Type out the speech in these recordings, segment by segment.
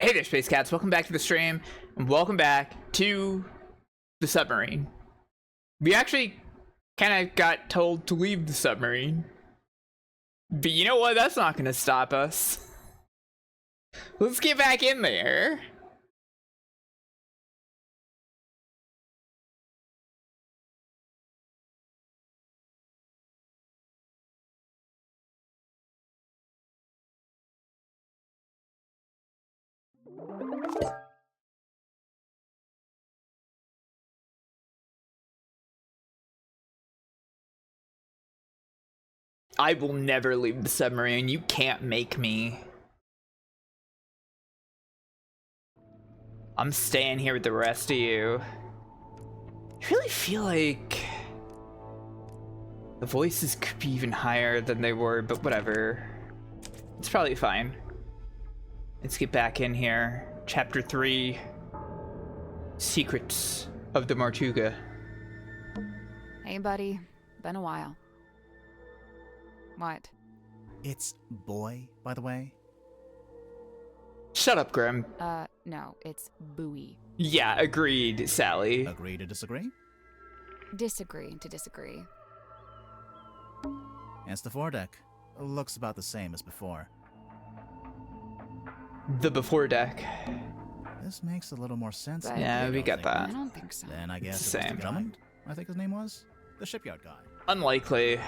Hey there, Space Cats. Welcome back to the stream, and welcome back to the submarine. We actually kind of got told to leave the submarine. But you know what? That's not going to stop us. Let's get back in there. I will never leave the submarine. You can't make me. I'm staying here with the rest of you. I really feel like the voices could be even higher than they were, but whatever. It's probably fine. Let's get back in here. Chapter 3. Secrets of the Martuga. Hey, buddy. Been a while. What? It's boy, by the way. Shut up, Grim. No, it's buoy. Yeah, agreed, Sally. Agree to disagree? Disagree to disagree. It's the foredeck. Looks about the same as before. The before deck. This makes a little more sense. But- Yeah, we got I that. don't think so. Then I guess It's the it was same. the Drummond, I think his name was? The shipyard guy. Unlikely.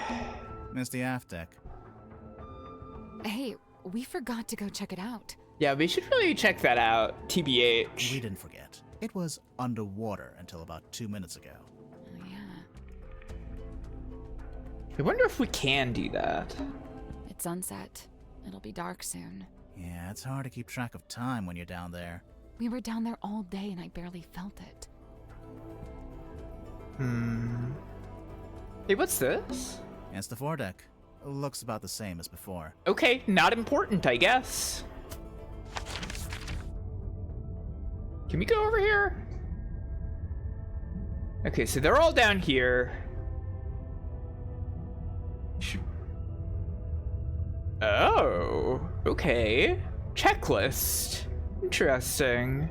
Missed the aft deck. Hey, we forgot to go check it out. Yeah, we should really check that out. TBH. We didn't forget. It was underwater until about 2 minutes ago. Oh, yeah. I wonder if we can do that. It's sunset. It'll be dark soon. Yeah, it's hard to keep track of time when you're down there. We were down there all day and I barely felt it. Hey, what's this? It's the foredeck. Looks about the same as before. Okay, not important, I guess. Can we go over here? Okay, so they're all down here. Oh, okay. Checklist. Interesting.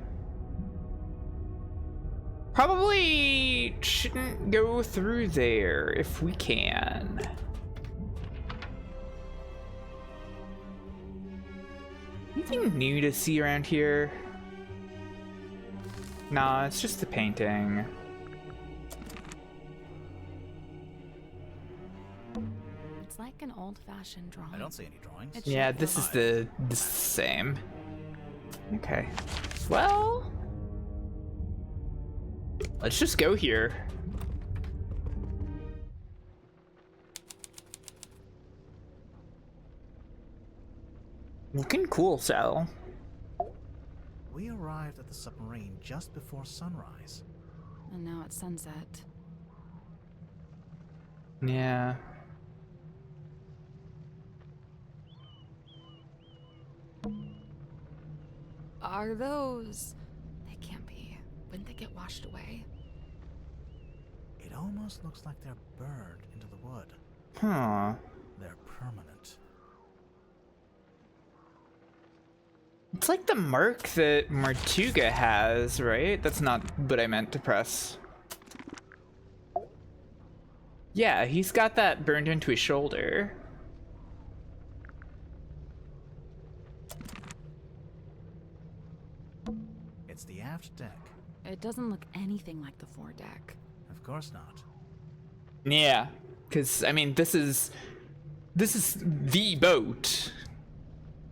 Probably shouldn't go through there if we can. Anything new to see around here? Nah, it's just the painting. It's like an old-fashioned drawing. I don't see any drawings. It's Yeah, shaped this is like- the same. Okay. Well, let's just go here. Looking cool, Sal. We arrived at the submarine just before sunrise. And now it's sunset. Yeah. Are those... They can't be. Wouldn't they get washed away? It almost looks like they're burned into the wood. Huh. They're permanent. It's like the mark that Martuga has, right? That's not what I meant to press. Yeah, he's got that burned into his shoulder. It's the aft deck. It doesn't look anything like the foredeck. Of course not. Yeah, because I mean, this is the boat.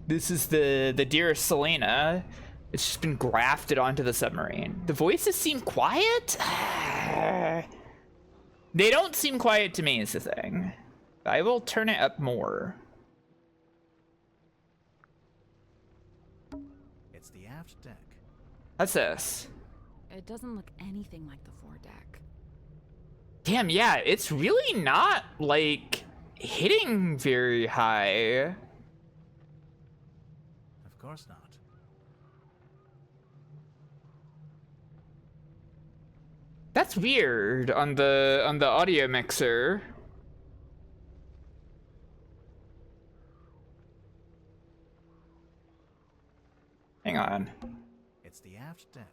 This is the dearest Selena. It's just been grafted onto the submarine. The voices seem quiet. They don't seem quiet to me, is the thing. I will turn it up more. It's the aft deck. What's this? It doesn't look anything like the foredeck. Damn, yeah, it's really not like hitting very high. Of course not. That's weird on the audio mixer. Hang Hang on. It's the aft deck.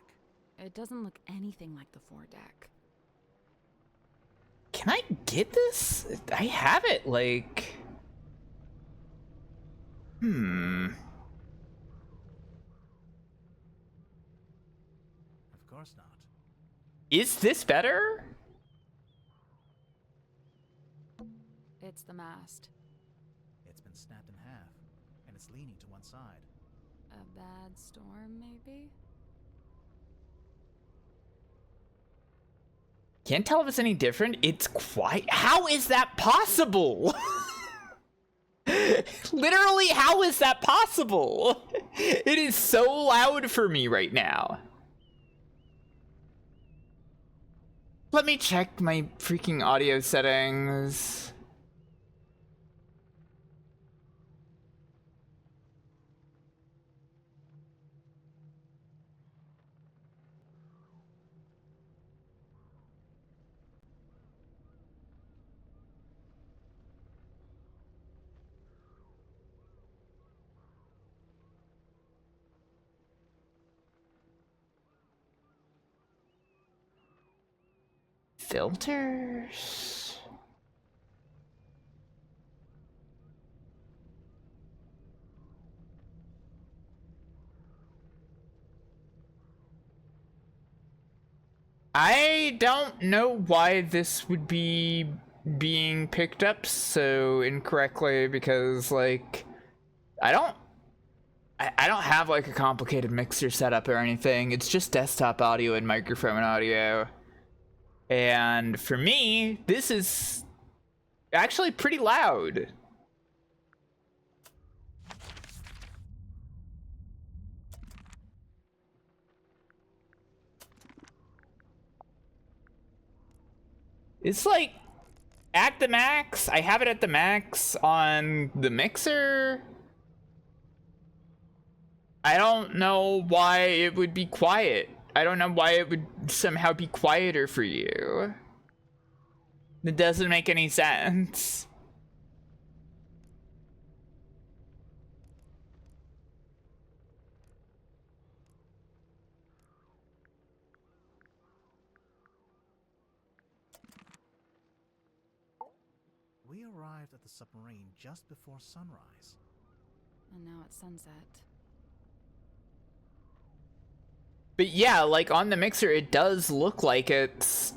It doesn't look anything like the foredeck. Can I get this? I have it, like... Of course not. Is this better? It's the mast. It's been snapped in half, and it's leaning to one side. A bad storm, maybe? Can't tell if it's any different. It's quite... How is that possible? Literally, how is that possible? It is so loud for me right now. Let me check my freaking audio settings. Filters. I don't know why this would be being picked up so incorrectly, because like I don't have like a complicated mixer setup or anything. It's just desktop audio and microphone audio. And for me, this is actually pretty loud. It's like at the max. I have it at the max on the mixer. I don't know why it would be quiet. I don't know why it would somehow be quieter for you. It doesn't make any sense. We arrived at the submarine just before sunrise. And now it's sunset. But yeah, like on the mixer, it does look like it's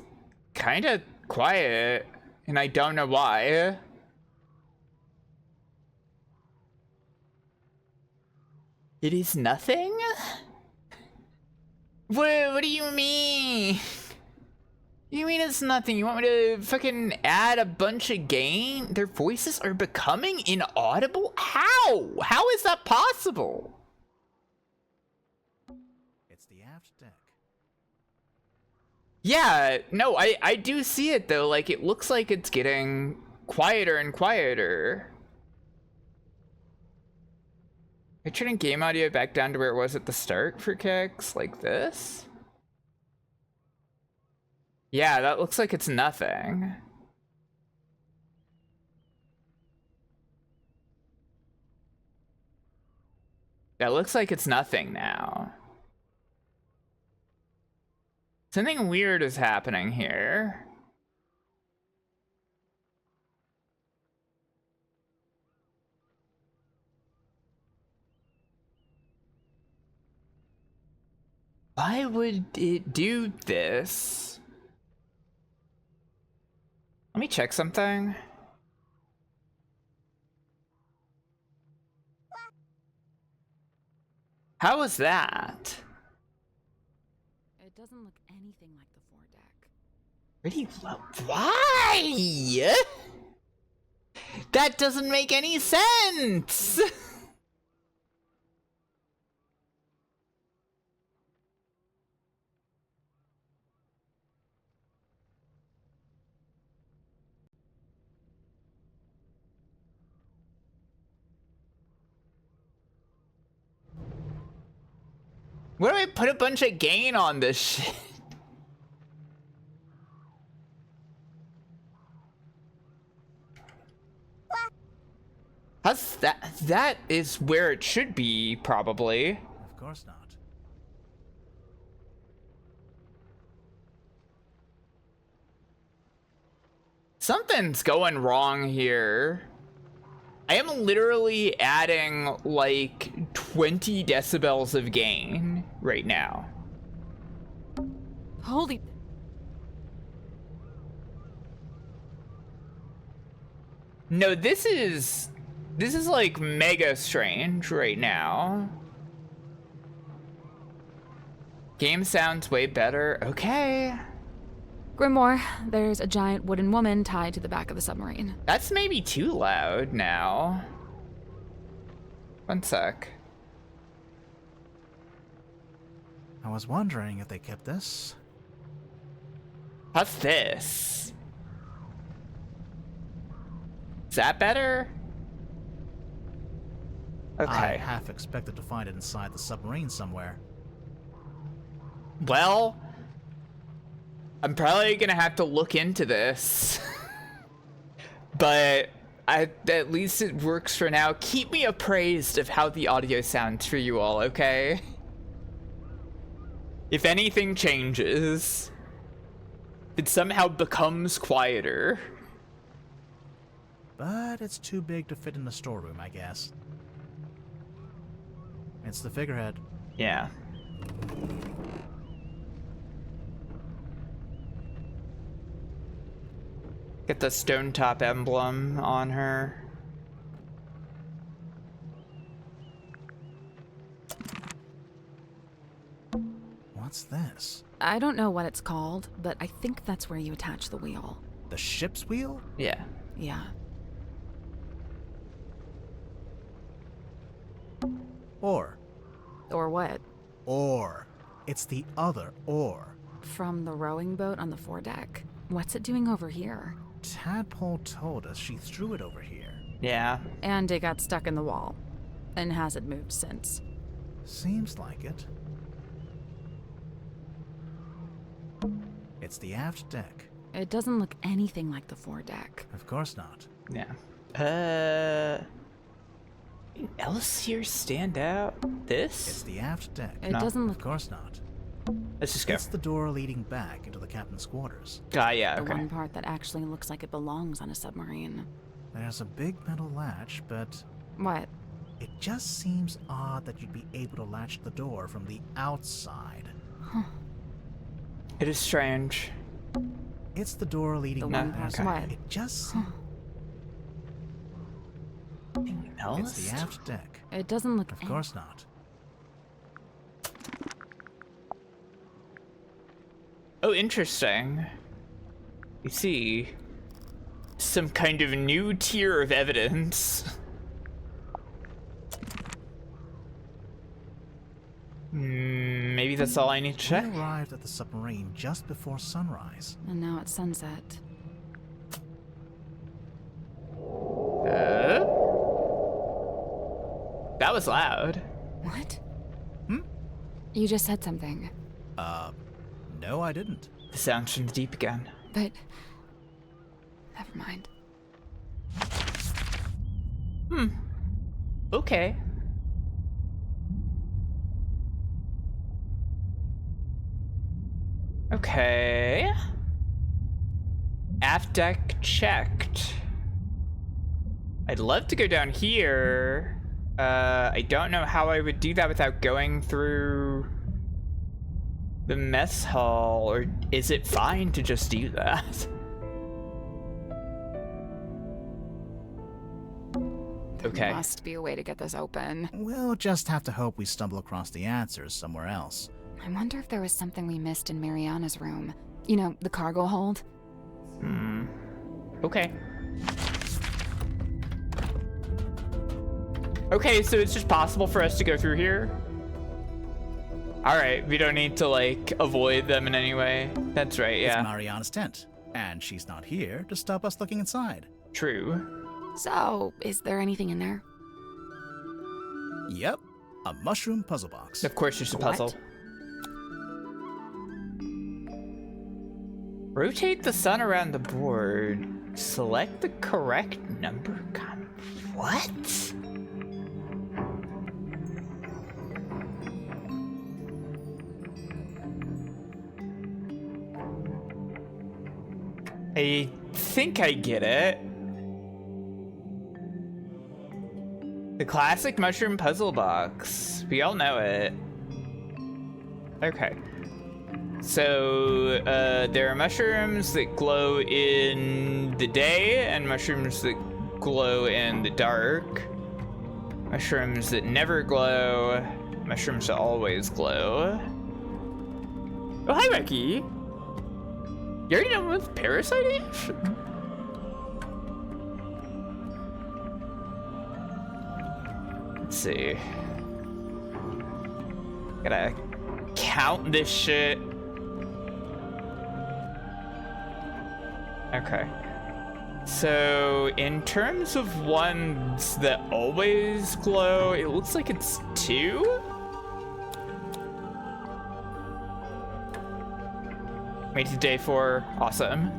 kind of quiet, and I don't know why. It is nothing? What do you mean? You mean it's nothing? You want me to fucking add a bunch of gain? Their voices are becoming inaudible? How? How is that possible? It's the aft deck. Yeah, no, I do see it though. Like, it looks like it's getting quieter and quieter. I turning game audio back down to where it was at the start for kicks, like this. Yeah, that looks like it's nothing. That looks like it's nothing now. Something weird is happening here. Why would it do this? Let me check something. How was that? It doesn't look anything like the foredeck. Pretty low. Why? That doesn't make any sense. What do I put a bunch of gain on this shit? How's that? That is where it should be, probably. Of course not. Something's going wrong here. I am literally adding like 20 decibels of gain right now. Holy. No, this is like mega strange right now. Game sounds way better. Okay. Grimoire, there's a giant wooden woman tied to the back of the submarine. That's maybe too loud now. One sec. I was wondering if they kept this. How's this? Is that better? Okay. I half expected to find it inside the submarine somewhere. Well, I'm probably gonna have to look into this. But at least it works for now. Keep me appraised of how the audio sounds for you all, okay? If anything changes, it somehow becomes quieter. But it's too big to fit in the storeroom, I guess. It's the figurehead. Yeah. Get the stone top emblem on her. What's this? I don't know what it's called, but I think that's where you attach the wheel. The ship's wheel? Yeah. Yeah. Or. Or what? Or. It's the other oar. From the rowing boat on the foredeck. What's it doing over here? Tadpole told us she threw it over here. Yeah. And it got stuck in the wall. And hasn't moved since. Seems like it. It's the aft deck. It doesn't look anything like the foredeck. Of course not. Yeah. Anything else here stand out? It's This? the aft deck. It No. doesn't Of look course not. Let's just go. It's the door leading back into the captain's quarters. Ah, yeah, the okay. one part that actually looks like it belongs on a submarine. There's a big metal latch, but What? it just seems odd that you'd be able to latch the door from the outside. It is strange. It's the door leading The back. one part. okay. What? It just Anything else? It's the aft deck. It doesn't look. Of course not. Oh, interesting. You see some kind of new tier of evidence. Maybe that's all I need to check. We arrived at the submarine just before sunrise. And now it's sunset. That was loud. What? Hmm? You just said something. No, I didn't. The sounds from the deep again. But. Never mind. Okay. Okay. Aft deck checked. I'd love to go down here. I don't know how I would do that without going through the mess hall, or is it fine to just do that? Okay. Must be a way to get this open. We'll just have to hope we stumble across the answers somewhere else. I wonder if there was something we missed in Mariana's room. You know, the cargo hold? Okay. Okay, so it's just possible for us to go through here? Alright, we don't need to, like, avoid them in any way. That's right, It's yeah. Mariana's tent, and she's not here to stop us looking inside. True. So, is there anything in there? Yep, a mushroom puzzle box. Of course, there's a puzzle. What? Rotate the sun around the board. Select the correct number. What? I think I get it. The classic mushroom puzzle box. We all know it. Okay. So, there are mushrooms that glow in the day and mushrooms that glow in the dark. Mushrooms that never glow. Mushrooms that always glow. Oh, hi, Becky. You already done with parasiting? Let's see. Gotta count this shit. Okay. So, in terms of ones that always glow, it looks like it's 2? Made it to day 4. Awesome.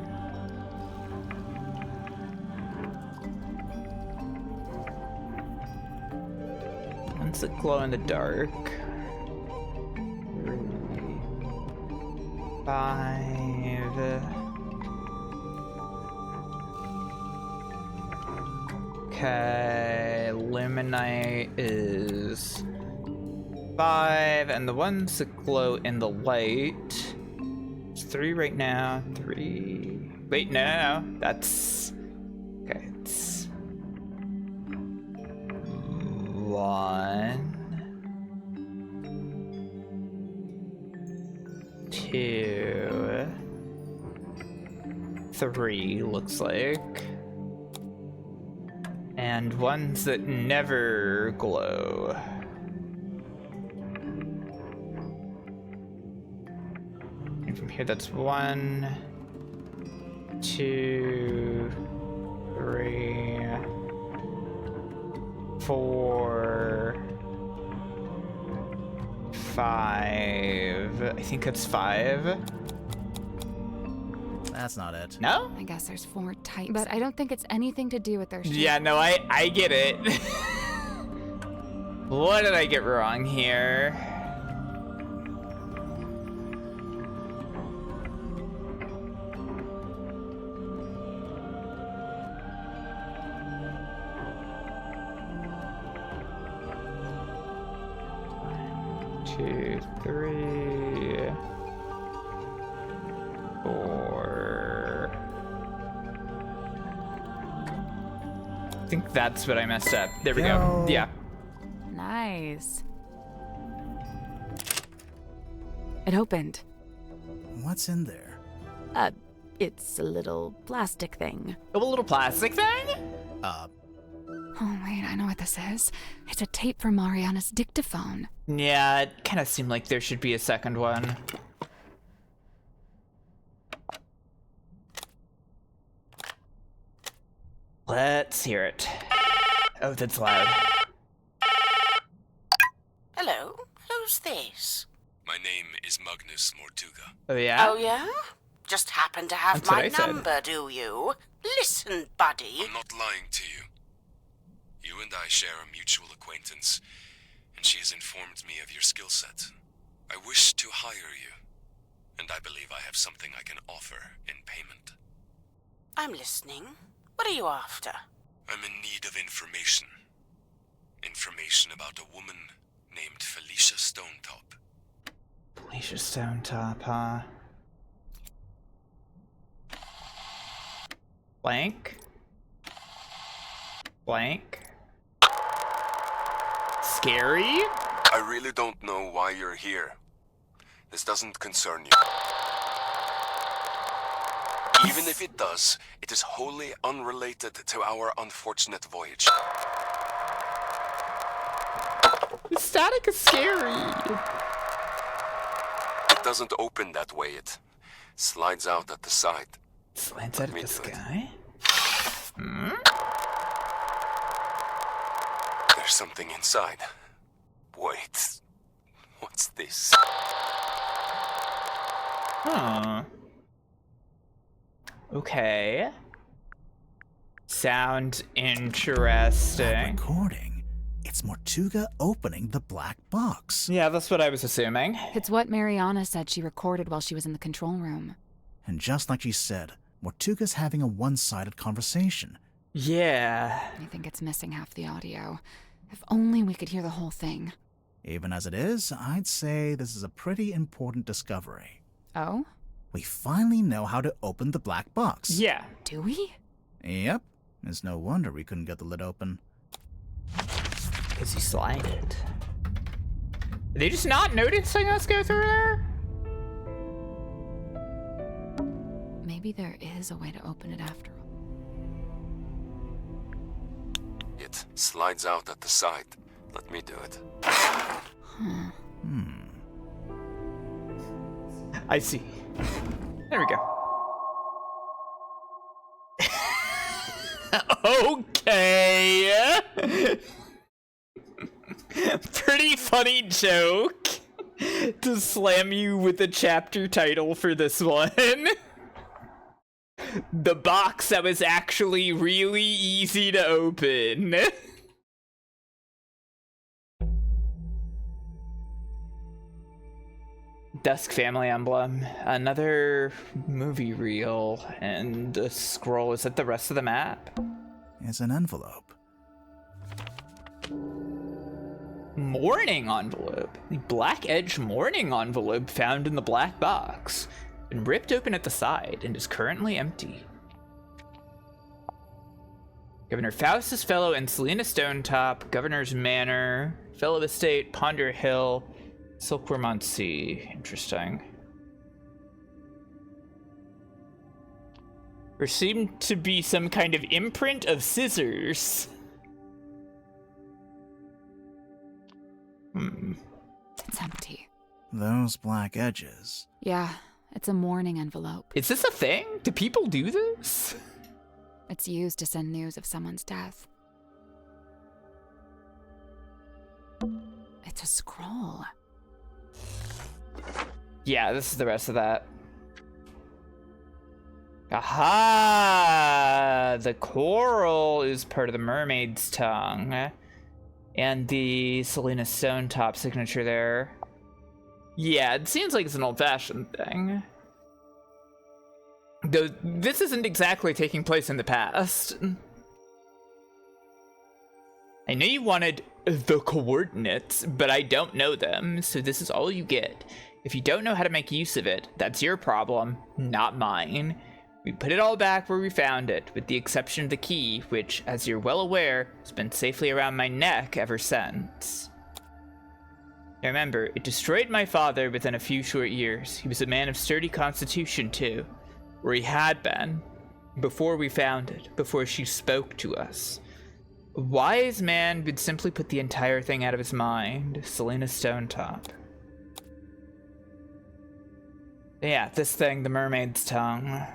Ones that glow in the dark. 3, 5. Okay, Luminite is 5, and the ones that glow in the light. It's 3 right now. 3. Wait, no. That's okay. It's 1, 2, 3. Looks like. And ones that never glow. And from here, that's 1, 2, 3, 4, 5. I think that's 5. That's not it. No? I guess there's 4 types, but I don't think it's anything to do with their shape. Yeah, no, I get it. What did I get wrong here? One, 2, 3, 4. I think that's what I messed up. There we go. Yeah. Nice. It opened. What's in there? It's a little plastic thing. A little plastic thing? Oh, wait, I know what this is. It's a tape from Mariana's dictaphone. Yeah, it kind of seemed like there should be a second one. Let's hear it. Oh, that's loud. Hello, who's this? My name is Magnus Mortuga. Oh, yeah? Oh, yeah? Just happen to have That's what my I said. number, do you? Listen, buddy. I'm not lying to you. You and I share a mutual acquaintance, and she has informed me of your skill set. I wish to hire you, and I believe I have something I can offer in payment. I'm listening. What are you after? I'm in need of information. Information about a woman named Felicia Stonetop. Felicia Stonetop, huh? Blank? Blank? Scary? I really don't know why you're here. This doesn't concern you. Even if it does, it is wholly unrelated to our unfortunate voyage. The static is scary. It doesn't open that way, it slides out at the side. Slants out of Me the do it. sky? There's something inside. Wait, what's this? Huh. Okay. Sounds That interesting. recording. It's Mortuga opening the black box. Yeah, that's what I was assuming. It's what Mariana said she recorded while she was in the control room. And just like she said, Mortuga's having a one-sided conversation. Yeah. I think it's missing half the audio. If only we could hear the whole thing. Even as it is, I'd say this is a pretty important discovery. Oh? We finally know how to open the black box. Yeah. Do we? Yep. It's no wonder we couldn't get the lid open. Because you slide it. Are they just not noticing us go through there? Maybe there is a way to open it after all. It slides out at the side. Let me do it. I see. There we go. Okay. Pretty funny joke to slam you with the chapter title for this one. The box that was actually really easy to open. Dusk family emblem, another movie reel, and a scroll. Is that the rest of the map? It's an envelope. Mourning envelope. The black edge mourning envelope found in the black box. Been ripped open at the side and is currently empty. Governor Faustus Fellow and Selena Stonetop, Governor's Manor, Fellow Estate, Ponder Hill, Silkworm on Sea. Interesting. There seemed to be some kind of imprint of scissors. It's empty. Those black edges. Yeah, it's a mourning envelope. Is this a thing? Do people do this? It's used to send news of someone's death. It's a scroll. Yeah, this is the rest of that. Aha! The coral is part of the mermaid's tongue. And the Selena Stonetop signature there. Yeah, it seems like it's an old-fashioned thing. Though this isn't exactly taking place in the past. I know you wanted the coordinates, but I don't know them, so this is all you get. If you don't know how to make use of it, that's your problem, not mine. We put it all back where we found it, with the exception of the key, which, as you're well aware, has been safely around my neck ever since. Now remember, it destroyed my father within a few short years. He was a man of sturdy constitution, too. Or he had been. Before we found it, before she spoke to us. A wise man would simply put the entire thing out of his mind. Selena Stonetop. Yeah, this thing, the mermaid's tongue.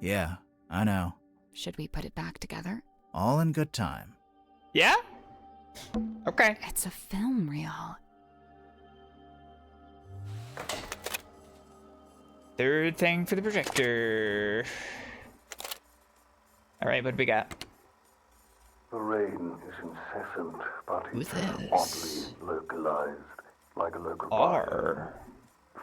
Yeah, I know. Should we put it back together? All in good time. Yeah? Okay. It's a film reel. Third thing for the projector. Alright, what do we got? The rain is incessant, but Who's it's this? oddly localized, like a local R.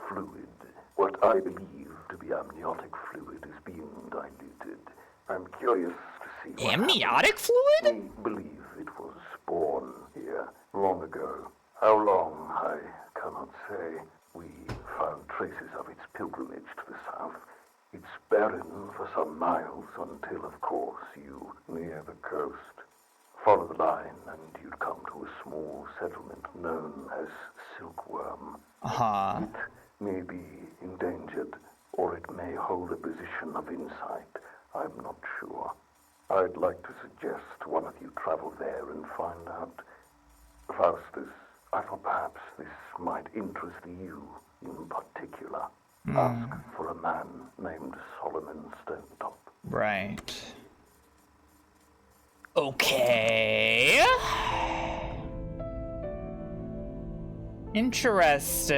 fluid. What I believe to be amniotic fluid is being diluted. I'm curious to see what Amniotic happens. fluid? We believe it was born here long ago. How long, I cannot say. We found traces of its pilgrimage to the south. It's barren for some miles until, of course, you near the coast. Follow the line and you'd come to a small settlement known as Silkworm. Uh-huh. It may be endangered, or it may hold a position of insight. I'm not sure. I'd like to suggest one of you travel there and find out. Faustus, I thought perhaps this might interest you in particular. Ask for a man named Solomon Stonetop. Right. Okay. Interesting.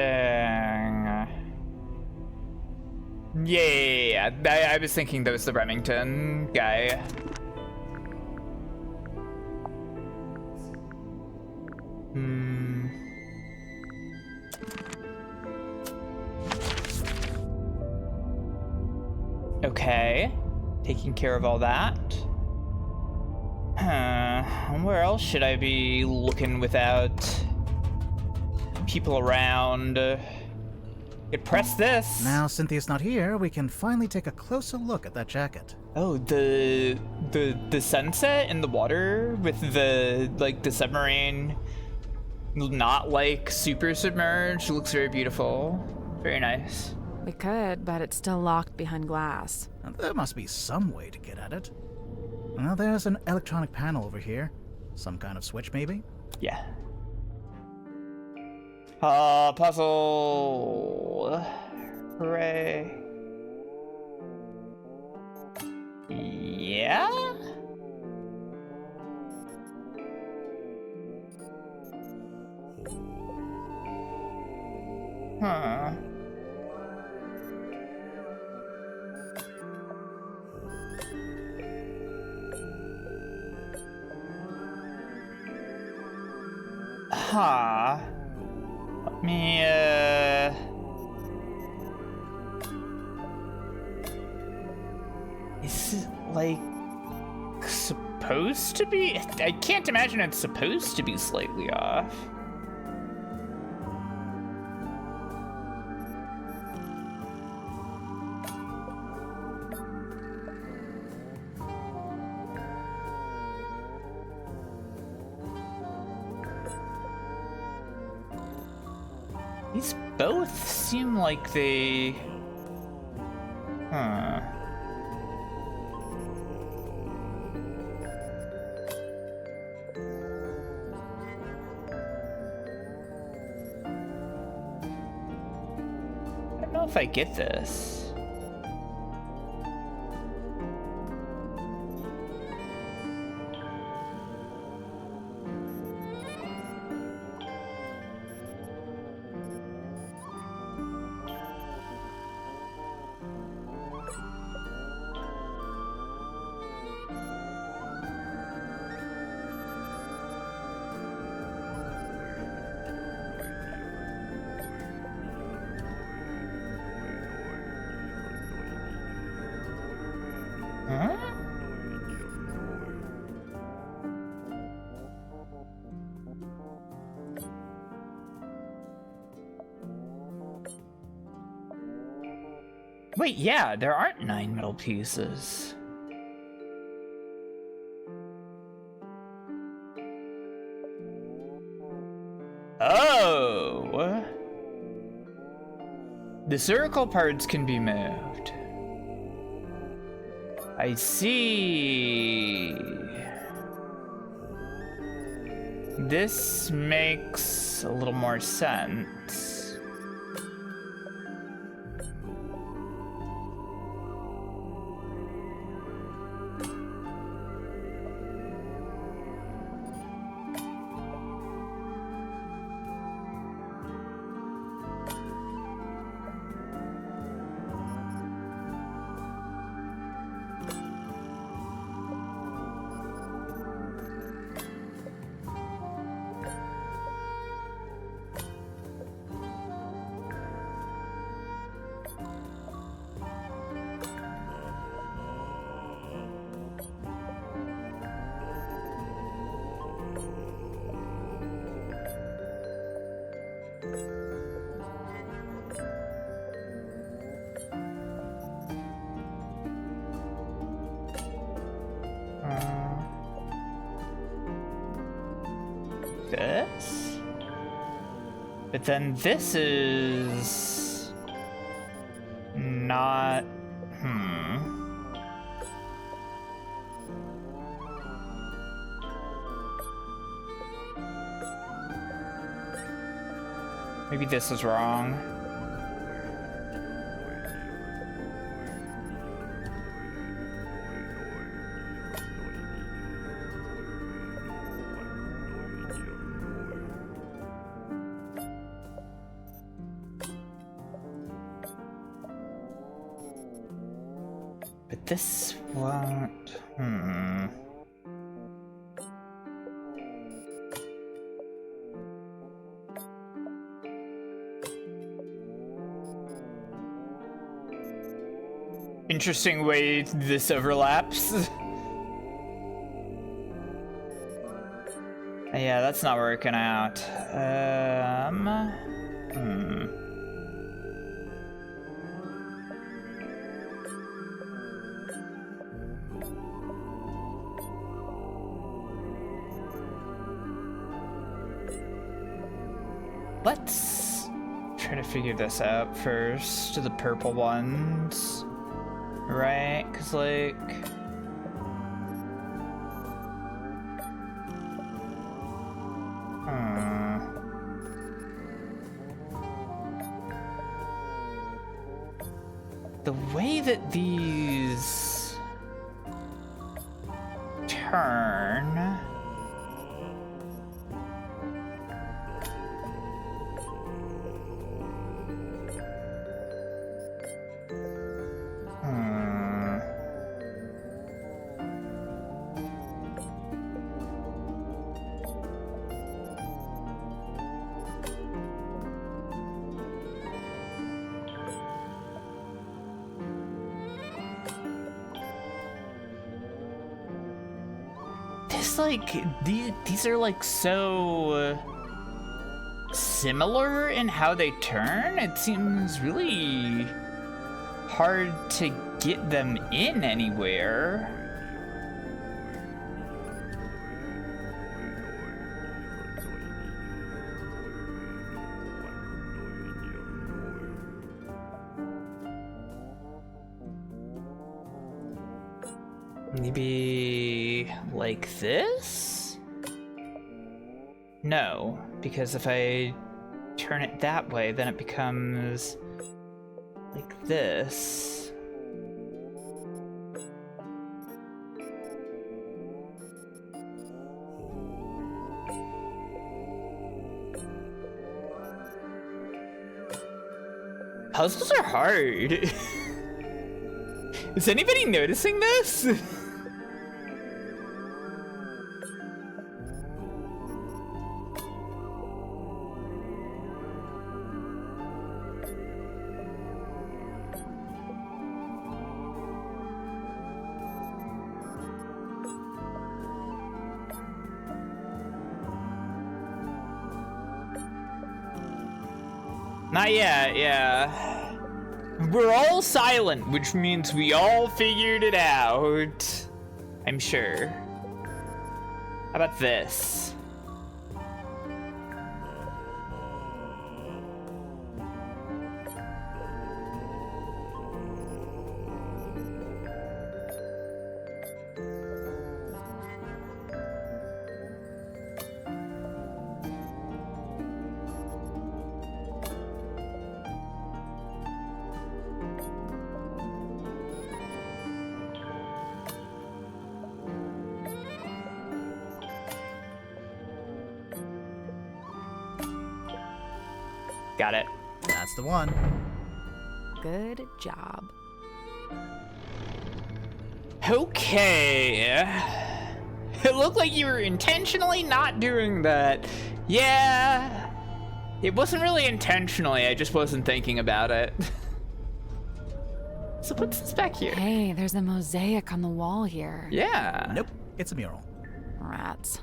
Yeah. I was thinking that was the Remington guy. Okay. Taking care of all that. Where else should I be looking without people around? Could press this. Now Cynthia's not here, we can finally take a closer look at that jacket. Oh, the sunset in the water with the submarine not like super submerged looks very beautiful. Very nice. We could, but it's still locked behind glass. Now, there must be some way to get at it. Well, there's an electronic panel over here. Some kind of switch, maybe? Yeah. Puzzle. Hooray. Yeah? Huh. Huh. Let me, Is it, like, supposed to be? I can't imagine it's supposed to be slightly off. These both seem like they... Huh. I don't know if I get this. Huh? Wait, yeah, there aren't 9 metal pieces. Oh! The circle parts can be moved. I see. This makes a little more sense. This? But then this is not... Maybe this is wrong. But this won't... Interesting way this overlaps. Yeah, that's not working out. Let's try to figure this out first. The purple ones. Right? Because, like... The way that these turn... like these are like so similar in how they turn. It seems really hard to get them in anywhere. Maybe like this? No, because if I turn it that way, then it becomes like this. Puzzles are hard. Is anybody noticing this? Not yet, yeah. We're all silent, which means we all figured it out. I'm sure. How about this? Got it. That's the one. Good job. Okay. It looked like you were intentionally not doing that. Yeah. It wasn't really intentionally, I just wasn't thinking about it. So what's this back here? Hey, there's a mosaic on the wall here. Yeah. Nope, it's a mural. Rats.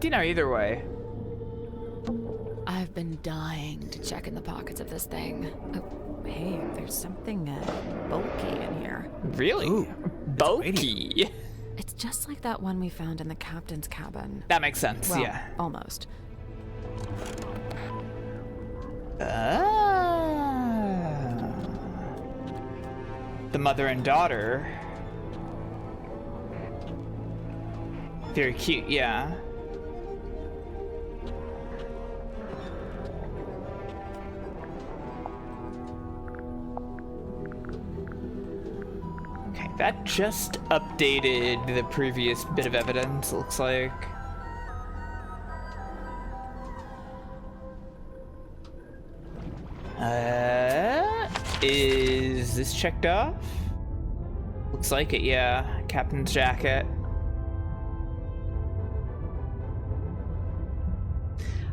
You know, either way. I've been dying to check in the pockets of this thing. Oh, hey, there's something bulky in here. Really? Ooh, bulky. It's just like that one we found in the captain's cabin. That makes sense, Well, yeah. almost. The mother and daughter. Very cute, yeah. Okay, that just updated the previous bit of evidence, looks like. Is this checked off? Looks like it, yeah. Captain's jacket.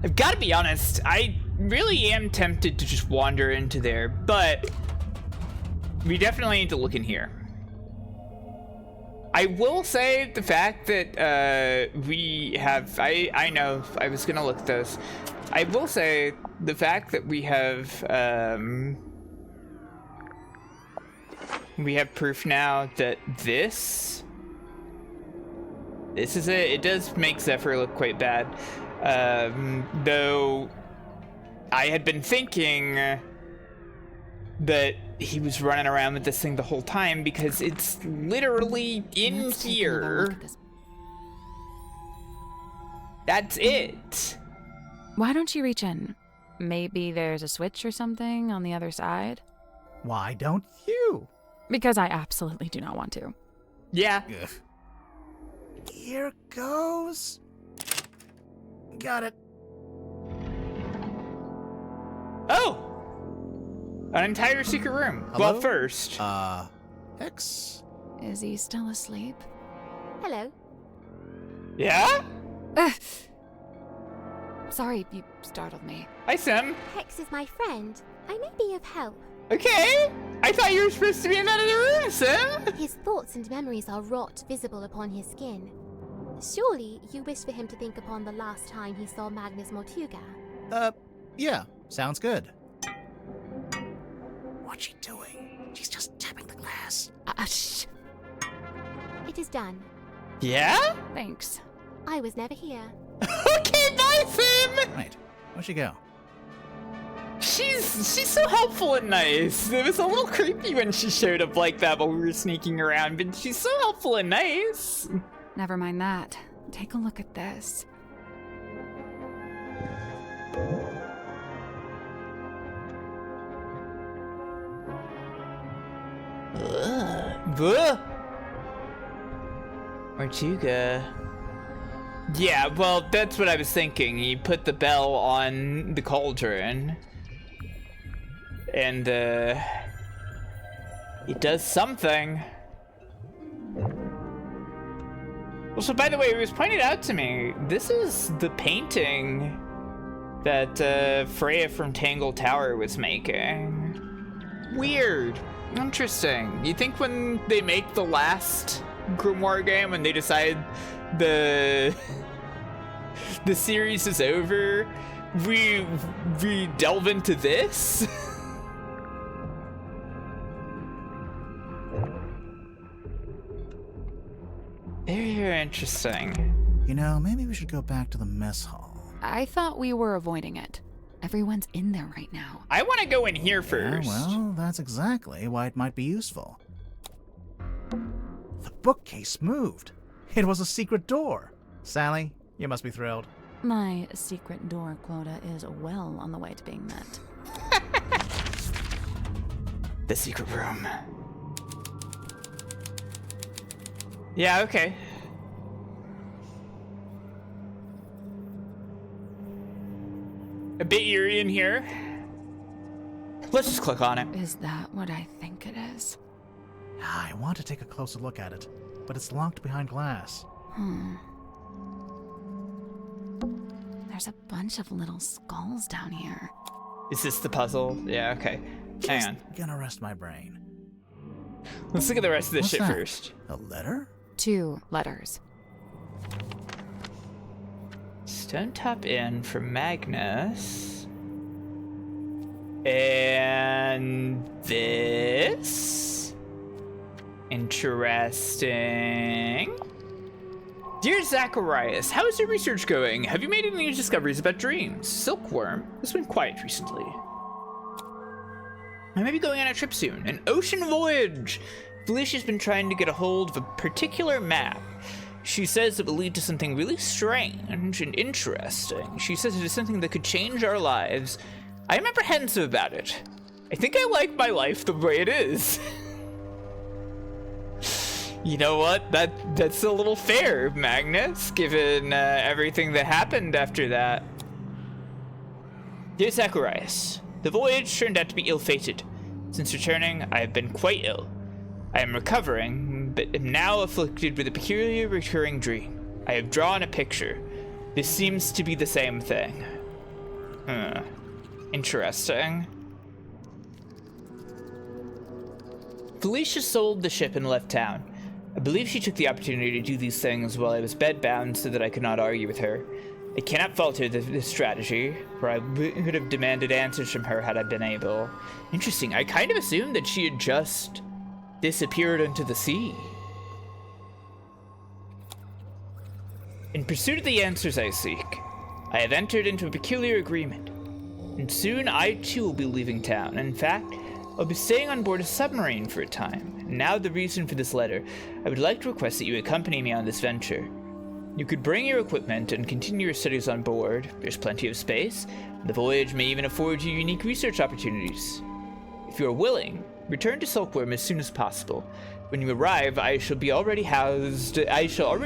I've got to be honest, I really am tempted to just wander into there, but we definitely need to look in here. I will say the fact that we have, I know I was gonna look at those. I will say the fact that we have proof now that this is it. It does make Zephyr look quite bad. Though I had been thinking that he was running around with this thing the whole time because it's literally in Let's take another look here. at this. That's it. Why don't you reach in? Maybe there's a switch or something on the other side? Why don't you? Because I absolutely do not want to. Yeah. Ugh. Here goes. Got it. Oh! An entire secret room. Hello? Well, first. X? Is he still asleep? Hello. Yeah? Ugh. Sorry, you startled me. Hi, Sim. Hex is my friend. I may be of help. Okay. I thought you were supposed to be in that other room, Sim. His thoughts and memories are rot visible upon his skin. Surely you wish for him to think upon the last time he saw Magnus Mortuga. Yeah, sounds good. What's she doing? She's just tapping the glass. Shh. It is done. Yeah? Thanks. I was never here. Okay, bye, Sim. Right, where'd she go? She's so helpful and nice. It was a little creepy when she showed up like that while we were sneaking around, but she's so helpful and nice. Never mind that. Take a look at this. Ugh. Mortuga. Yeah, well, that's what I was thinking. He put the bell on the cauldron. And, it does something. Also, by the way, it was pointed out to me, this is the painting that, Freya from Tangle Tower was making. Weird. Interesting. You think when they make the last Grimoire game, when they decide the series is over, we delve into this? Very interesting. You know, maybe we should go back to the mess hall. I thought we were avoiding it. Everyone's in there right now. I want to go in here first. Yeah, well, that's exactly why it might be useful. The bookcase moved. It was a secret door. Sally, you must be thrilled. My secret door quota is well on the way to being met. The secret room. Yeah, okay. A bit eerie in here. Let's just click on it. Is that what I think it is? I want to take a closer look at it, but it's locked behind glass. There's a bunch of little skulls down here. Is this the puzzle? Yeah, okay. Hang on. Gonna rest my brain. Let's look at the rest of this What's shit that? first. A letter? 2 letters. Stone top in for Magnus. And this. Interesting. Dear Zacharias, how is your research going? Have you made any new discoveries about dreams? Silkworm has been quiet recently. I may be going on a trip soon. An ocean voyage! Felicia's been trying to get a hold of a particular map. She says it will lead to something really strange and interesting. She says it is something that could change our lives. I am apprehensive about it. I think I like my life the way it is. You know what? That's a little fair, Magnus, given everything that happened after that. Dear Zacharias, the voyage turned out to be ill-fated. Since returning, I have been quite ill. I am recovering, but am now afflicted with a peculiar recurring dream. I have drawn a picture. This seems to be the same thing. Interesting. Felicia sold the ship and left town. I believe she took the opportunity to do these things while I was bedbound so that I could not argue with her. I cannot fault her this strategy, for I would have demanded answers from her had I been able. Interesting, I kind of assumed that she had just disappeared into the sea. In pursuit of the answers I seek, I have entered into a peculiar agreement, and soon I too will be leaving town. In fact, I'll be staying on board a submarine for a time. And now the reason for this letter. I would like to request that you accompany me on this venture. You could bring your equipment and continue your studies on board. There's plenty of space. The voyage may even afford you unique research opportunities. If you are willing, return to Silkworm as soon as possible. When you arrive, I shall already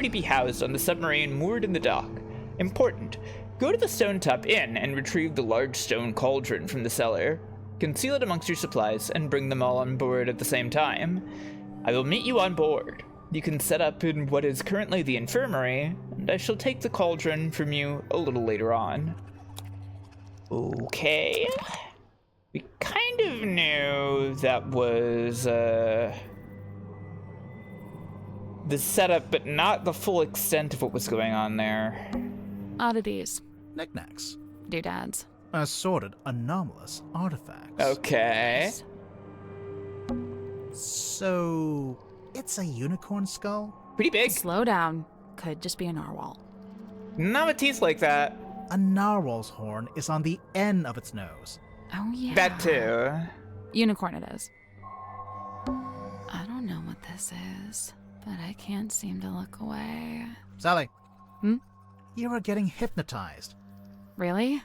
be housed on the submarine moored in the dock. Important. Go to the Stone Top Inn and retrieve the large stone cauldron from the cellar. Conceal it amongst your supplies and bring them all on board at the same time. I will meet you on board. You can set up in what is currently the infirmary, and I shall take the cauldron from you a little later on. Okay. We kind of knew that was, the setup, but not the full extent of what was going on there. Oddities. Knickknacks. Doodads. Assorted anomalous artifacts. Okay. So, it's a unicorn skull? Pretty big. Slow down. Could just be a narwhal. Not with teeth like that. A narwhal's horn is on the end of its nose. Oh, yeah. That too. Unicorn it is. I don't know what this is, but I can't seem to look away. Sally. Hmm? You are getting hypnotized. Really?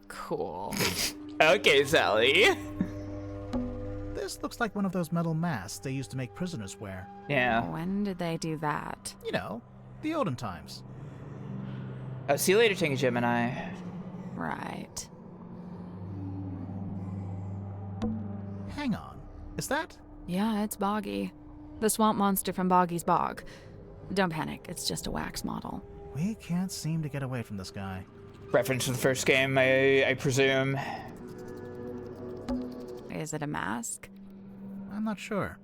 Cool. Okay, Sally. This looks like one of those metal masks they used to make prisoners wear. Yeah. When did they do that? You know, the olden times. Oh, see you later, Tangle Gemini. Right. Hang on. Is that? Yeah, it's Boggy. The swamp monster from Boggy's Bog. Don't panic, it's just a wax model. We can't seem to get away from this guy. Reference to the first game, I presume. Is it a mask? I'm not sure.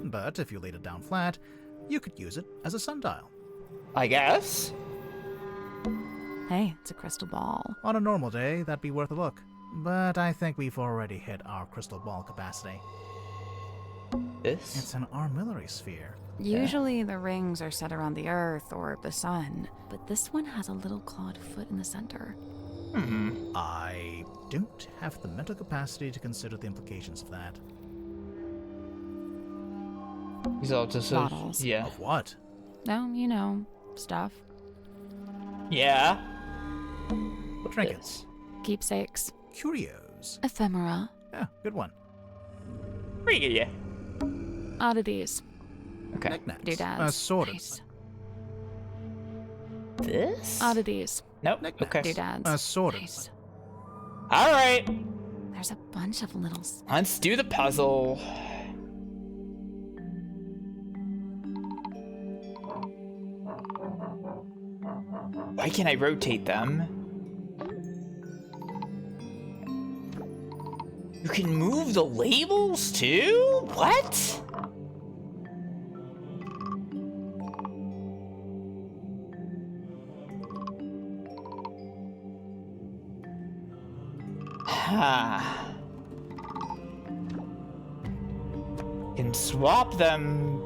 But if you laid it down flat, you could use it as a sundial. I guess. Hey, it's a crystal ball. On a normal day, that'd be worth a look. But I think we've already hit our crystal ball capacity. This? It's an armillary sphere. Usually the rings are set around the Earth or the Sun, but this one has a little clawed foot in the center. I don't have the mental capacity to consider the implications of that. He's all just Bottles. Yeah. Of what? No, you know, stuff. Yeah. What trinkets? Keepsakes. Curios. Ephemera. Yeah, good one. Pretty good, yeah. Oddities. Okay. Knickknacks. Doodads. Assorted. Nice. This? Oddities. Nope. Knickknacks. Okay. Doodads. Assorted. Nice. All right. There's a bunch of little... Let's do the puzzle. Why can't I rotate them? You can move the labels too? What? Can swap them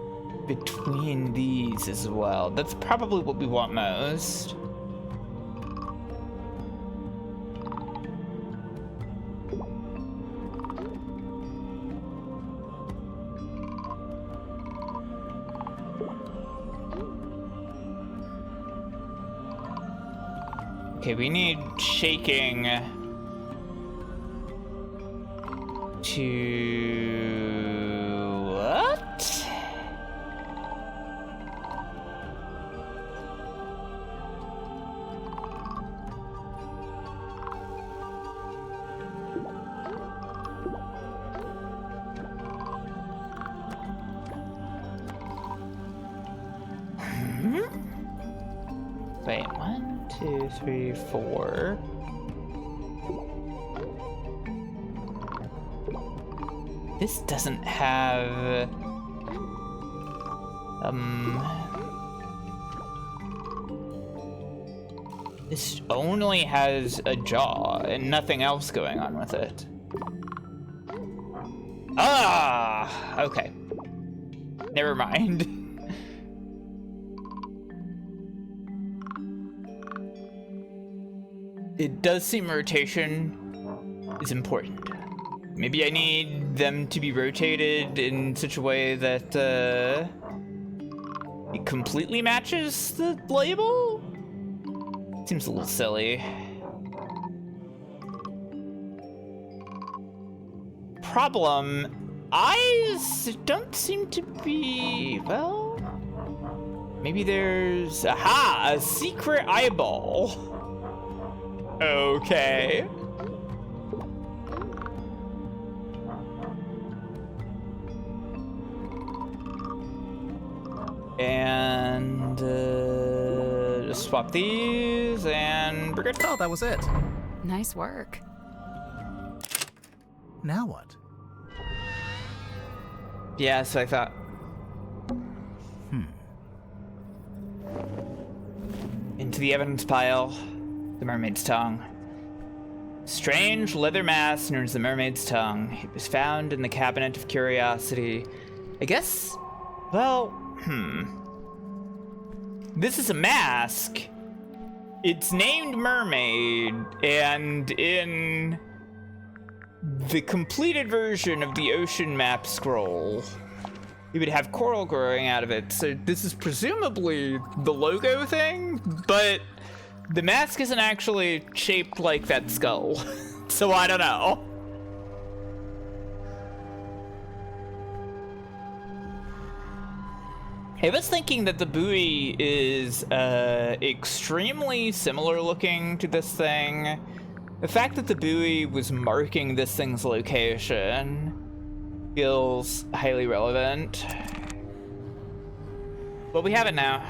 between these as well. That's probably what we want most. Okay, we need shaking to what? Wait, 1, 2, 3, 4. This doesn't have... This only has a jaw and nothing else going on with it. Ah! Okay. Never mind. It does seem rotation is important. Maybe I need them to be rotated in such a way that it completely matches the label? Seems a little silly. Problem, eyes don't seem to be, well, maybe there's, aha, a secret eyeball. Okay. And just swap these and we're good. Oh, that was it. Nice work. Now what? Yeah, so I thought. Into the evidence pile. The mermaid's tongue. Strange leather mask known as the mermaid's tongue. It was found in the cabinet of curiosity. I guess, well, This is a mask. It's named Mermaid, and in the completed version of the ocean map scroll, you would have coral growing out of it. So this is presumably the logo thing, but the mask isn't actually shaped like that skull. So I don't know. I was thinking that the buoy is extremely similar looking to this thing. The fact that the buoy was marking this thing's location feels highly relevant. But we have it now.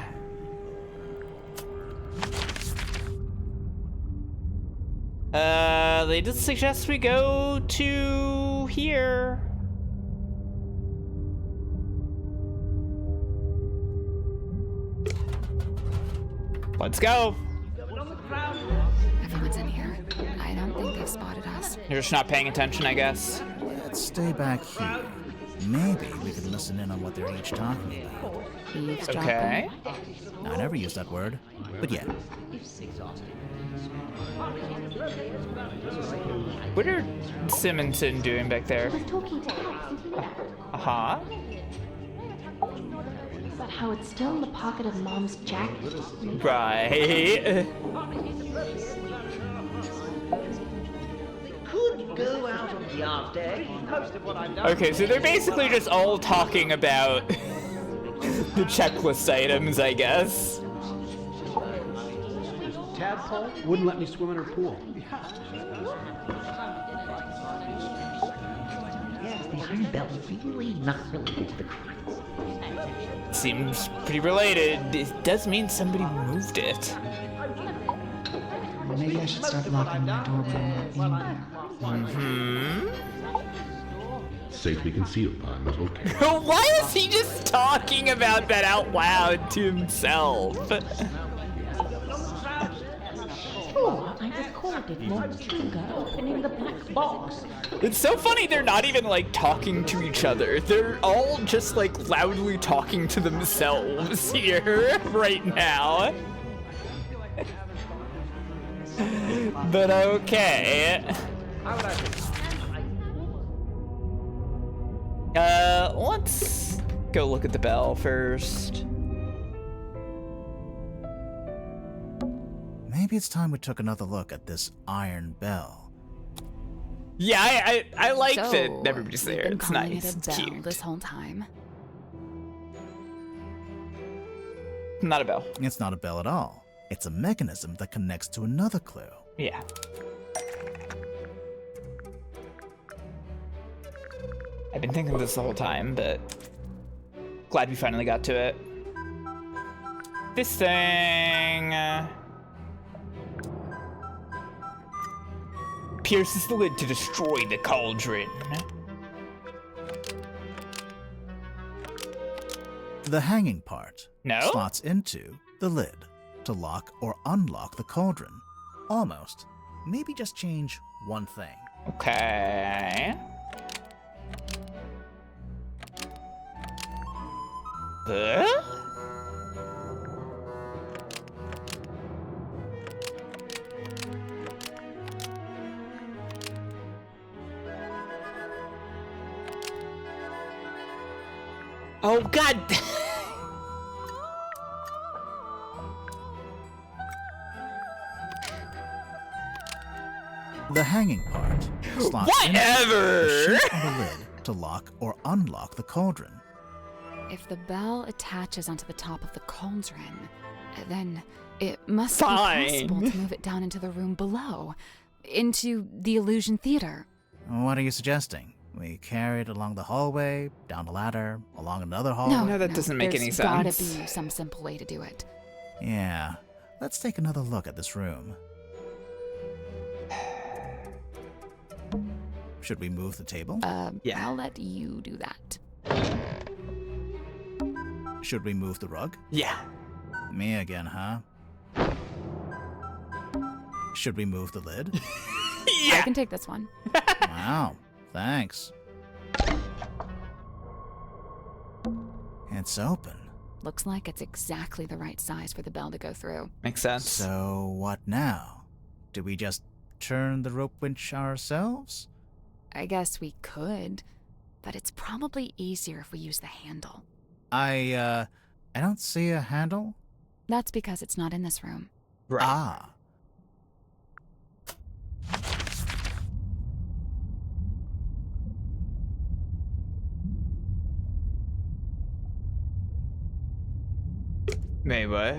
They did suggest we go to here. Let's go. Everyone's in here. I don't think they've spotted us. You're just not paying attention, I guess. Let's stay back here. Maybe we could listen in on what they're each talking about. Eavesdropping. Okay. I never used that word, but yeah. What are Simonson doing back there? Talking to Hex. Uh-huh. But how it's still in the pocket of Mom's jacket. Right. Could go out on the art day. Most of what I've done. Okay, so they're basically just all talking about the checklist items, I guess. Tadpole? Wouldn't let me swim in her pool. Yes, the iron belt really not related to the crime. Seems pretty related. It does mean somebody moved it. Maybe I should start locking my door when I'm not in there. Safely concealed, I'm okay. Why is he just talking about that out loud to himself? Sure, I recorded Mortuga opening the black box. It's so funny they're not even like talking to each other. They're all just like loudly talking to themselves here right now. But okay. Let's go look at the bell first. Maybe it's time we took another look at this iron bell. Yeah, I like So, that everybody's we've there. been It's calling nice. it a It's bell cute. this whole time. Not a bell. It's not a bell at all. It's a mechanism that connects to another clue. Yeah. I've been thinking of this the whole time, but glad we finally got to it. This thing pierces the lid to destroy the cauldron. The hanging part No? slots into the lid to lock or unlock the cauldron. Almost. Maybe just change one thing. Okay. Huh? Oh God! The hanging part slots Whatever! into the sheet on the lid to lock or unlock the cauldron. If the bell attaches onto the top of the cauldron, then it must Fine. be possible to move it down into the room below, into the illusion theater. What are you suggesting? We carry it along the hallway, down the ladder, along another hallway? No, that doesn't make any There's gotta sense. be some simple way to do it. Yeah. Let's take another look at this room. Should we move the table? Yeah. I'll let you do that. Should we move the rug? Yeah. Me again, huh? Should we move the lid? I can take this one. Wow, thanks. It's open. Looks like it's exactly the right size for the bell to go through. Makes sense. So what now? Do we just turn the rope winch ourselves? I guess we could, but it's probably easier if we use the handle. I don't see a handle. That's because it's not in this room. Right. Ah. Wait, what?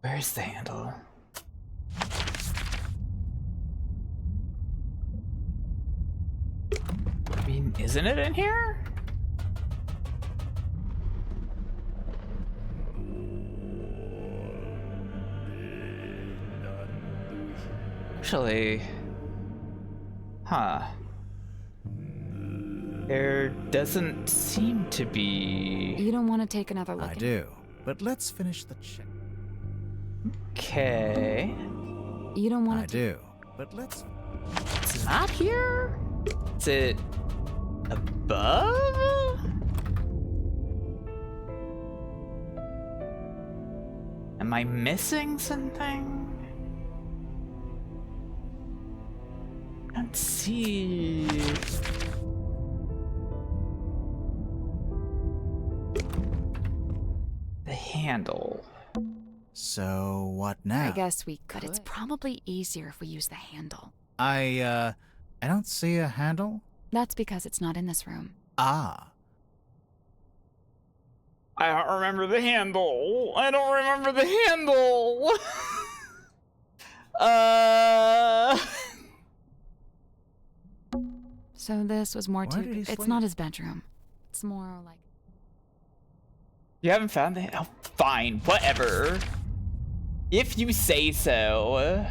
Where's the handle? I mean, isn't it in here? Actually, huh. There doesn't seem to be... You don't want to take another look I at do, but let's finish the check. Okay. You don't want I to... do, but let's... It's not here? Is it above? Am I missing something? I don't see... the handle. So what now? I guess we could. But it's probably easier if we use the handle. I don't see a handle. That's because it's not in this room. Ah. I don't remember the handle. I don't remember the handle. So this was more Where to... did he It's sleep? not his bedroom. It's more like... You haven't found the... Oh, fine, whatever. If you say so.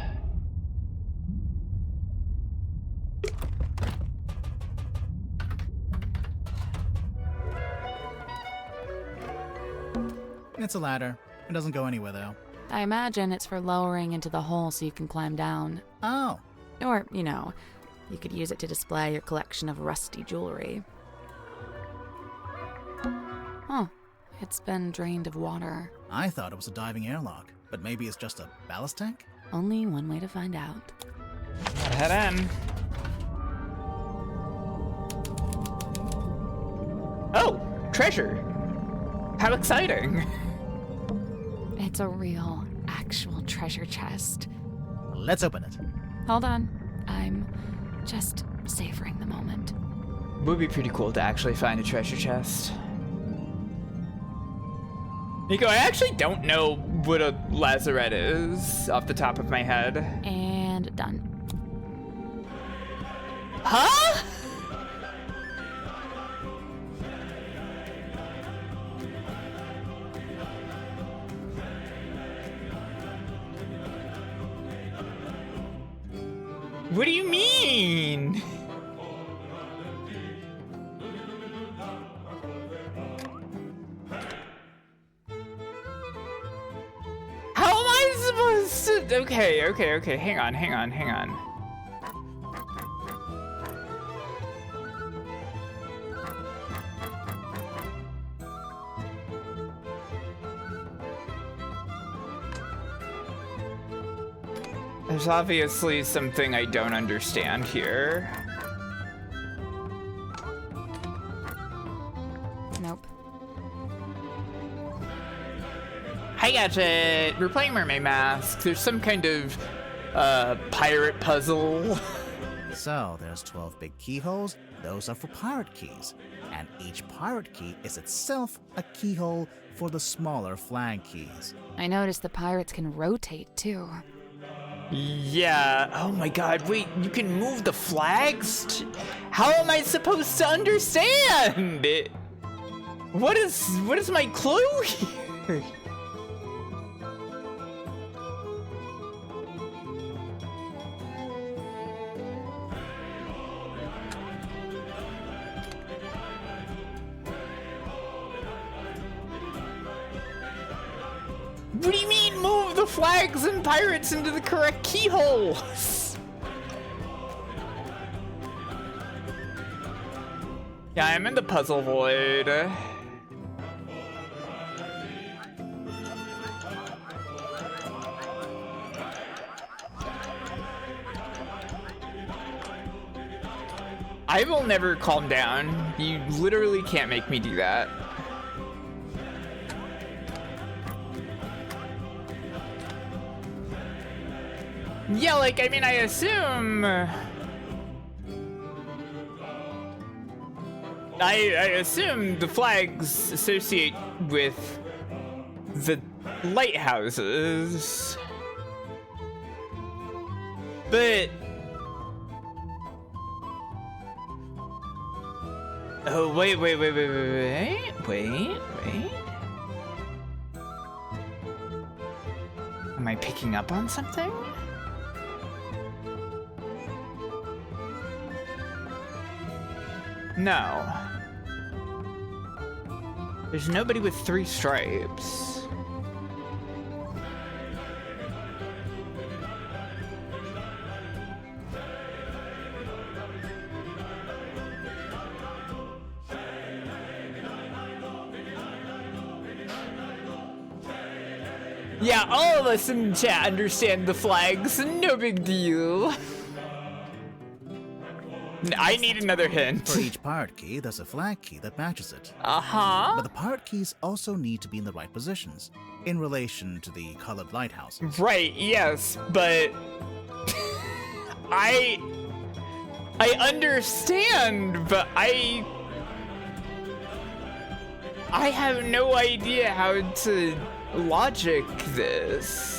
It's a ladder. It doesn't go anywhere, though. I imagine it's for lowering into the hole so you can climb down. Oh. Or, you know, you could use it to display your collection of rusty jewelry. Oh, it's been drained of water. I thought it was a diving airlock, but maybe it's just a ballast tank? Only one way to find out. Gotta head in. Oh, treasure. How exciting. It's a real, actual treasure chest. Let's open it. Hold on. I'm just savoring the moment. Would be pretty cool to actually find a treasure chest. Nico, I actually don't know what a lazarette is off the top of my head. And done. Huh? What do you mean? almost. Okay. Hang on. There's obviously something I don't understand here. Nope. I gotcha. We're playing Mermaid Mask. There's some kind of pirate puzzle. So there's 12 big keyholes. Those are for pirate keys. And each pirate key is itself a keyhole for the smaller flag keys. I noticed the pirates can rotate too. Yeah. Oh my god, wait, you can move the flags? How am I supposed to understand it? What is my clue here? What do you mean move the flags and pirates into the correct keyholes? Yeah, I'm in the puzzle void. I will never calm down. You literally can't make me do that. Yeah, like, I mean, I assume... I assume the flags associate with the lighthouses. But... Oh, wait. Am I picking up on something? No. There's nobody with 3 stripes. Yeah, all of us in chat understand the flags, no big deal. I need another hint. For each pirate key, there's a flag key that matches it. Uh-huh. But the pirate keys also need to be in the right positions, in relation to the colored lighthouses. Right, yes, but... I understand, but I have no idea how to logic this.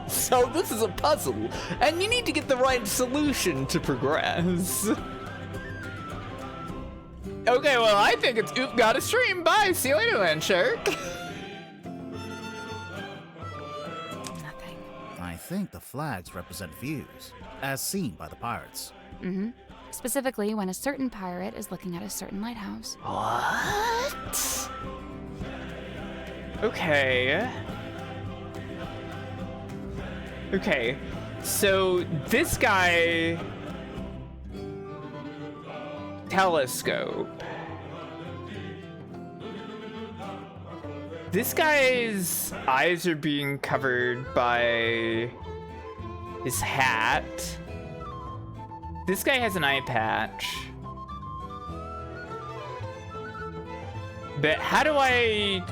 So this is a puzzle, and you need to get the right solution to progress. Okay, well, I think it's Oop Gotta Stream. Bye, see you later, Land Shark. Nothing. I think the flags represent views, as seen by the pirates. Mm-hmm. Specifically, when a certain pirate is looking at a certain lighthouse. What? Okay. Okay, so this guy... Telescope. This guy's eyes are being covered by his hat. This guy has an eye patch. But how do I...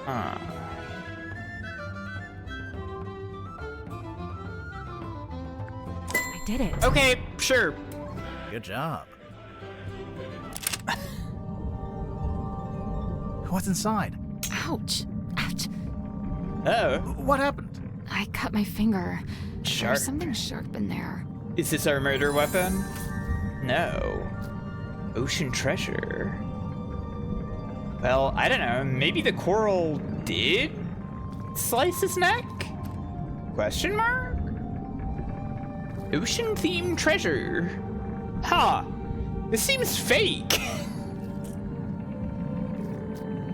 Huh. I did it. Okay, sure. Good job. What's inside? Ouch. Ouch. Oh. What happened? I cut my finger. Sharp. There's something sharp in there. Is this our murder weapon? No. Ocean treasure. Well, I don't know. Maybe the coral did slice his neck? Question mark? Ocean-themed treasure. Huh. This seems fake.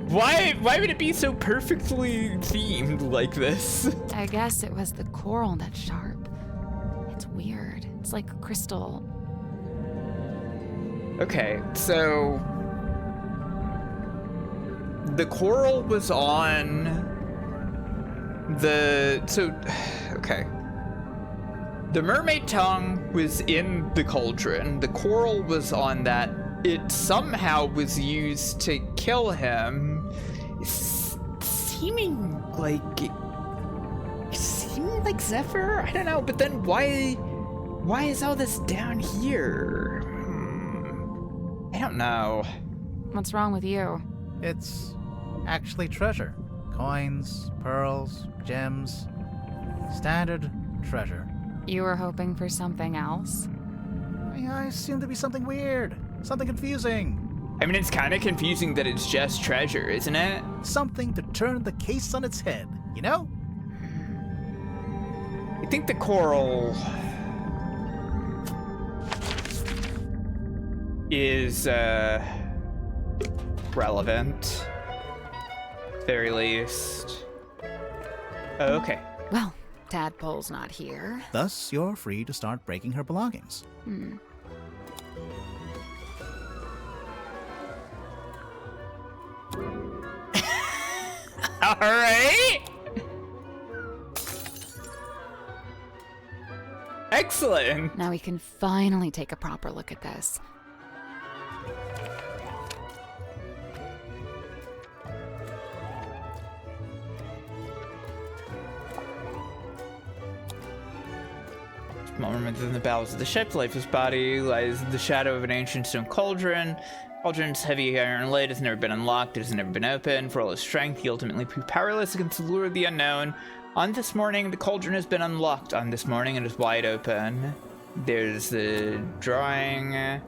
Why would it be so perfectly themed like this? I guess it was the coral that's sharp. It's weird. It's like a crystal. Okay, so the coral was on okay. The mermaid tongue was in the cauldron. The coral was on that. It somehow was used to kill him. Seeming like Zephyr? I don't know, but then why is all this down here? I don't know. What's wrong with you? It's actually treasure. Coins, pearls, gems. Standard treasure. You were hoping for something else? I assumed to be something weird. Something confusing. I mean, it's kind of confusing that it's just treasure, isn't it? Something to turn the case on its head, you know? I think the coral is relevant, very least. Oh, okay. Well, Tadpole's not here. Thus, you're free to start breaking her belongings. All right. Excellent. Now we can finally take a proper look at this. Moment within the bowels of the ship, lifeless body lies in the shadow of an ancient stone cauldron. Cauldron's heavy iron lid has never been unlocked, it has never been opened. For all his strength, he ultimately proved powerless against the lure of the unknown. On this morning, the cauldron has been unlocked. On this morning, it is wide open. There's the drawing.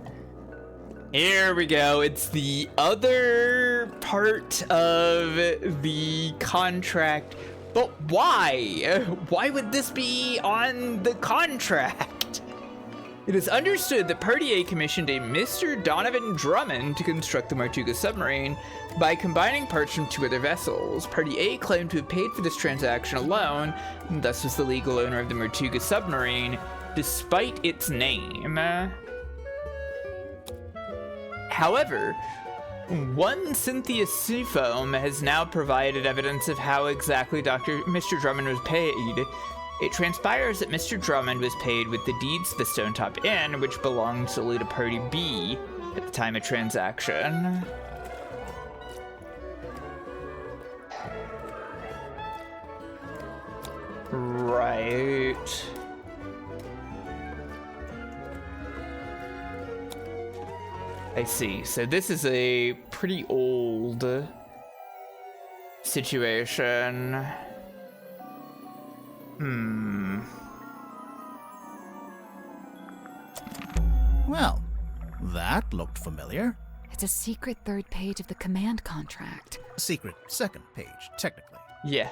Here we go. It's the other part of the contract. But why? Why would this be on the contract? It is understood that Perdier commissioned a Mr. Donovan Drummond to construct the Martuga submarine by combining parts from two other vessels. Perdier claimed to have paid for this transaction alone, and thus was the legal owner of the Martuga submarine, despite its name. However, one Cynthia Seafoam has now provided evidence of how exactly Mr. Drummond was paid. It transpires that Mr. Drummond was paid with the deeds to the Stonetop Inn, which belonged solely to Party B at the time of transaction. Right. I see. So this is a pretty old situation. Well, that looked familiar. It's a secret third page of the command contract. Secret second page, technically. Yeah.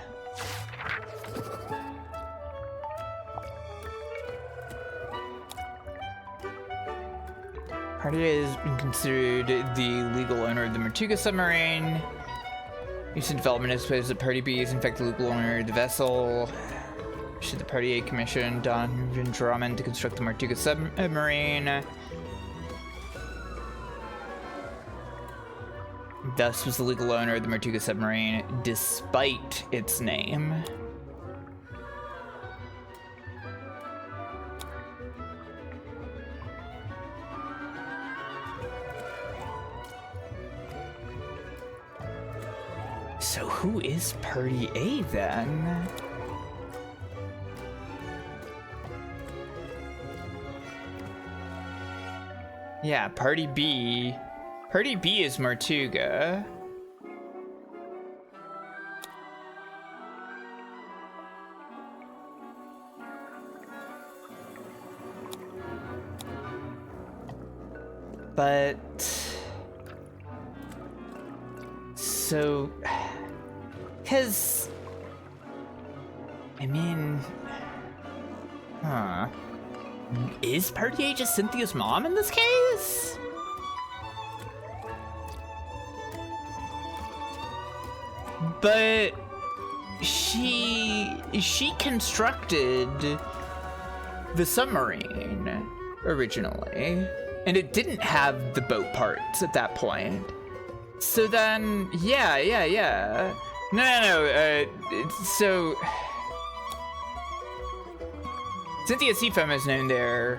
Perdier has been considered the legal owner of the Martuga submarine. Recent development has supposed that Party B is in fact the legal owner of the vessel. Should the Perdier commission Donovan Drummond to construct the Martuga submarine. Thus was the legal owner of the Martuga submarine, despite its name. So who is Perdier then? Yeah, Party B. Party B is Martuga. But so, I mean, is Party just Cynthia's mom in this case? But she constructed the submarine originally, and it didn't have the boat parts at that point. So then, yeah. No. So Cynthia Seafoam is known there.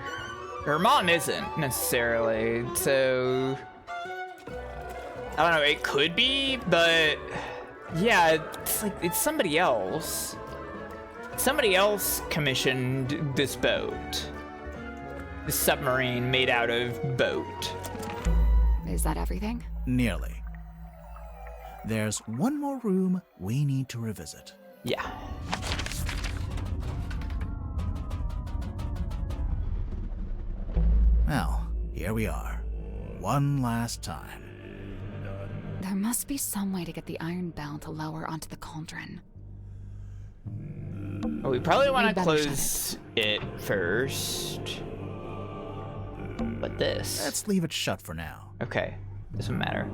Her mom isn't necessarily. So I don't know. It could be, but yeah, it's like it's somebody else. Somebody else commissioned this boat. This submarine made out of boat. Is that everything? Nearly. There's one more room we need to revisit. Yeah. Well, here we are. One last time. There must be some way to get the iron bell to lower onto the cauldron. Well, we probably want to better close it first. But this. Let's leave it shut for now. Okay, doesn't matter.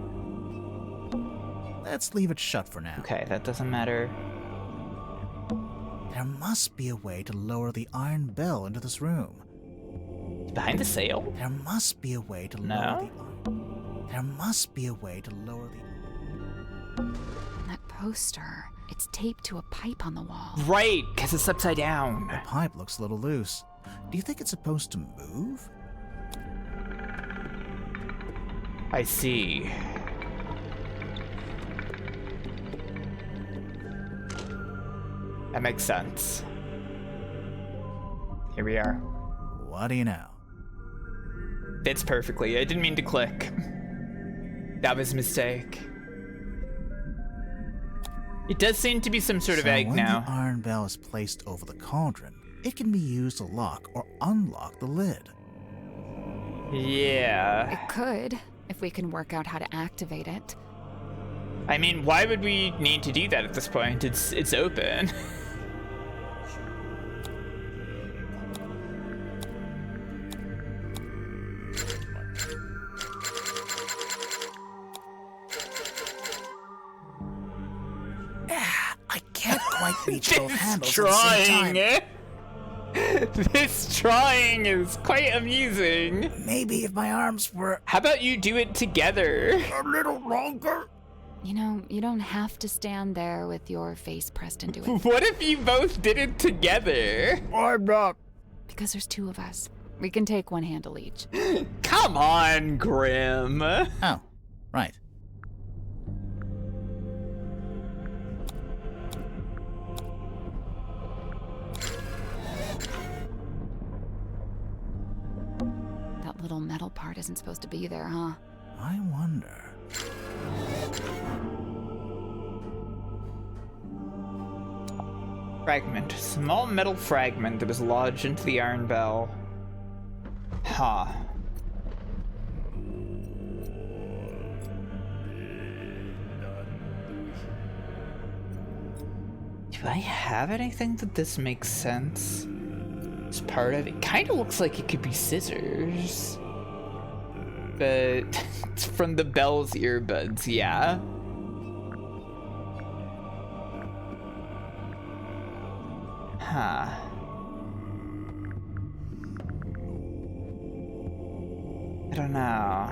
Let's leave it shut for now. Okay, that doesn't matter. There must be a way to lower the iron bell into this room. Behind the sail? There must be a way to lower the... There must be a way to lower the... That poster, it's taped to a pipe on the wall. Right, because it's upside down. The pipe looks a little loose. Do you think it's supposed to move? I see. That makes sense. Here we are. What do you know? Fits perfectly. I didn't mean to click. That was a mistake. It does seem to be some sort of egg now. When the iron bell is placed over the cauldron, it can be used to lock or unlock the lid. Yeah. It could, if we can work out how to activate it. I mean, why would we need to do that at this point? It's open. I can't quite reach both handles at Trying, the same time. This trying is quite amusing. Maybe if my arms were... How about you do it together? a little longer? You know, you don't have to stand there with your face pressed into it. What if you both did it together? I'm not. Because there's two of us. We can take one handle each. Come on, Grim. Oh, right. That little metal part isn't supposed to be there, huh? I wonder... Fragment. Small metal fragment that was lodged into the iron bell. Huh. Do I have anything that this makes sense? It's part of it. Kind of looks like it could be scissors. But it's from the bell's earbuds, yeah. Huh. I don't know.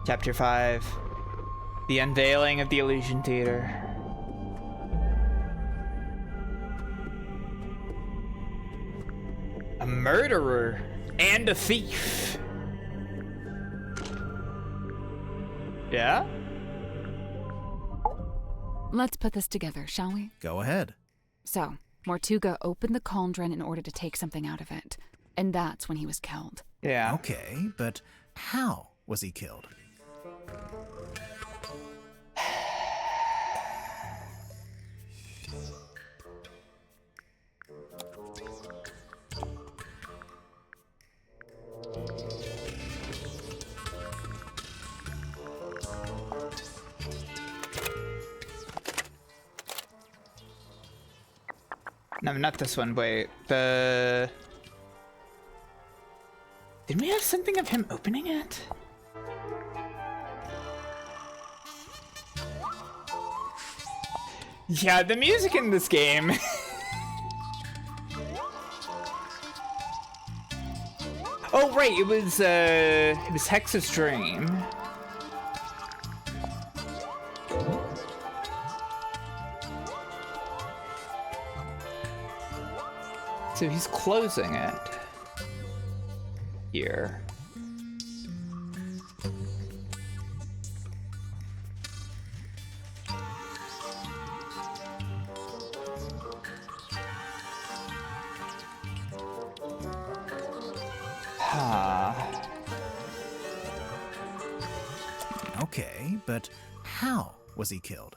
Chapter 5. The Unveiling of the Illusion Theater. A murderer and a thief. Yeah? Let's put this together, shall we? Go ahead. So, Mortuga opened the cauldron in order to take something out of it. And that's when he was killed. Yeah. Okay, but how was he killed? No, not this one. Wait, the. Didn't we have something of him opening it? Yeah, the music in this game. Oh right, it was Hex's dream. So he's closing it here. Okay, but how was he killed?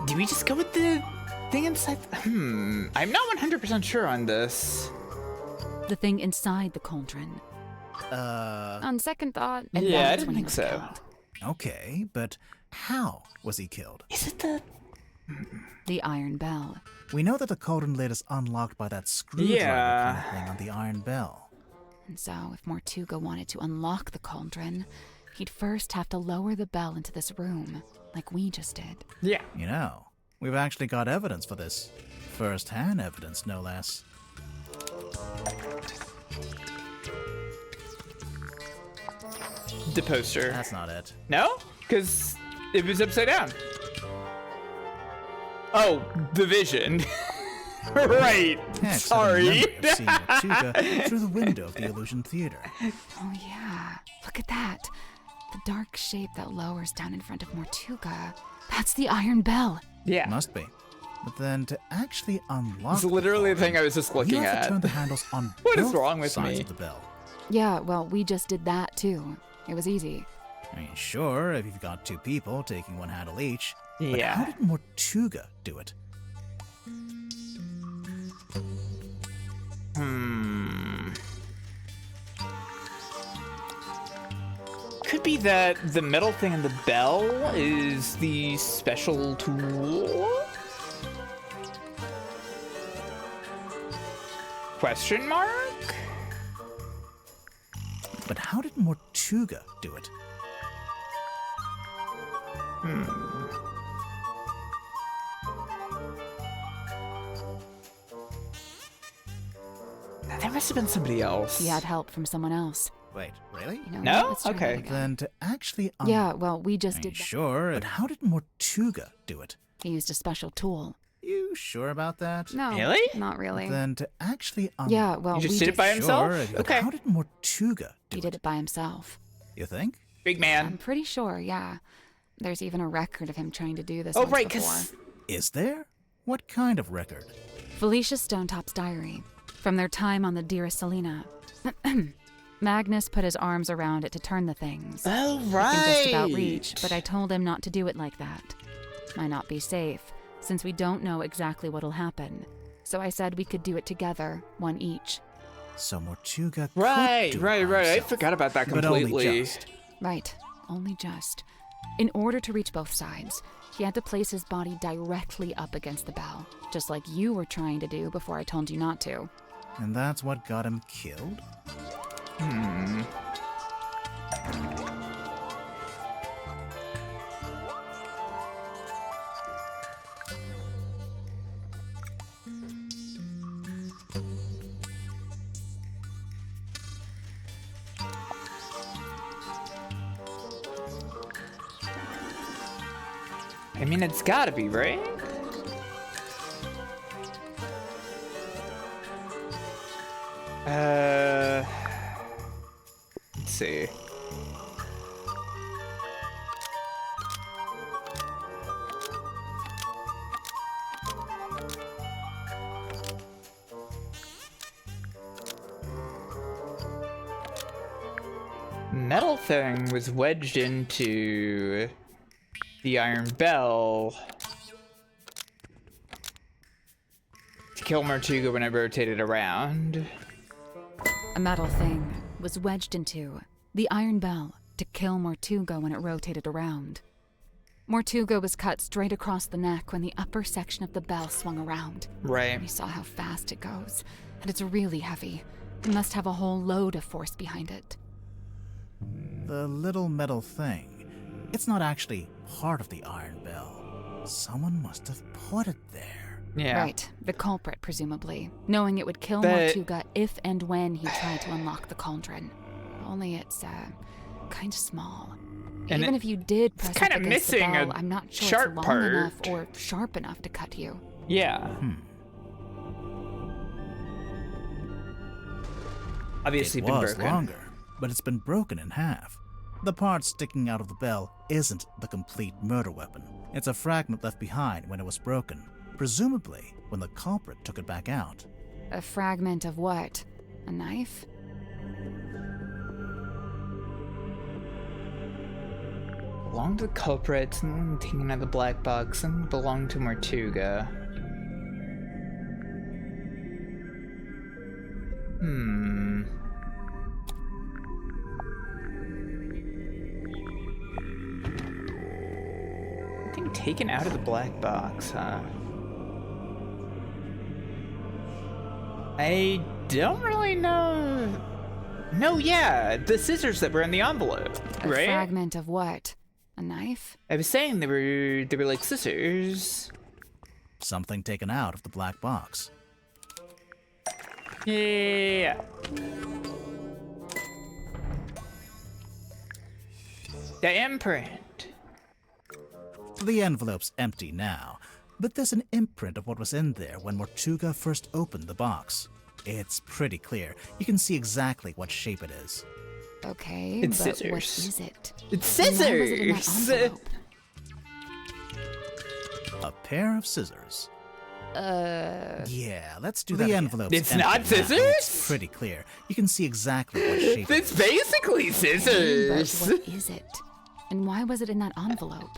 Do we just go with the thing inside? I'm not 100% sure on this. The thing inside the cauldron. On second thought, and Yeah, I that's didn't when he think was so. killed. Okay, but how was he killed? Is it the... The iron bell. We know that the cauldron lid is unlocked by that screwdriver kind of thing on the iron bell. And so, if Mortuga wanted to unlock the cauldron, he'd first have to lower the bell into this room, like we just did. Yeah. You know, we've actually got evidence for this. First-hand evidence, no less. The poster. That's not it. No? Because it was upside down. Oh, the vision. Right. Hex Sorry. had a memory of seeing Mortuga through the window of the Illusion Theater. Oh yeah, look at that. The dark shape that lowers down in front of Mortuga. That's the iron bell. Yeah. Must be. But then to actually unlock It's literally the thing I was just looking you have at. to turn the handles on What is both wrong with sides me? of the bell. Yeah, well, we just did that too. It was easy. I mean, sure, if you've got two people taking one handle each. But Yeah. how did Mortuga do it? Could be that the metal thing in the bell is the special tool? Question mark? But how did Mortuga do it? There must have been somebody else. He had help from someone else. Wait, really? You know, No? let's try that Okay. again. Then to actually Yeah, well, we just I did mean, that. sure, but how did Mortuga do it? He used a special tool. You sure about that? No, Really? not really. Then to actually Yeah, well, You just we did it by himself? Sure, but Okay. how did Mortuga do He did it by himself. You think? Big I'm man. pretty sure, yeah. There's even a record of him trying to do this Oh, once right, before. because... Is there? What kind of record? Felicia Stonetop's diary, from their time on the Dearest Selena. Magnus put his arms around it to turn the things. Oh, He right. can just about reach, but I told him not to do it like that. Might not be safe, since we don't know exactly what'll happen. So I said we could do it together, one each. So Mortuga Right, could do it right, by right. I himself, forgot about that but only completely. just. Right, only just. In order to reach both sides, he had to place his body directly up against the bell, just like you were trying to do before I told you not to. And that's what got him killed? I mean, it's gotta be, right? Let's see. Metal thing was wedged into the iron bell to kill Mortuga when I rotated around. A metal thing was wedged into the iron bell to to kill Mortuga when it rotated around. Mortuga was cut straight across the neck when the upper section of the bell swung around. Right. We saw how fast it goes, and it's really heavy. It must have a whole load of force behind it. The little metal thing, it's not actually part of the iron bell. Someone must have put it there. Yeah. Right, the culprit, presumably, knowing it would kill But- Mortuga if and when he tried to unlock the cauldron. Only it's, kind of small. And Even if you did press kinda up against the missing bell, a I'm not sure sharp it's long enough part. or sharp enough to cut you. Yeah. Obviously It been was broken. longer, but it's been broken in half. The part sticking out of the bell isn't the complete murder weapon. It's a fragment left behind when it was broken, presumably when the culprit took it back out. A fragment of what? A knife? Belonged to the culprit, someone taking out the black box, someone belonged to Mortuga. Something taken out of the black box, huh? I don't really know. No, yeah, the scissors that were in the envelope, A right? fragment of what? A knife? I was saying they were like scissors. Something taken out of the black box. Yeah. The imprint. The envelope's empty now, but there's an imprint of what was in there when Mortuga first opened the box. It's pretty clear. You can see exactly what shape it is. Okay, It's but scissors. what is it? It's And why was it in that scissors. envelope? A pair of scissors. Yeah, let's do the the envelope. envelope. It's not scissors? It's pretty clear. You can see exactly what shape it It's is. basically Okay, scissors. but what is it? And why was it in that envelope?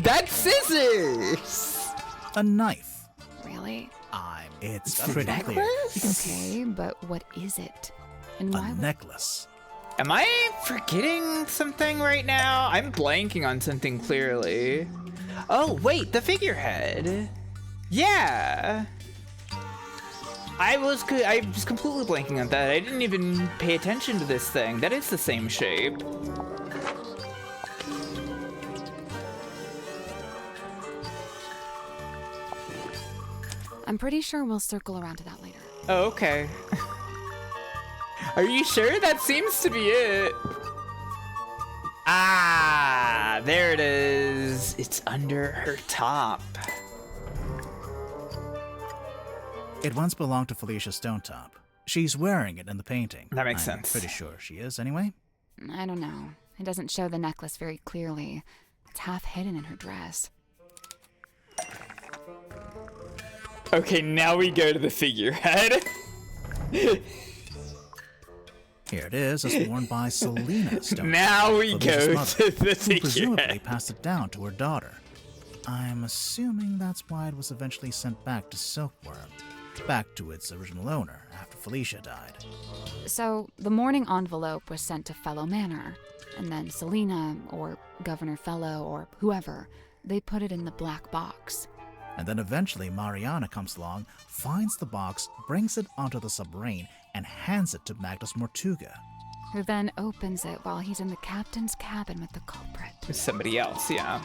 That's scissors. A knife. Really? It's a pretty clear. You can see Okay, but what is it? And why a would necklace. Am I forgetting something right now? I'm blanking on something clearly. Oh, wait, the figurehead. Yeah. I was completely blanking on that. I didn't even pay attention to this thing. That is the same shape. I'm pretty sure we'll circle around to that later. Oh, okay. Are you sure? That seems to be it. Ah, there it is. It's under her top. It once belonged to Felicia Stonetop. She's wearing it in the painting. That makes I'm sense. Pretty sure she is, anyway. I don't know. It doesn't show the necklace very clearly. It's half hidden in her dress. Okay, now we go to the figurehead. Here it is, as worn by Selena Stonetop. Now we Felicia's go mother, to the who presumably figurehead. passed it down to her daughter. I'm assuming that's why it was eventually sent back to Silkworm, back to its original owner after Felicia died. So, the morning envelope was sent to Fellow Manor, and then Selena, or Governor Fellow, or whoever, they put it in the black box. And then eventually Mariana comes along, finds the box, brings it onto the submarine, and hands it to Magnus Mortuga. Who then opens it while he's in the captain's cabin with the culprit. With somebody else, yeah.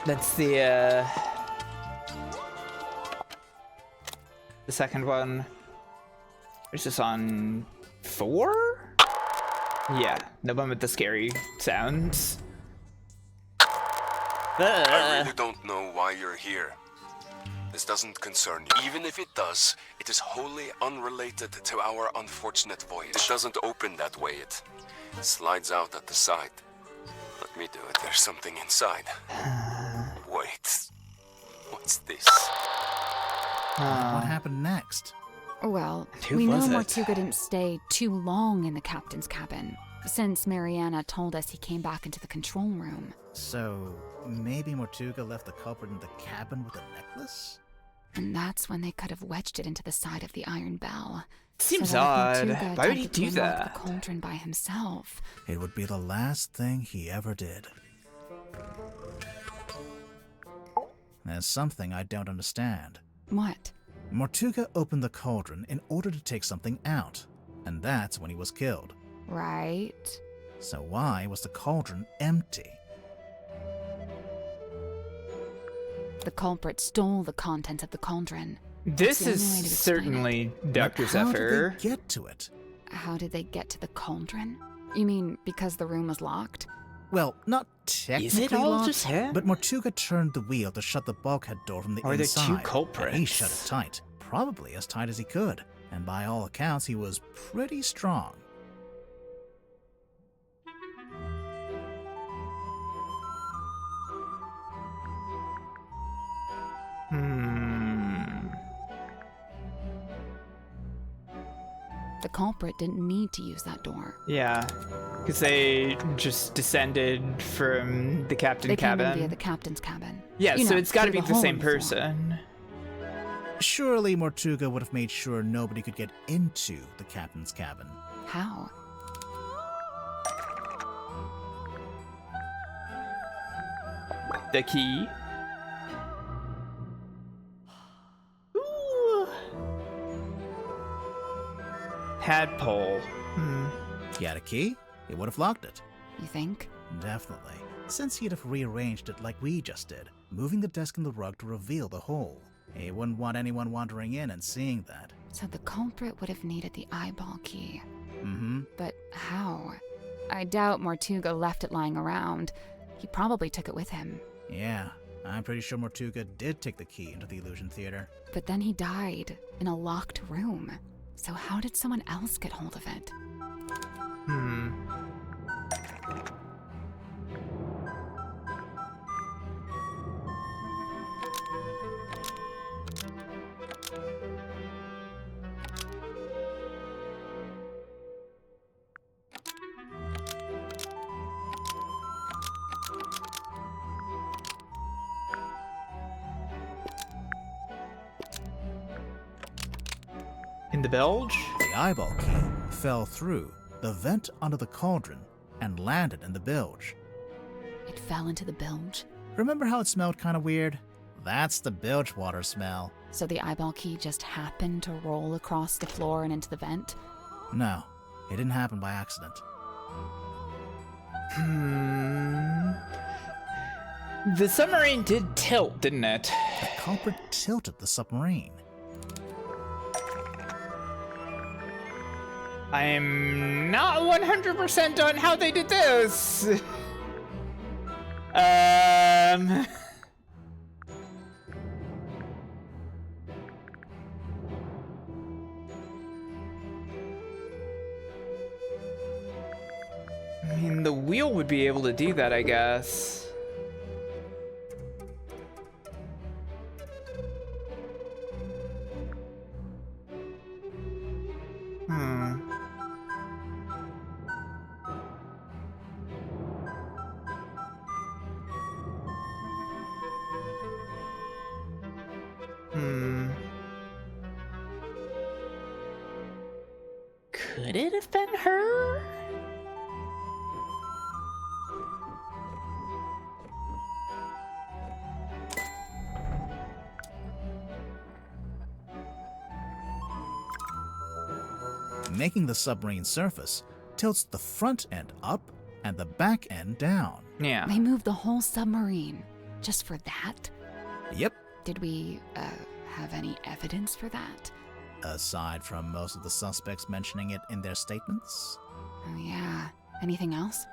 That's the second one. Is this on 4? Yeah, the one with the scary sounds. I really don't know why you're here. This doesn't concern you. Even if it does, it is wholly unrelated to our unfortunate voyage. It doesn't open that way. It slides out at the side. Let me do it. There's something inside. Wait. What's this? What happened next? Well, Who we know was it? Mortuga didn't stay too long in the captain's cabin. since Mariana told us he came back into the control room. So, maybe Mortuga left the culprit in the cabin with a necklace? And that's when they could have wedged it into the side of the iron bell. Seems so that odd. if Mortuga Why would he attempted to do unlock that? the cauldron by himself. It would be the last thing he ever did. There's something I don't understand. What? Mortuga opened the cauldron in order to take something out, and that's when he was killed. Right. So why was the cauldron empty? The culprit stole the contents of the cauldron. This That's the is only way to explain certainly Dr. But how did Zephyr. they get to it? How did they get to the cauldron? You mean because the room was locked? Well, not technically Is it all locked, just him? but Mortuga turned the wheel to shut the bulkhead door from the Or are there inside. two And he culprits? shut it tight, probably as tight as he could. And by all accounts, he was pretty strong. The culprit didn't need to use that door. Yeah, because they just descended from the captain They cabin. came in via the captain's cabin. Yeah, You so know, it's got to through be the hole same in the floor. person. Surely Mortuga would have made sure nobody could get into the captain's cabin. How? The key. Tadpole. He had a key, he would have locked it. You think? Definitely, since he'd have rearranged it like we just did, moving the desk and the rug to reveal the hole. He wouldn't want anyone wandering in and seeing that. So the culprit would have needed the eyeball key. Mm-hmm. But how? I doubt Mortuga left it lying around. He probably took it with him. Yeah, I'm pretty sure Mortuga did take the key into the illusion theater. But then he died in a locked room. So how did someone else get hold of it? In the bilge? The eyeball key fell through the vent under the cauldron and landed in the bilge. It fell into the bilge. Remember how it smelled kind of weird? That's the bilge water smell. So the eyeball key just happened to roll across the floor and into the vent? No, it didn't happen by accident. The submarine did tilt, didn't it? The culprit tilted the submarine. I'm not 100% on how they did this. I mean, the wheel would be able to do that, I guess. Could it have been her? Making the submarine surface tilts the front end up and the back end down. Yeah. They moved the whole submarine. Just for that? Yep. Did we, have any evidence for that? Aside from most of the suspects mentioning it in their statements. Oh yeah. Anything else?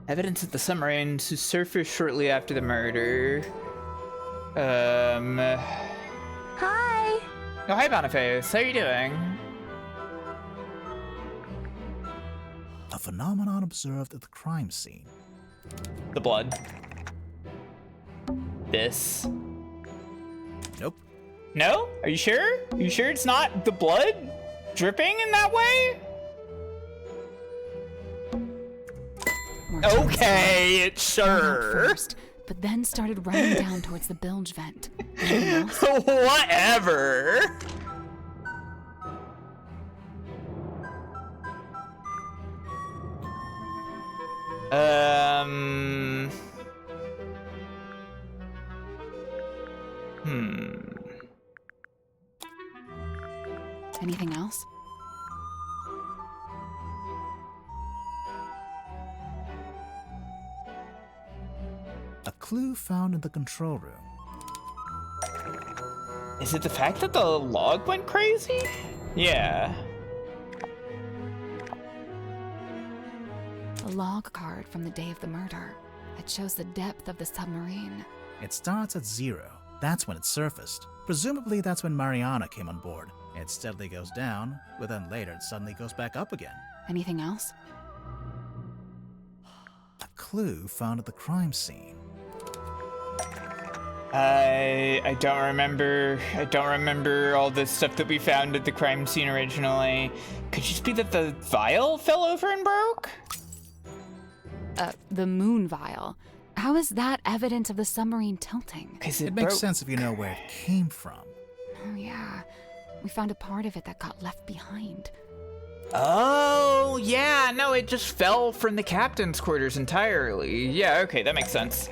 Evidence that the submarine surfaced shortly after the murder. Hi! Oh, hi, Boniface. How are you doing? A phenomenon observed at the crime scene. The blood. This. Nope. No? Are you sure? Are you sure it's not the blood? dripping in that way? Marchand Okay, it's started out sure. first, but then started running down towards the bilge vent. Anything else? Whatever. Anything else? A clue found in the control room. Is it the fact that the log went crazy? Yeah. A log card from the day of the murder. It shows the depth of the submarine. It starts at 0. That's when it surfaced. Presumably that's when Mariana came on board. It steadily goes down, but then later it suddenly goes back up again. Anything else? A clue found at the crime scene. I don't remember all the stuff that we found at the crime scene originally. Could it just be that the vial fell over and broke? The moon vial. How is that evidence of the submarine tilting? It makes sense if you know where it came from. Oh yeah, we found a part of it that got left behind. Oh, yeah, no, it just fell from the captain's quarters entirely. Yeah, okay, that makes sense.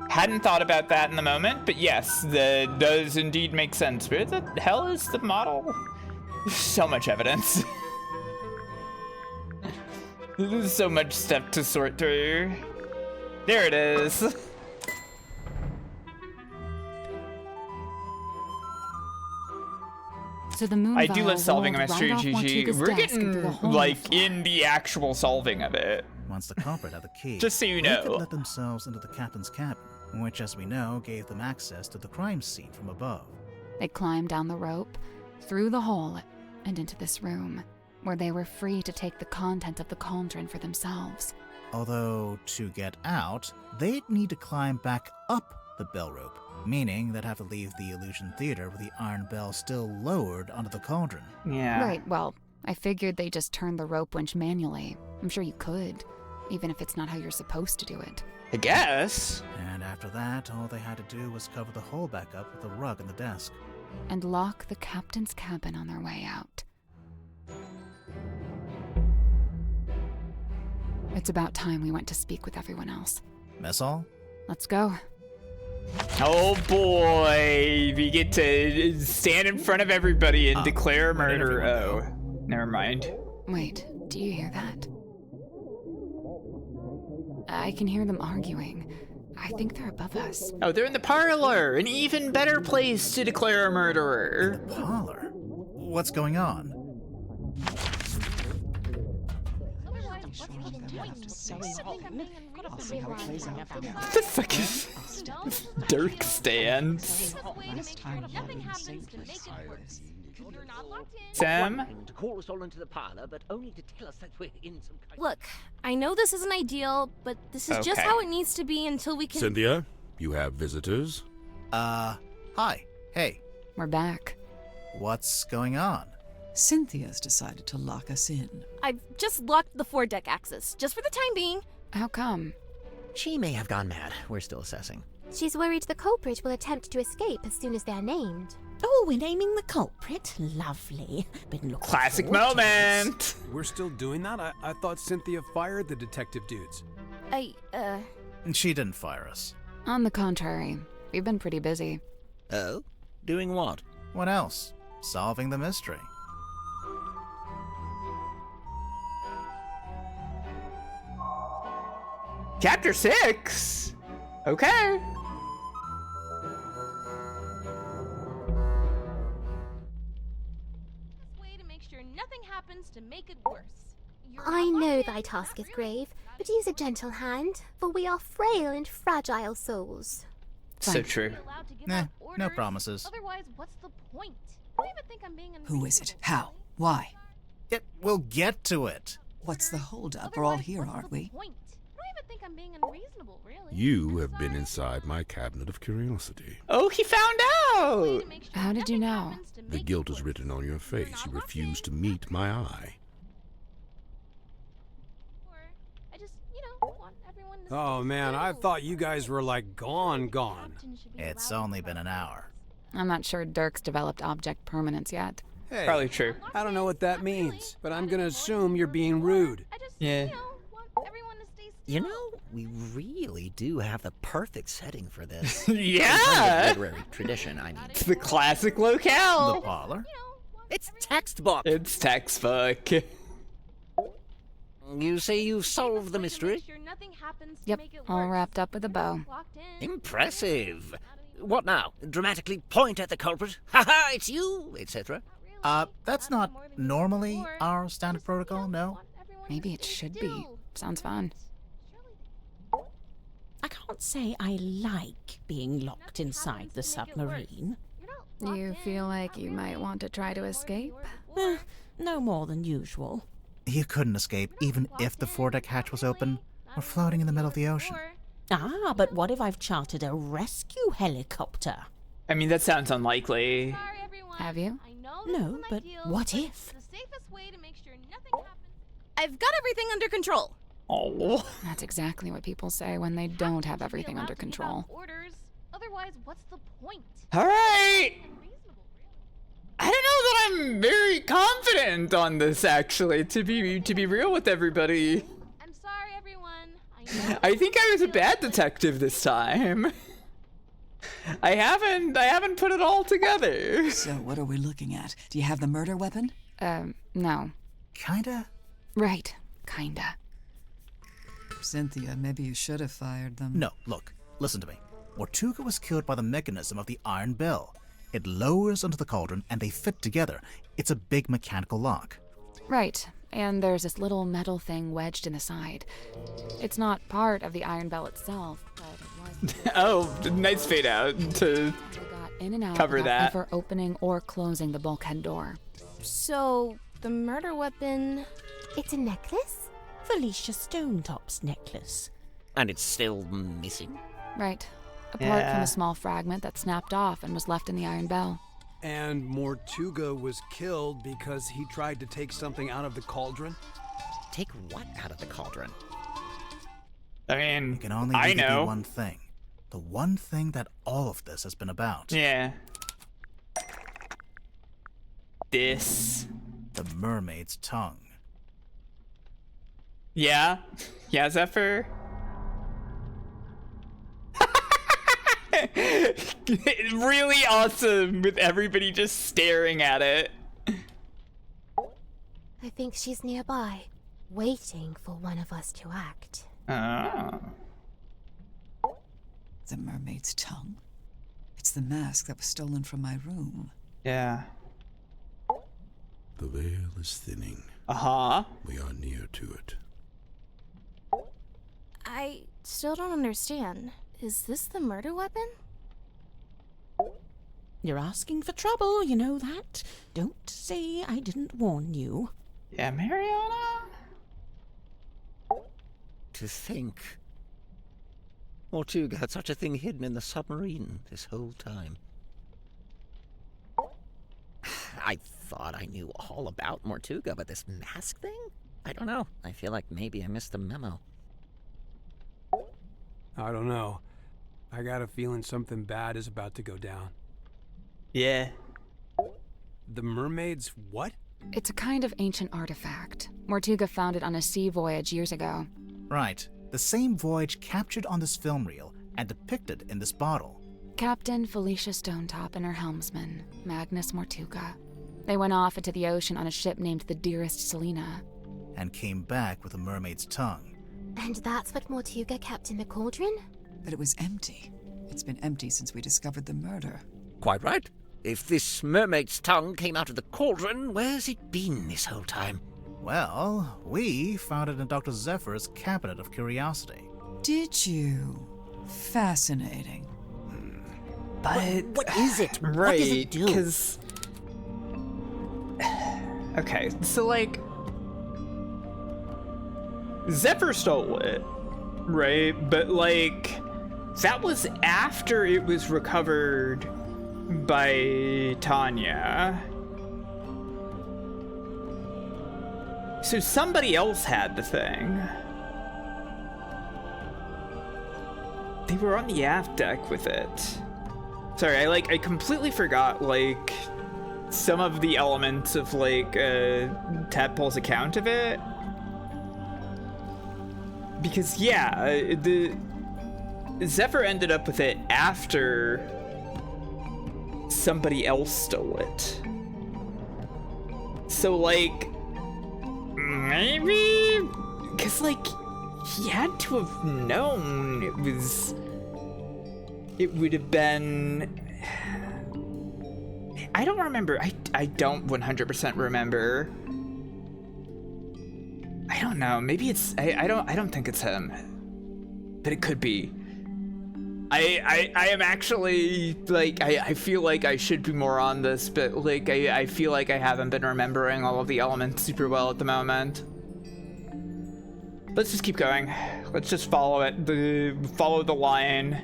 Hadn't thought about that in the moment, but yes, that does indeed make sense. Where the hell is the model? There's so much evidence. There's so much stuff to sort through. There it is. So the moon I do love vial solving a rolled mystery, right off GG. Mortuga's We're desk and through the getting, hole in the like, floor. in the actual solving of it. Once the culprit had the key, Just so you they could know. let themselves into the captain's cabin, which, as we know, gave them access to the crime scene from above. They climbed down the rope, through the hole, and into this room, where they were free to take the content of the cauldron for themselves. Although, to get out, they'd need to climb back up the bell rope, meaning they'd have to leave the Illusion Theater with the iron bell still lowered onto the cauldron. Yeah. Right, well, I figured they just turned the rope winch manually. I'm sure you could, even if it's not how you're supposed to do it. I guess. And after that, all they had to do was cover the hole back up with the rug in the desk. And lock the captain's cabin on their way out. It's about time we went to speak with everyone else. Mess hall? Let's go. Oh boy, we get to stand in front of everybody and declare murder. Oh, never mind. Wait, do you hear that? I can hear them arguing. I think they're above us. Oh, they're in the parlor, an even better place to declare a murderer. The parlor? What's going on? What the fuck is Dirk stands? Sam? To call us all into the parlor, but only to tell us that we're in some kind Look, I know this isn't ideal, but this is just Okay. how it needs to be until we can. Cynthia, you have visitors? Hi. Hey, We're back. what's going on? Cynthia's decided to lock us in. I've just locked the foredeck access, just for the time being. How come? She may have gone mad. We're still assessing. She's worried the culprit will attempt to escape as soon as they're named. Oh, we're naming the culprit. Lovely. Been looking Classic forward to this. moment. We're still doing that? I thought Cynthia fired the detective dudes. She didn't fire us. On the contrary, we've been pretty busy. Oh? Doing what? What else? Solving the mystery. Chapter 6? Okay. Way to make sure nothing happens to make it worse. I know thy task is grave, but use a gentle hand, for we are frail and fragile souls. So true. Nah, no promises. Otherwise, what's the point? I don't even think I'm being Who is it? How? Why? We'll get to it. What's the holdup? We're all here, aren't we? think I'm being unreasonable, really. You have been inside my cabinet of curiosity. Oh, he found out! How did you know? The guilt is written on your face. You refuse to meet my eye. I just, want everyone to Oh man, I thought you guys were like gone. It's only been an hour. I'm not sure Dirk's developed object permanence yet. Hey, Probably true. I don't know what that means, but I'm gonna assume you're being rude. Yeah. want everyone to stay still. You know, we really do have the perfect setting for this. Yeah! In terms of literary tradition, I mean. It's the classic locale. The parlor? It's textbook. It's textbook. You say you've solved the mystery? Yep, all wrapped up with a bow. Impressive. What now? Dramatically point at the culprit? Ha ha, it's you, etc. That's not normally our standard protocol, no? Maybe it should be. Sounds fun. I can't say I like being locked inside the submarine. You feel like you might want to try to escape? No more than usual. You couldn't escape even if the foredeck hatch was open. We're floating in the middle of the ocean. Ah, but what if I've chartered a rescue helicopter? I mean, that sounds unlikely. Have you? No, but what if? I've got everything under control. Oh. That's exactly what people say when they don't have everything under control. Orders. Otherwise, what's the point? Alright! I don't know that I'm very confident on this, actually, to be real with everybody. I'm sorry, everyone. I think I was a bad detective this time. I haven't put it all together. So what are we looking at? Do you have the murder weapon? No. Kinda? Right, kinda. Cynthia, maybe you should have fired them. No, look, listen to me. Mortuga was killed by the mechanism of the iron bell. It lowers into the cauldron and they fit together. It's a big mechanical lock. Right, and there's this little metal thing wedged in the side. It's not part of the iron bell itself, but it was. Oh, nice fade out to got in and out cover without that. ever opening or closing the bulkhead door. So, the murder weapon... It's a necklace? Felicia Stonetop's necklace. And it's still missing? Right. Apart from Yeah. a small fragment that snapped off and was left in the iron bell. And Mortuga was killed because he tried to take something out of the cauldron? Take what out of the cauldron? I mean, You can only I really know. do one thing. The one thing that all of this has been about. Yeah. This. The mermaid's tongue. Yeah? Yeah, Zephyr? Really awesome with everybody just staring at it. I think she's nearby, waiting for one of us to act. Oh. The mermaid's tongue? It's the mask that was stolen from my room. Yeah. The veil is thinning. Uh-huh. We are near to it. I still don't understand. Is this the murder weapon? You're asking for trouble, you know that. Don't say I didn't warn you. Yeah, Mariana? To think. Mortuga had such a thing hidden in the submarine this whole time. I thought I knew all about Mortuga, but this mask thing? I don't know. I feel like maybe I missed the memo. I don't know. I got a feeling something bad is about to go down. Yeah. The mermaid's what? It's a kind of ancient artifact. Mortuga found it on a sea voyage years ago. Right. The same voyage captured on this film reel and depicted in this bottle. Captain Felicia Stonetop and her helmsman, Magnus Mortuga. They went off into the ocean on a ship named the Dearest Selena. And came back with a mermaid's tongue. And that's what Mortuga kept in the cauldron? But it was empty. It's been empty since we discovered the murder. Quite right. If this mermaid's tongue came out of the cauldron, where's it been this whole time? Well, we found it in Dr. Zephyr's cabinet of curiosity. Did you? Fascinating. But what is it? Right, what does it do? Because okay, so like Zephyr stole it. right? But like, that was after it was recovered by Tanya. So somebody else had the thing. They were on the aft deck with it. Sorry, I completely forgot, like, some of the elements of, like, Tadpole's account of it. Because, yeah, Zephyr ended up with it after somebody else stole it. So, like, maybe? Because, like, he had to have known it would have been... I don't remember. I don't 100% remember. I don't know. Maybe it's... I don't think it's him. But it could be. I am actually, like, I feel like I should be more on this, but, like, I feel like I haven't been remembering all of the elements super well at the moment. Let's just keep going. Let's just follow it. Follow the line.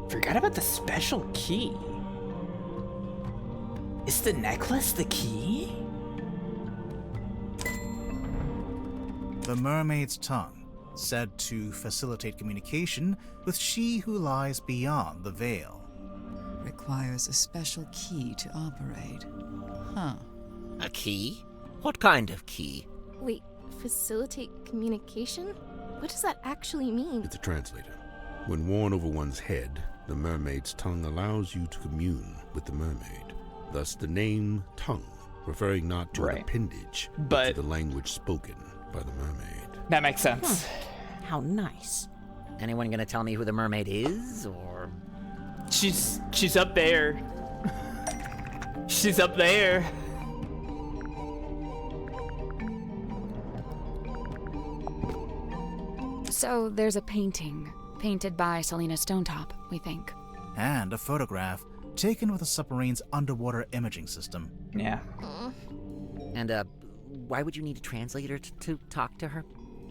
Forgot about the special key. Is the necklace the key? The mermaid's tongue, said to facilitate communication with she who lies beyond the veil. Requires a special key to operate. Huh. A key? What kind of key? Wait, facilitate communication? What does that actually mean? It's a translator. When worn over one's head, the mermaid's tongue allows you to commune with the mermaid. Thus the name tongue, referring not to an appendage, but to the language spoken by the mermaid. That makes sense. How nice. Anyone gonna tell me who the mermaid is, or...? She's up there. She's up there. So there's a painting, painted by Selena Stonetop, we think. And a photograph taken with a submarine's underwater imaging system. Yeah. And, why would you need a translator to talk to her?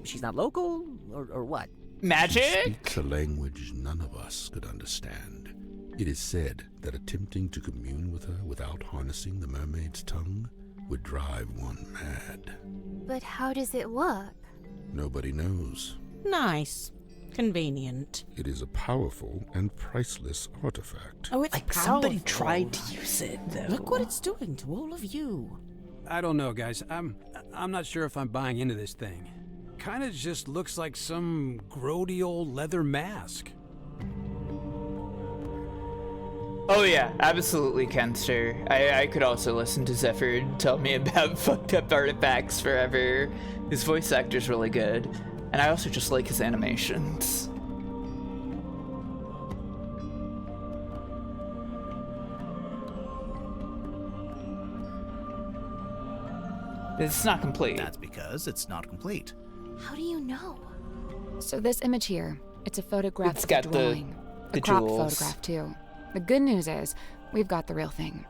She's not local, or what? Magic? She speaks a language none of us could understand. It is said that attempting to commune with her without harnessing the mermaid's tongue would drive one mad. But how does it work? Nobody knows. Nice. Convenient. It is a powerful and priceless artifact. Oh, it's like somebody tried to use it, though. Look what it's doing to all of you. I don't know, guys. I'm not sure if I'm buying into this thing. Kinda just looks like some grody old leather mask. Oh yeah, absolutely, Kenster. I could also listen to Zephyr tell me about fucked up artifacts forever. His voice actor's really good. And I also just like his animations. It's not complete. That's because it's not complete. How do you know? So this image here, it's a photograph It's of got the drawing. the a cropped jewels. photograph too. The good news is, we've got the real thing.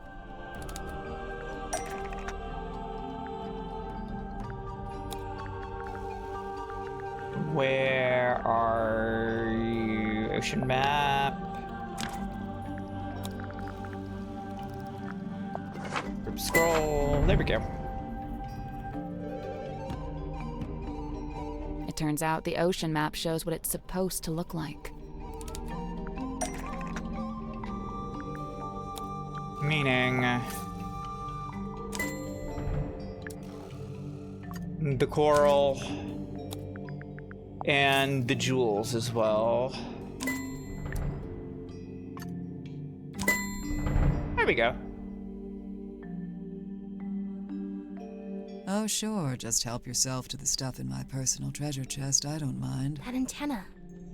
Where are you? Ocean map. Group scroll. There we go. It turns out the ocean map shows what it's supposed to look like. Meaning the coral and the jewels as well. There we go. Oh, sure. Just help yourself to the stuff in my personal treasure chest. I don't mind. That antenna.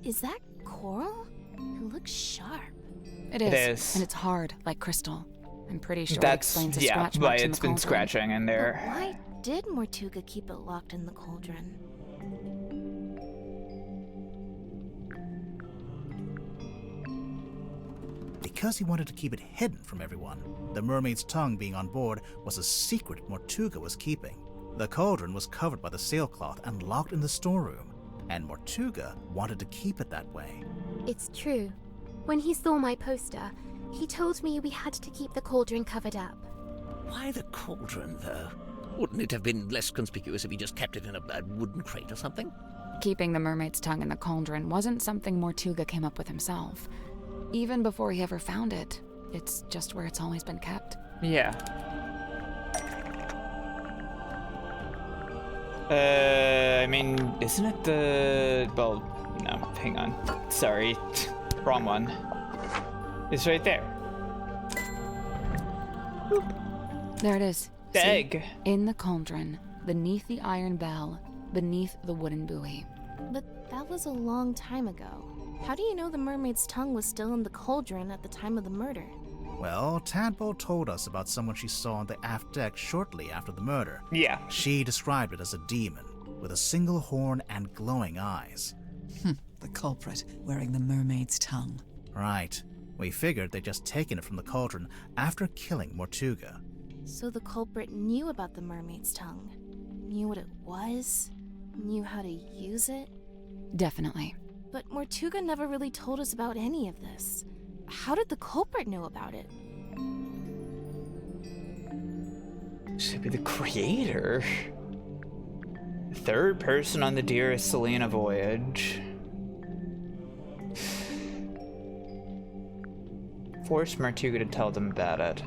Is that coral? It looks sharp. It is. And it's hard, like crystal. I'm pretty sure it That's explains the yeah, scratch why marks in it's the been cauldron. scratching in there. But why did Mortuga keep it locked in the cauldron? because he wanted to keep it hidden from everyone. The mermaid's tongue being on board was a secret Mortuga was keeping. The cauldron was covered by the sailcloth and locked in the storeroom, and Mortuga wanted to keep it that way. It's true. When he saw my poster, he told me we had to keep the cauldron covered up. Why the cauldron, though? Wouldn't it have been less conspicuous if he just kept it in a wooden crate or something? Keeping the mermaid's tongue in the cauldron wasn't something Mortuga came up with himself. Even before he ever found it, it's just where it's always been kept. Yeah. I mean, isn't it the... Well, no, hang on. Sorry. Wrong one. It's right there. Boop. There it is. The See? egg. In the cauldron, beneath the iron bell, beneath the wooden buoy. But that was a long time ago. How do you know the mermaid's tongue was still in the cauldron at the time of the murder? Well, Tadpole told us about someone she saw on the aft deck shortly after the murder. Yeah. She described it as a demon, with a single horn and glowing eyes. The culprit, wearing the mermaid's tongue. Right. We figured they'd just taken it from the cauldron after killing Mortuga. So the culprit knew about the mermaid's tongue, knew what it was, knew how to use it? Definitely. But Mortuga never really told us about any of this. How did the culprit know about it? Should be the creator. Third person on the Dearest Selena voyage. Force Mortuga to tell them about it.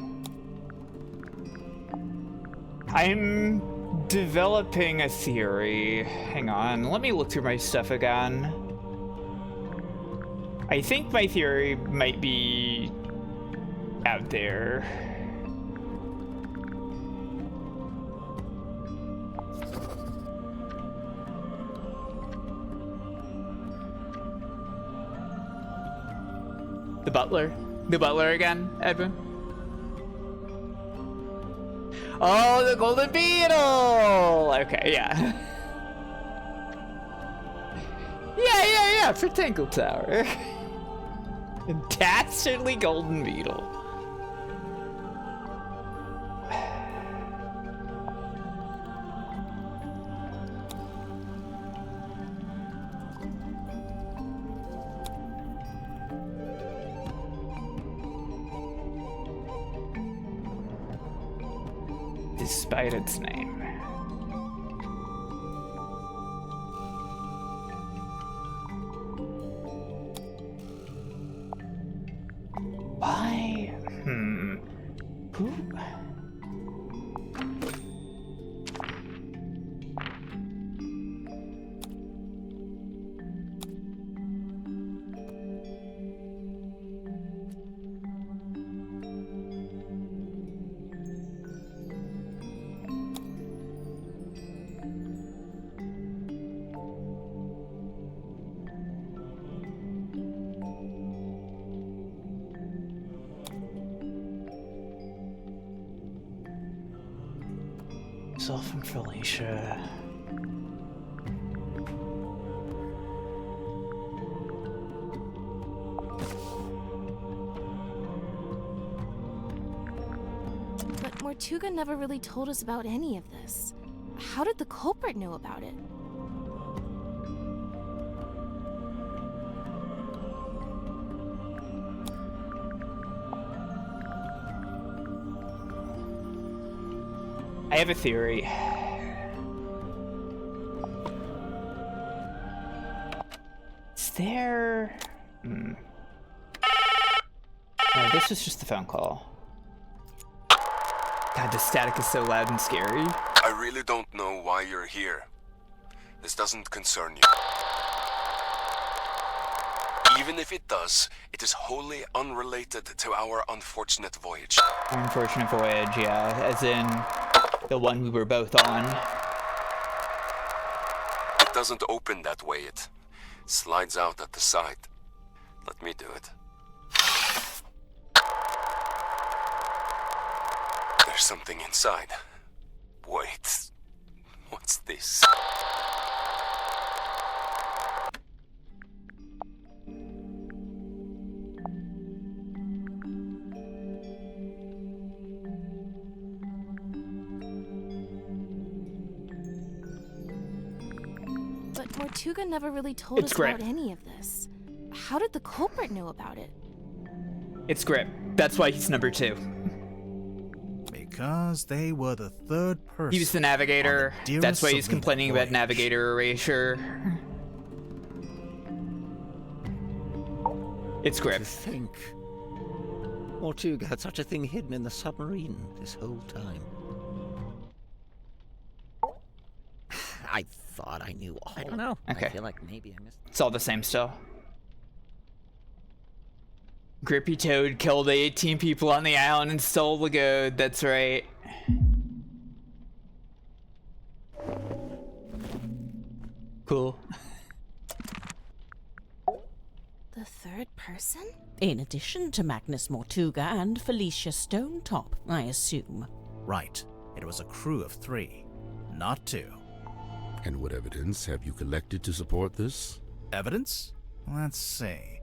I'm developing a theory. Hang on, let me look through my stuff again. I think my theory might be out there. The butler? The butler again, Edwin? Oh, the golden beetle! Okay, yeah. Yeah, for Tangle Tower. Dastardly golden beetle. Despite its name. Why? Who? Self and Felicia. But Mortuga never really told us about any of this. How did the culprit know about it? I have a theory. Is there... No, this was just the phone call. God, the static is so loud and scary. I really don't know why you're here. This doesn't concern you. Even if it does, it is wholly unrelated to our unfortunate voyage. Our unfortunate voyage, yeah, as in the one we were both on. It doesn't open that way, it slides out at the side. Let me do it. There's something inside. Wait, what's this? Mortuga never really told It's us Grip. about any of this. How did the culprit know about it? It's Grip. That's why he's number 2. Because they were the third person. He was the navigator. The That's why he's Serena complaining about voyage. navigator erasure. It's Grip. To think. Mortuga had such a thing hidden in the submarine this whole time. I thought I knew all. I don't know. Okay. I feel like maybe I missed. It's all the same still. Grippy Toad killed 18 people on the island and stole the gold. That's right. Cool. The third person? In addition to Magnus Mortuga and Felicia Stonetop, I assume. Right. It was a crew of 3, not 2. And what evidence have you collected to support this? Evidence? Let's see.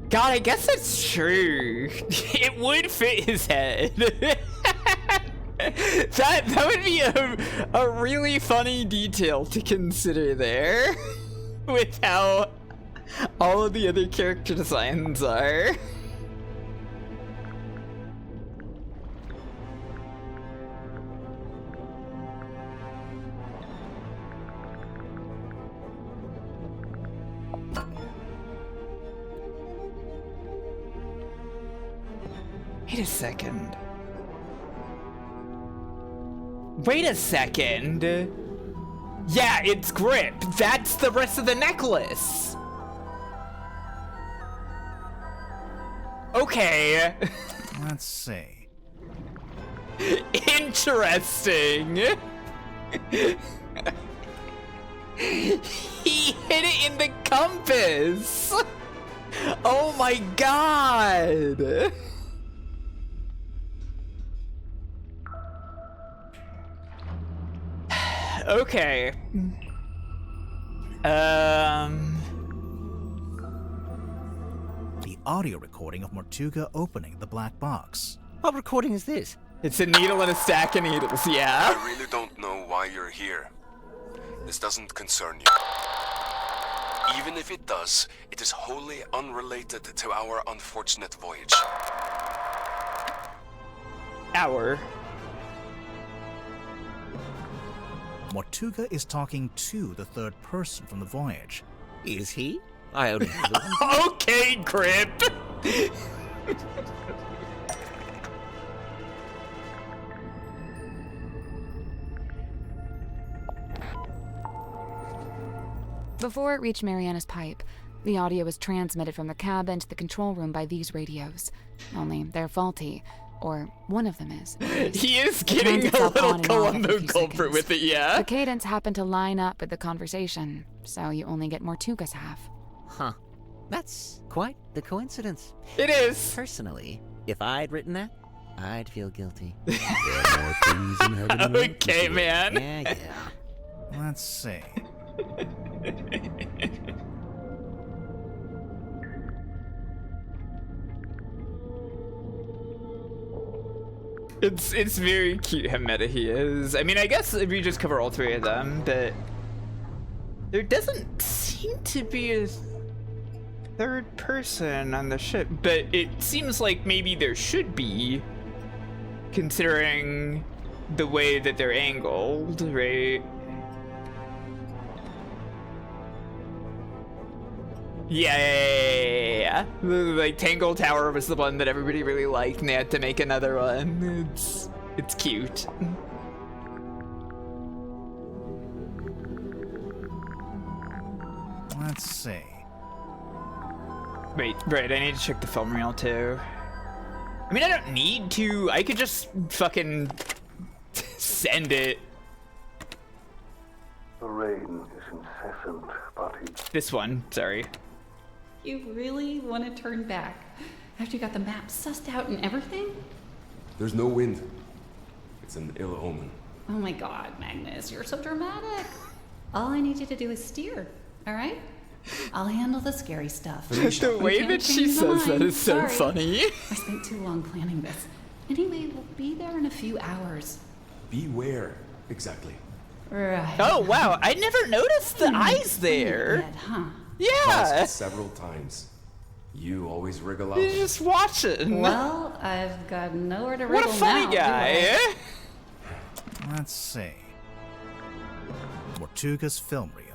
God, I guess that's true. It would fit his head. That would be a really funny detail to consider there. With how all of the other character designs are. Wait a second. Wait a second. Yeah, it's Grip. That's the rest of the necklace. Okay. Let's see. Interesting. He hid it in the compass. Oh my god. Okay. The audio recording of Mortuga opening the black box. What recording is this? It's a needle and a stack of needles, yeah. I really don't know why you're here. This doesn't concern you. Even if it does, it is wholly unrelated to our unfortunate voyage. Mortuga is talking to the third person from the voyage. Is he? I only know Okay, Grip. Before it reached Mariana's pipe, the audio was transmitted from the cabin to the control room by these radios. Only they're faulty, or one of them is. He is getting a little Columbo culprit with it, yeah. The cadence happened to line up with the conversation, so you only get Mortuga's half. Huh. That's quite the coincidence. It is. Personally, if I'd written that, I'd feel guilty. There are more things in heaven and earth. Okay, man. Yeah. Let's see. It's very cute how meta he is. I mean, I guess if we just cover all 3 of them, but there doesn't seem to be a third person on the ship, but it seems like maybe there should be, considering the way that they're angled, right? Yeah. Like Tangle Tower was the one that everybody really liked, and they had to make another one. It's cute. Let's see. Wait, right, I need to check the film reel too. I mean, I don't need to. I could just fucking send it. The rain is incessant, but it's... This one, sorry. You really want to turn back after you got the map sussed out and everything? There's no wind. It's an ill omen. Oh my god, Magnus, you're so dramatic. All I need you to do is steer, all right? I'll handle the scary stuff. The way that she says that is so funny. I spent too long planning this. Anyway, we'll be there in a few hours. Be where, exactly? Right. Oh, wow. I never noticed the eyes there. Dead, huh? Yeah. Asked several times. You always wriggle out. You're just watching. Well, I've got nowhere to What wriggle a funny now, guy. do I? Let's see. Mortuga's film reel.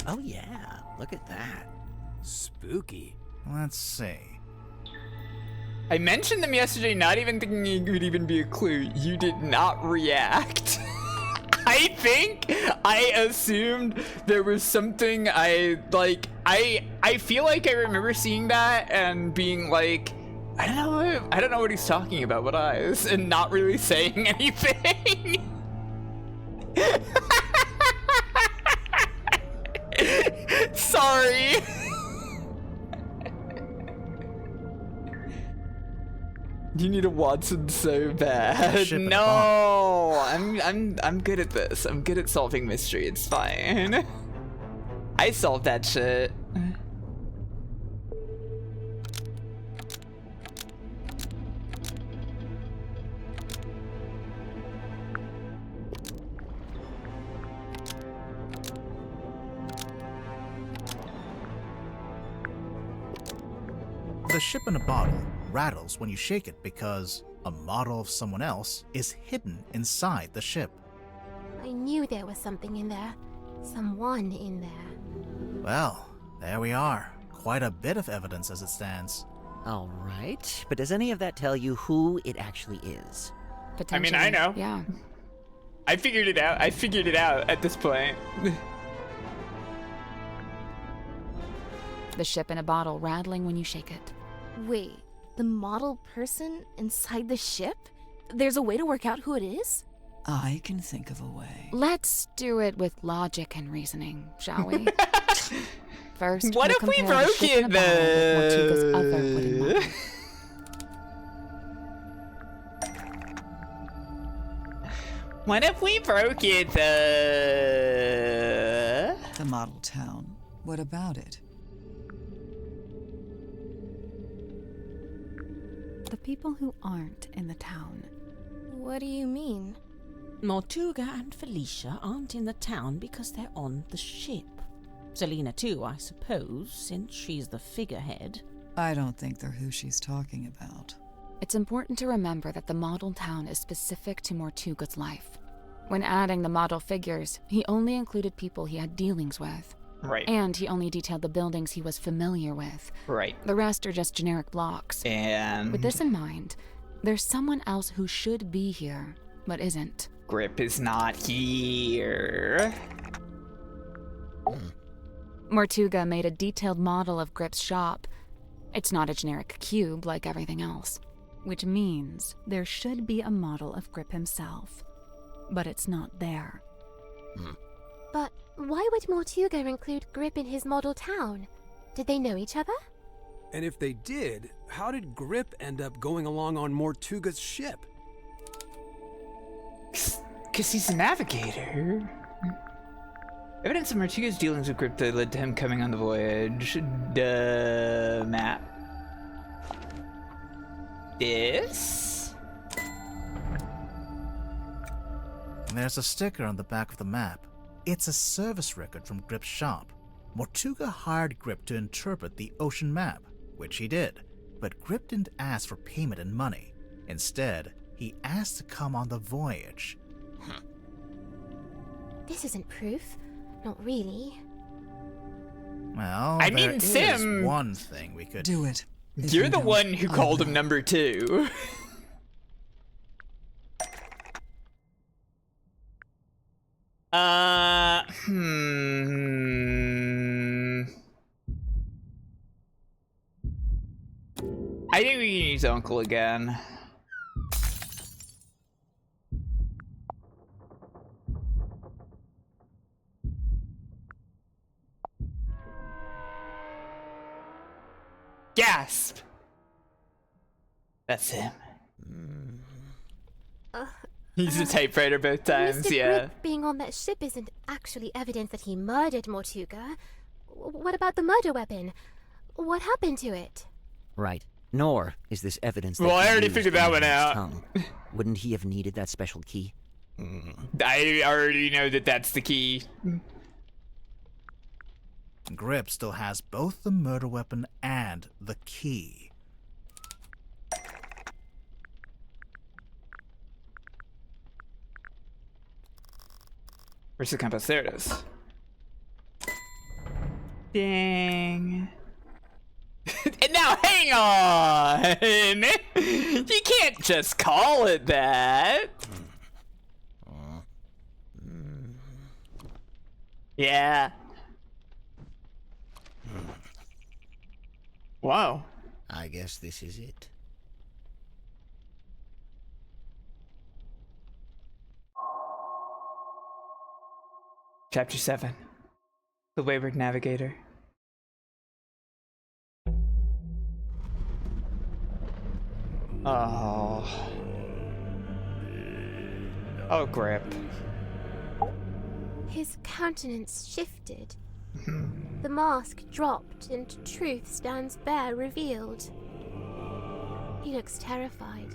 Oh yeah, look at that. Spooky. Let's see. I mentioned them yesterday, not even thinking it would even be a clue. You did not react. I think I assumed there was something I feel like I remember seeing that and being like, I don't know what he's talking about with eyes, and not really saying anything. Sorry. You need a Watson so bad. No, I'm good at this. I'm good at solving mystery. It's fine. I solved that shit. The ship in a bottle rattles when you shake it because a model of someone else is hidden inside the ship. I knew there was something in there. Someone in there. Well, there we are. Quite a bit of evidence as it stands. All right, but does any of that tell you who it actually is? I mean, I know. Yeah. I figured it out. I figured it out at this point. The ship in a bottle rattling when you shake it. Wait, the model person inside the ship? There's a way to work out who it is? I can think of a way. Let's do it with logic and reasoning, shall we? First, what if we broke it though? What if we broke it though? The model town. What about it? The people who aren't in the town. What do you mean? Mortuga and Felicia aren't in the town because they're on the ship. Selena too, I suppose, since she's the figurehead. I don't think they're who she's talking about. It's important to remember that the model town is specific to Mortuga's life. When adding the model figures, he only included people he had dealings with. Right. And he only detailed the buildings he was familiar with. Right. The rest are just generic blocks. And with this in mind, there's someone else who should be here, but isn't. Grip is not here. Mortuga made a detailed model of Grip's shop. It's not a generic cube like everything else. Which means there should be a model of Grip himself. But it's not there. But why would Mortuga include Grip in his model town? Did they know each other? And if they did, how did Grip end up going along on Mortuga's ship? Because he's a navigator. Evidence of Mortuga's dealings with Grip that led to him coming on the voyage. The map. This? There's a sticker on the back of the map. It's a service record from Grip's shop. Mortuga hired Grip to interpret the ocean map, which he did. But Grip didn't ask for payment in money. Instead, he asked to come on the voyage. This isn't proof. Not really. Well, I there mean, is Sim, one thing we could do it. You're the one who called him number 2. I think we can use Uncle again. Gasp! That's him. He's a typewriter both times, Mr. yeah. Grip being on that ship isn't actually evidence that he murdered Mortuga. What about the murder weapon? What happened to it? Right. Nor is this evidence that Well, I he already used figured that the one man's out. tongue. Wouldn't he have needed that special key? I already know that that's the key. Grip still has both the murder weapon and the key. Where's the compass? There it is. Dang. And now, hang on! You can't just call it that! Yeah. Wow. I guess this is it. Chapter 7. The Wayward Navigator. Oh. Oh, Grip. His countenance shifted. The mask dropped and truth stands bare revealed. He looks terrified.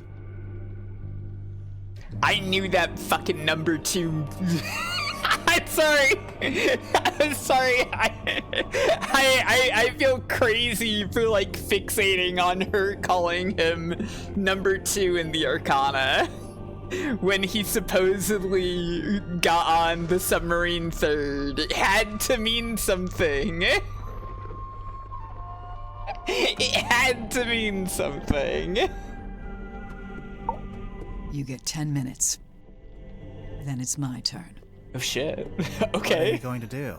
I knew that fucking number 2. I'm sorry. I'm sorry. I feel crazy for like fixating on her calling him number 2 in the Arcana when he supposedly got on the submarine 3rd. It had to mean something. It had to mean something. You get 10 minutes. Then it's my turn. Oh shit. Okay. What are you going to do?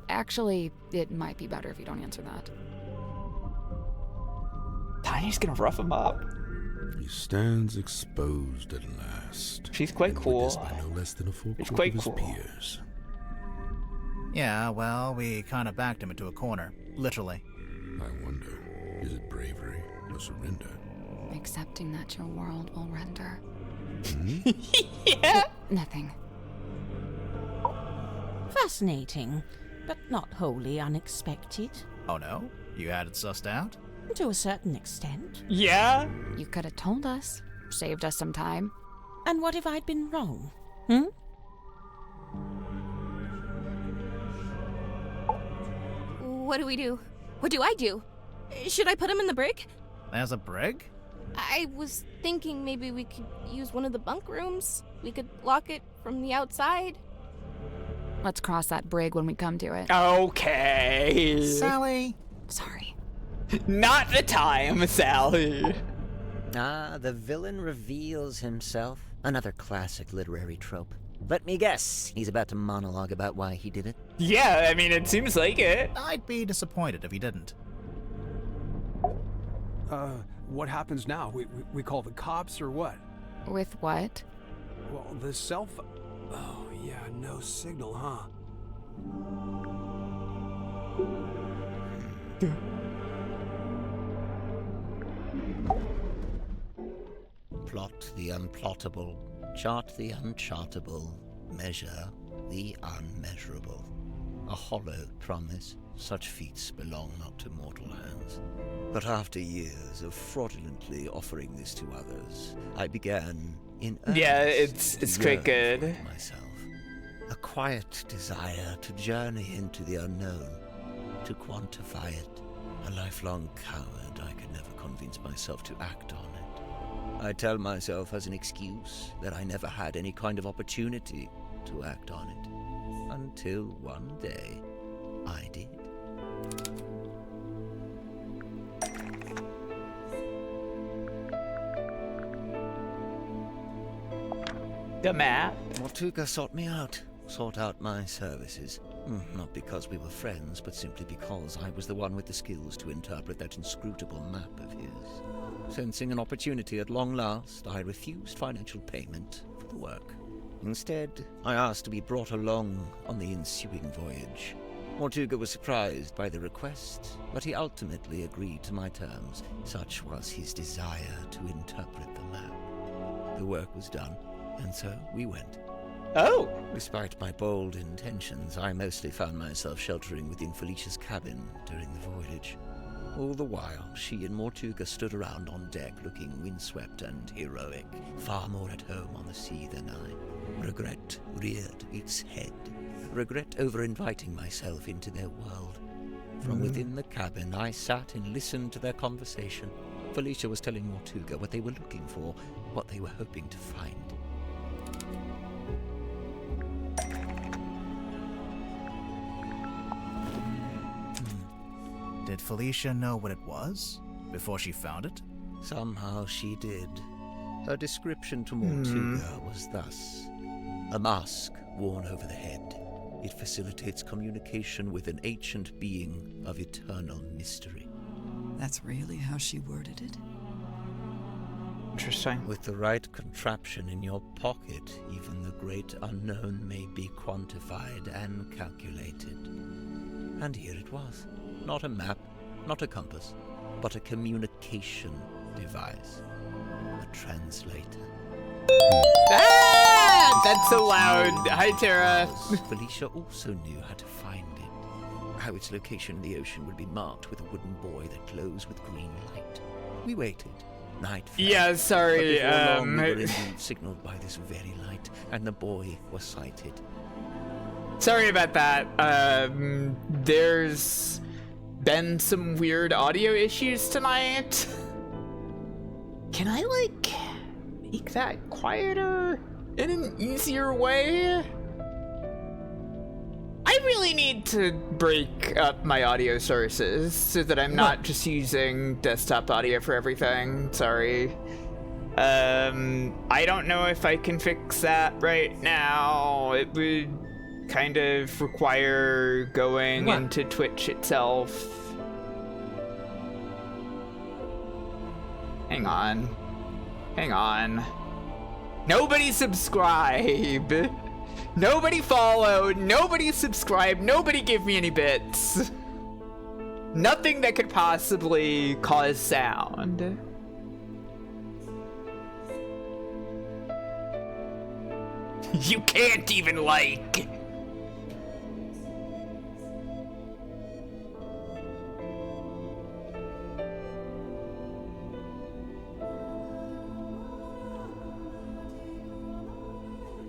Actually, it might be better if you don't answer that. Tiny's gonna rough him up. He stands exposed at last. She's quite cool. By no less than a full It's group quite of his cool. peers. Yeah, well, we kind of backed him into a corner. Literally. I wonder, is it bravery or surrender? Accepting that your world will render. Yeah. Nothing. Fascinating, but not wholly unexpected. Oh no? You had it sussed out? To a certain extent. Yeah? You could have told us. Saved us some time. And what if I'd been wrong? What do we do? What do I do? Should I put him in the brig? There's a brig? I was thinking maybe we could use one of the bunk rooms. We could lock it from the outside. Let's cross that brig when we come to it. Okay. Sally! Sorry. Not the time, Sally. Ah, the villain reveals himself. Another classic literary trope. Let me guess, he's about to monologue about why he did it. Yeah, I mean, it seems like it. I'd be disappointed if he didn't. What happens now? We call the cops or what? With what? Well, the cell phone... Oh, yeah, no signal, huh? Plot the unplottable, chart the unchartable, measure the unmeasurable. A hollow promise, such feats belong not to mortal hands. But after years of fraudulently offering this to others, I began in earnest Yeah, it's quite good. for myself. A quiet desire to journey into the unknown, to quantify it. A lifelong coward, I could never convince myself to act on it. I tell myself as an excuse that I never had any kind of opportunity to act on it. Until one day, I did. The map. Mortuga sought me out, sought out my services. Not because we were friends, but simply because I was the one with the skills to interpret that inscrutable map of his. Sensing an opportunity at long last, I refused financial payment for the work. Instead, I asked to be brought along on the ensuing voyage. Mortuga was surprised by the request, but he ultimately agreed to my terms. Such was his desire to interpret the map. The work was done, and so we went. Oh! Despite my bold intentions, I mostly found myself sheltering within Felicia's cabin during the voyage. All the while, she and Mortuga stood around on deck looking windswept and heroic, far more at home on the sea than I. Regret reared its head. Regret over inviting myself into their world. From within the cabin, I sat and listened to their conversation. Felicia was telling Mortuga what they were looking for, what they were hoping to find. Did Felicia know what it was before she found it? Somehow she did. Her description to Mortuga was thus: a mask worn over the head. It facilitates communication with an ancient being of eternal mystery. That's really how she worded it? Interesting. With the right contraption in your pocket, even the great unknown may be quantified and calculated. And here it was. Not a map, not a compass, but a communication device. A translator. Ah! That's so loud. Hi, Tara. Felicia also knew how to find it. How its location in the ocean would be marked with a wooden buoy that glows with green light. We waited. Night fell. Yeah, sorry. But before long, we were indeed signaled by this very light, and the buoy was sighted. Sorry about that. There's been some weird audio issues tonight. Can I, like, make that quieter in an easier way? I really need to break up my audio sources so that I'm not just using desktop audio for everything. Sorry. I don't know if I can fix that right now. It would kind of require going into Twitch itself. Hang on. Nobody subscribe. Nobody follow. Nobody subscribe. Nobody give me any bits. Nothing that could possibly cause sound. You can't even like.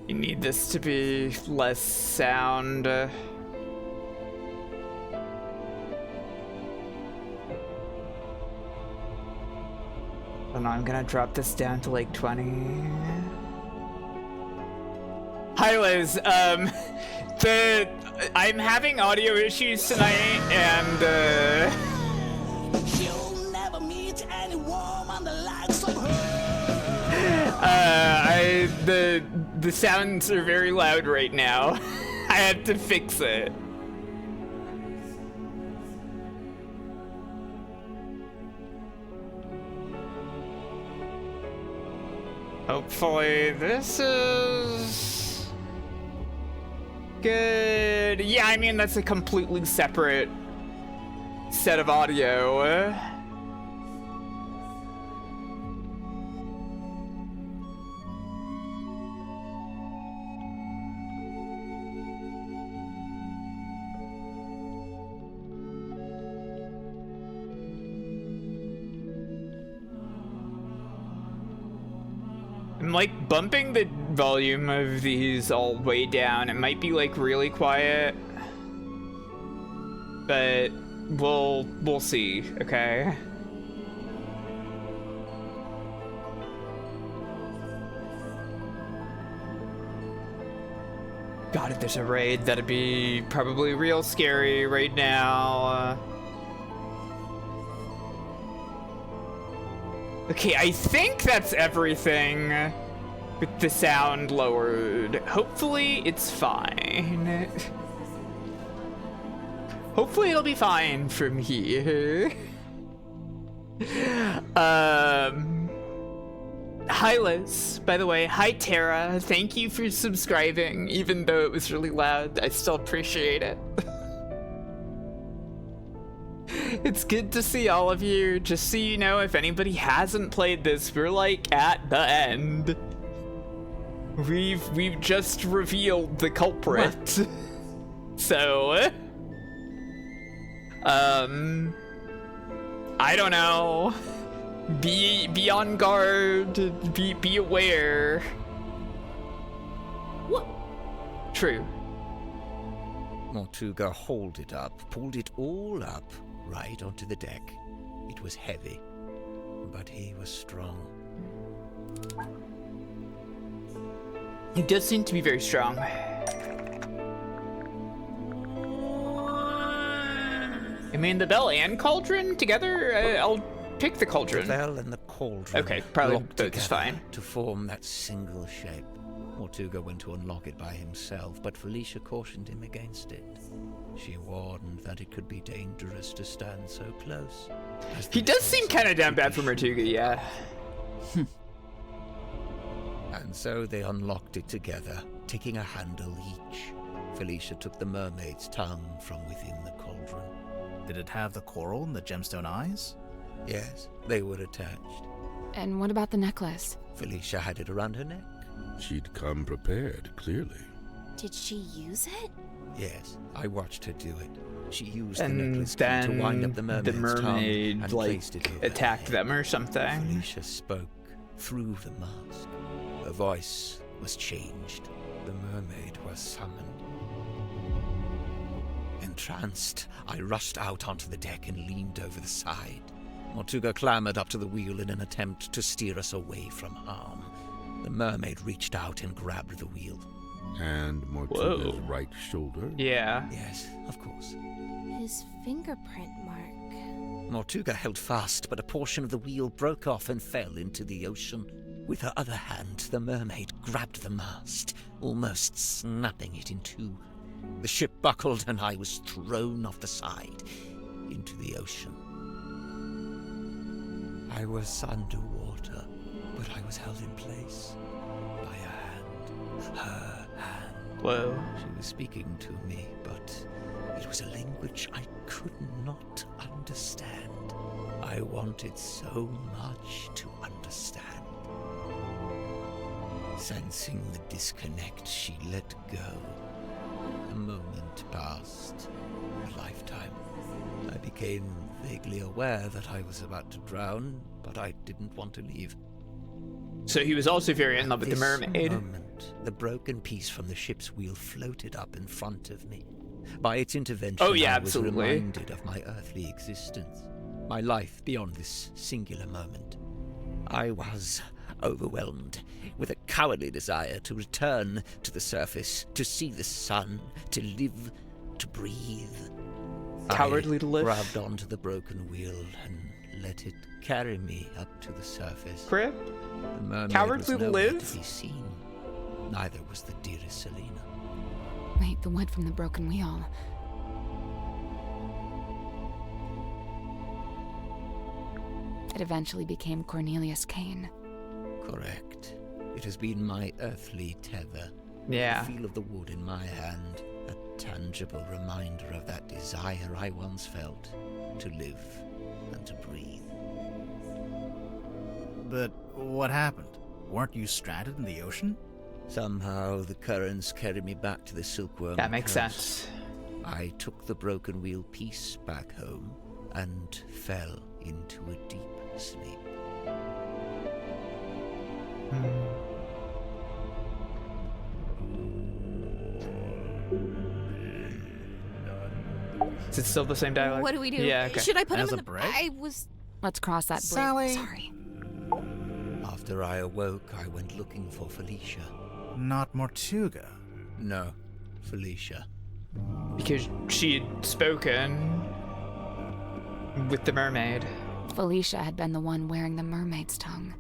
You need this to be less sound. Hold on, I'm gonna drop this down to like 20. Hi Liz, I'm having audio issues tonight and You'll never meet any woman the likes of her. the sounds are very loud right now. I have to fix it. Hopefully this is good. Yeah, I mean that's a completely separate set of audio. I'm like bumping the volume of these all way down. It might be like really quiet, but we'll see, okay? God, if there's a raid, that'd be probably real scary right now. Okay, I think that's everything with the sound lowered. Hopefully it's fine. Hopefully it'll be fine from here. Hi Liz, by the way. Hi Tara, thank you for subscribing. Even though it was really loud, I still appreciate it. It's good to see all of you. Just so you know, if anybody hasn't played this, we're like at the end. We've just revealed the culprit. So, I don't know. Be on guard. Be aware. What? True. Mortuga hauled it up, pulled it all up, right onto the deck. It was heavy, but he was strong. He does seem to be very strong. I mean, the bell and cauldron together? I'll pick the cauldron. The bell and the cauldron. Okay, probably that's fine. To form that single shape. Mortuga went to unlock it by himself, but Felicia cautioned him against it. She warned that it could be dangerous to stand so close. He does seem kind of damn bad for Mortuga, yeah. And so they unlocked it together, taking a handle each. Felicia took the mermaid's tongue from within the cauldron. Did it have the coral and the gemstone eyes? Yes, they were attached. And what about the necklace? Felicia had it around her neck. She'd come prepared, clearly. Did she use it? Yes, I watched her do it. She used and the necklace key then to wind up the mermaid's tongue and placed it over attacked them or something. Felicia spoke through the mask. Her voice was changed. The mermaid was summoned. Entranced, I rushed out onto the deck and leaned over the side. Mortuga clambered up to the wheel in an attempt to steer us away from harm. The mermaid reached out and grabbed the wheel. And Mortuga's right shoulder? Yeah. Yes, of course. His fingerprint mark. Mortuga held fast, but a portion of the wheel broke off and fell into the ocean. With her other hand, the mermaid grabbed the mast, almost snapping it in two. The ship buckled and I was thrown off the side into the ocean. I was underwater, but I was held in place by a hand, her hand. Whoa. She was speaking to me, but it was a language I could not understand. I wanted so much to understand. Sensing the disconnect, she let go. A moment passed, a lifetime. I became vaguely aware that I was about to drown, but I didn't want to leave. So he was also very in love with the mermaid. At this moment, the broken piece from the ship's wheel floated up in front of me. By its intervention, I was reminded of my earthly existence, my life beyond this singular moment. I was overwhelmed with a cowardly desire to return to the surface, to see the sun, to live, to breathe. Cowardly to live? I grabbed onto the broken wheel and let it carry me up to the surface. Crip? The mermaid Cowardly was to nowhere live? to be seen. Neither was the dearest Selena. Wait, the wood from the broken wheel. It eventually became Cornelius Kane. Correct. It has been my earthly tether. Yeah. The feel of the wood in my hand, a tangible reminder of that desire I once felt to live and to breathe. But what happened? Weren't you stranded in the ocean? Somehow the currents carried me back to the Silkworm. That makes coast. sense. I took the broken wheel piece back home and fell into a deep sleep. Is it still the same dialogue? What do we do? Yeah, okay. Should I put As him a in the... break? I was... Let's cross that bridge. Sally. Sorry. After I awoke, I went looking for Felicia. Not Mortuga. No, Felicia. Because she had spoken with the mermaid. Felicia had been the one wearing the mermaid's tongue.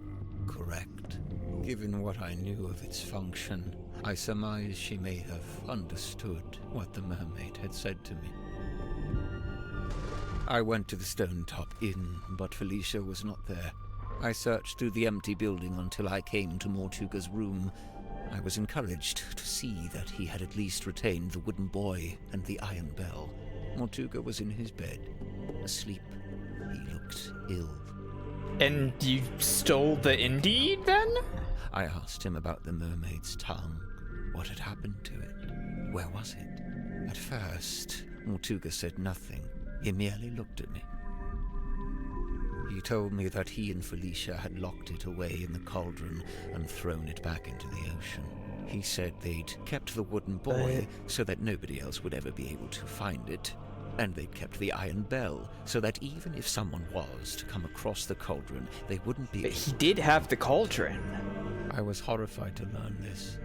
Correct. Given what I knew of its function, I surmised she may have understood what the mermaid had said to me. I went to the Stone Top Inn, but Felicia was not there. I searched through the empty building until I came to Mortuga's room. I was encouraged to see that he had at least retained the wooden boy and the iron bell. Mortuga was in his bed, asleep. He looked ill. And you stole the Indeed then? I asked him about the mermaid's tongue. What had happened to it? Where was it? At first, Mortuga said nothing. He merely looked at me. He told me that he and Felicia had locked it away in the cauldron and thrown it back into the ocean. He said they'd kept the wooden buoy so that nobody else would ever be able to find it, and they'd kept the iron bell so that even if someone was to come across the cauldron, they wouldn't be able... He did have the cauldron. I was horrified to learn this.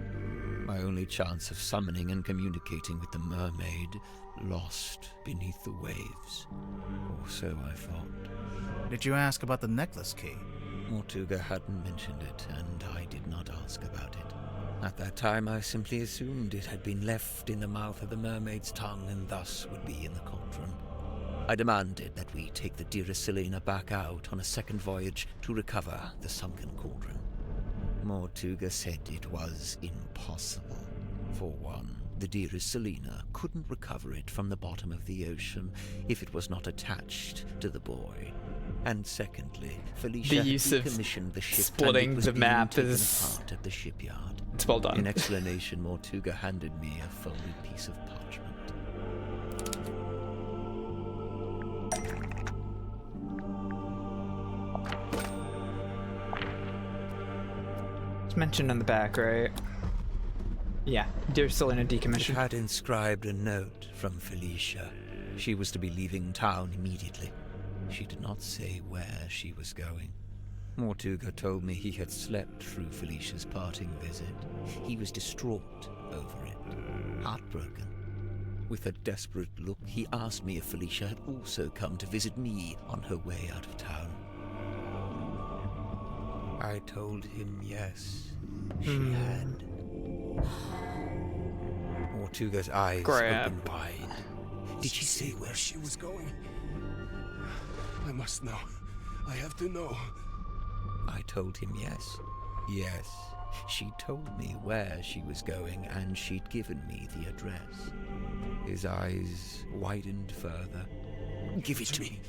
My only chance of summoning and communicating with the mermaid lost beneath the waves. Or so I thought. Did you ask about the necklace key? Mortuga hadn't mentioned it, and I did not ask about it. At that time, I simply assumed it had been left in the mouth of the mermaid's tongue and thus would be in the cauldron. I demanded that we take the dearest Selena back out on a second voyage to recover the sunken cauldron. Mortuga said it was impossible. For one, the dearest Selena couldn't recover it from the bottom of the ocean if it was not attached to the buoy. And secondly, Felicia had decommissioned the ship splitting the map is apart at the shipyard. It's well done. In explanation, Mortuga handed me a folded piece of parchment. It's mentioned on the back, right? Yeah, dear Selena decommissioned. It had inscribed a note from Felicia. She was to be leaving town immediately. She did not say where she was going. Mortuga told me he had slept through Felicia's parting visit. He was distraught over it, heartbroken. With a desperate look, he asked me if Felicia had also come to visit me on her way out of town. I told him yes, she had. Mortuga's eyes opened wide. Did she say where she was going? I must know. I have to know. I told him yes. Yes, she told me where she was going, and she'd given me the address. His eyes widened further. Give it to me.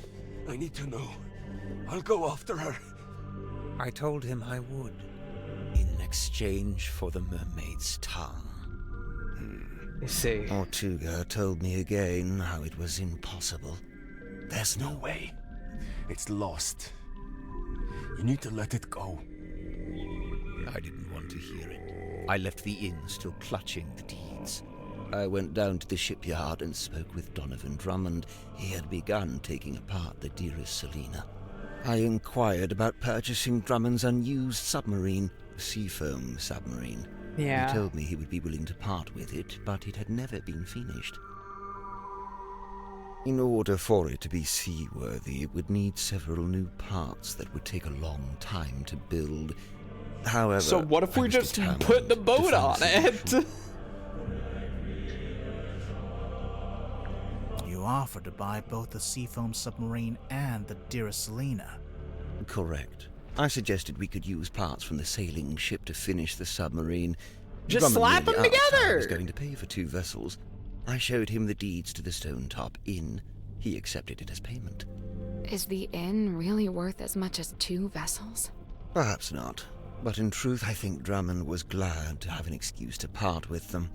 I need to know. I'll go after her. I told him I would, in exchange for the mermaid's tongue. I see. Mortuga told me again how it was impossible. There's no way. It's lost. You need to let it go. I didn't want to hear it. I left the inn still clutching the deeds. I went down to the shipyard and spoke with Donovan Drummond. He had begun taking apart the dearest Selena. I inquired about purchasing Drummond's unused submarine, a seafoam submarine. Yeah. He told me he would be willing to part with it, but it had never been finished. In order for it to be seaworthy, it would need several new parts that would take a long time to build. However, so what if we just put the boat on it? You offered to buy both the seafoam submarine and the dearest Selena. Correct. I suggested we could use parts from the sailing ship to finish the submarine. Just slap them together! I was going to pay for 2 vessels. I showed him the deeds to the Stone Top Inn. He accepted it as payment. Is the inn really worth as much as 2 vessels? Perhaps not. But in truth, I think Drummond was glad to have an excuse to part with them.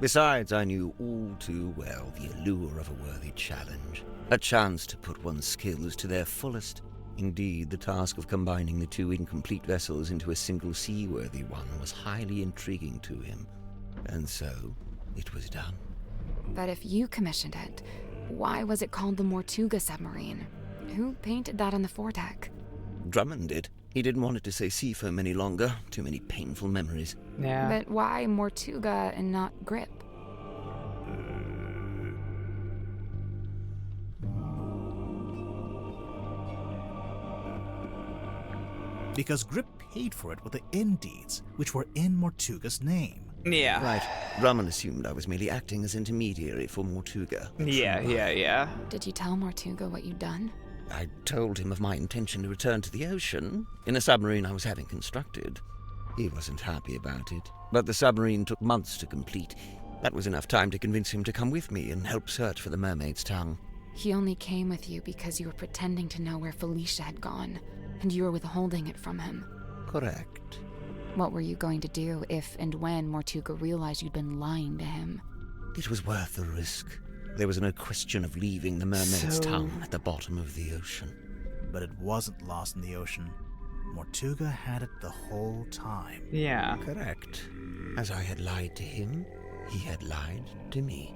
Besides, I knew all too well the allure of a worthy challenge. A chance to put one's skills to their fullest. Indeed, the task of combining the 2 incomplete vessels into a single seaworthy one was highly intriguing to him. And so, it was done. But if you commissioned it, why was it called the Mortuga submarine? Who painted that on the foredeck? Drummond did. He didn't want it to say seafoam any longer. Too many painful memories. Yeah. But why Mortuga and not Grip? Because Grip paid for it with the inn deeds, which were in Mortuga's name. Yeah. Right. Drummond assumed I was merely acting as intermediary for Mortuga. Yeah. Did you tell Mortuga what you'd done? I told him of my intention to return to the ocean in a submarine I was having constructed. He wasn't happy about it, but the submarine took months to complete. That was enough time to convince him to come with me and help search for the mermaid's tongue. He only came with you because you were pretending to know where Felicia had gone, and you were withholding it from him. Correct. What were you going to do if and when Mortuga realized you'd been lying to him? It was worth the risk. There was no question of leaving the mermaid's tongue at the bottom of the ocean. But it wasn't lost in the ocean. Mortuga had it the whole time. Yeah. Correct. As I had lied to him, he had lied to me.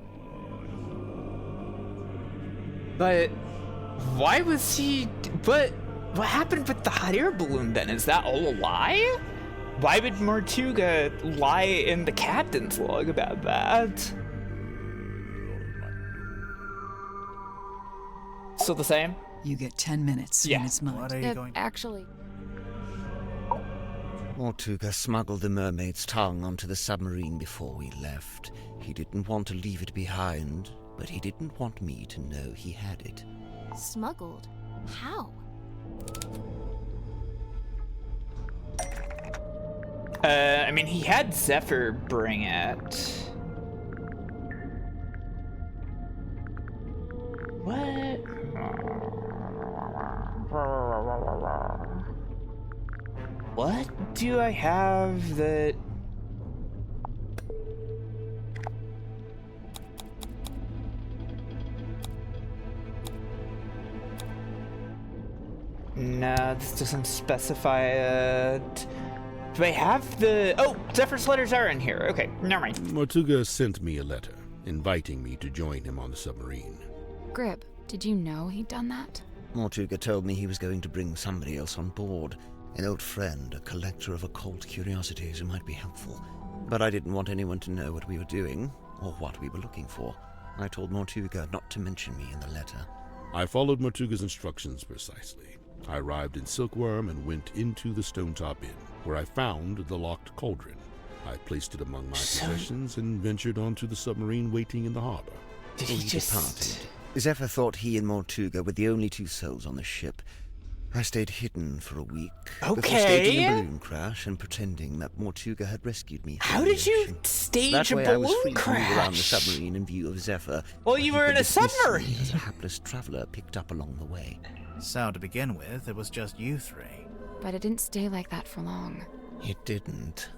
But why was he... What happened with the hot air balloon then? Is that all a lie? Why would Mortuga lie in the captain's log about that? Still the same? You get 10 minutes. Yeah. And it's mine. What are you going to... Actually... Mortuga smuggled the mermaid's tongue onto the submarine before we left. He didn't want to leave it behind, but he didn't want me to know he had it. Smuggled? How? I mean, he had Zephyr bring it. What? What do I have that... No, this doesn't specify it. Do I have the... Oh, Zephyr's letters are in here. Okay, never mind. Mortuga sent me a letter, inviting me to join him on the submarine. Grib, did you know he'd done that? Mortuga told me he was going to bring somebody else on board. An old friend, a collector of occult curiosities who might be helpful. But I didn't want anyone to know what we were doing, or what we were looking for. I told Mortuga not to mention me in the letter. I followed Mortuga's instructions precisely. I arrived in Silkworm and went into the Stonetop Inn, where I found the locked cauldron. I placed it among my possessions and ventured onto the submarine waiting in the harbor. Did he just... departed. Zephyr thought he and Mortuga were the only two souls on the ship. I stayed hidden for a week. Before staging a balloon crash and pretending that Mortuga had rescued me. How did you stage a balloon crash? That way I was free to move around the submarine in view of Zephyr. Well, you were in a submarine. As a hapless traveler picked up along the way. So to begin with, it was just you three. But it didn't stay like that for long. It didn't.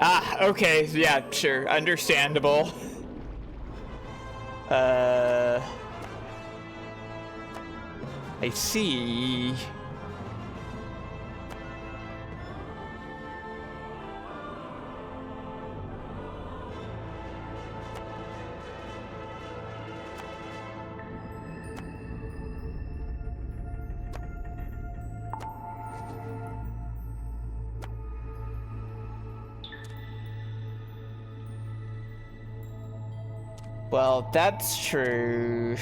Ah, okay, yeah, sure, understandable. I see. Well, that's true.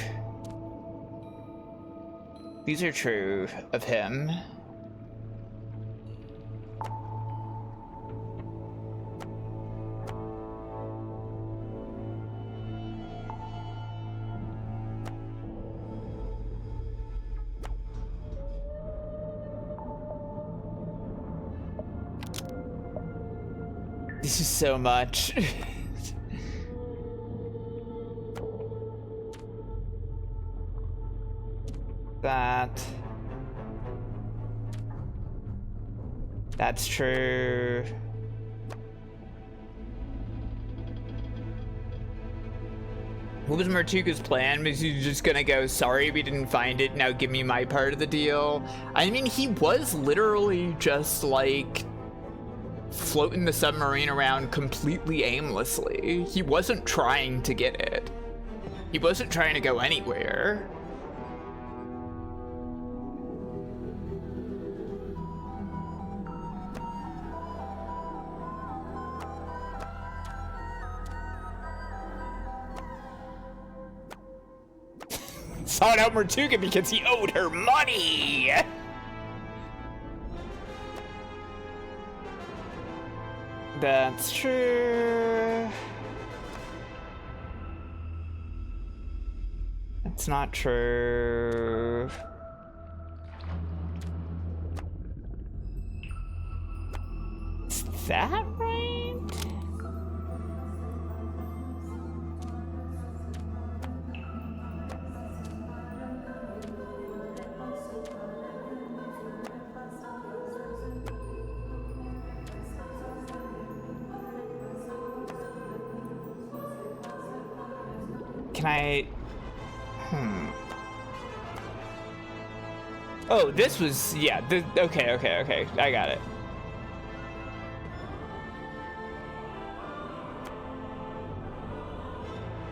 These are true of him. This is so much. That's true. What was Mortuga's plan? Was he just gonna go, sorry we didn't find it, now give me my part of the deal? I mean, he was literally just like floating the submarine around completely aimlessly. He wasn't trying to get it. He wasn't trying to go anywhere. Sought out Mortuga because he owed her money! That's true. That's not true. Is that right? can I... Oh, this was... Yeah, okay. I got it.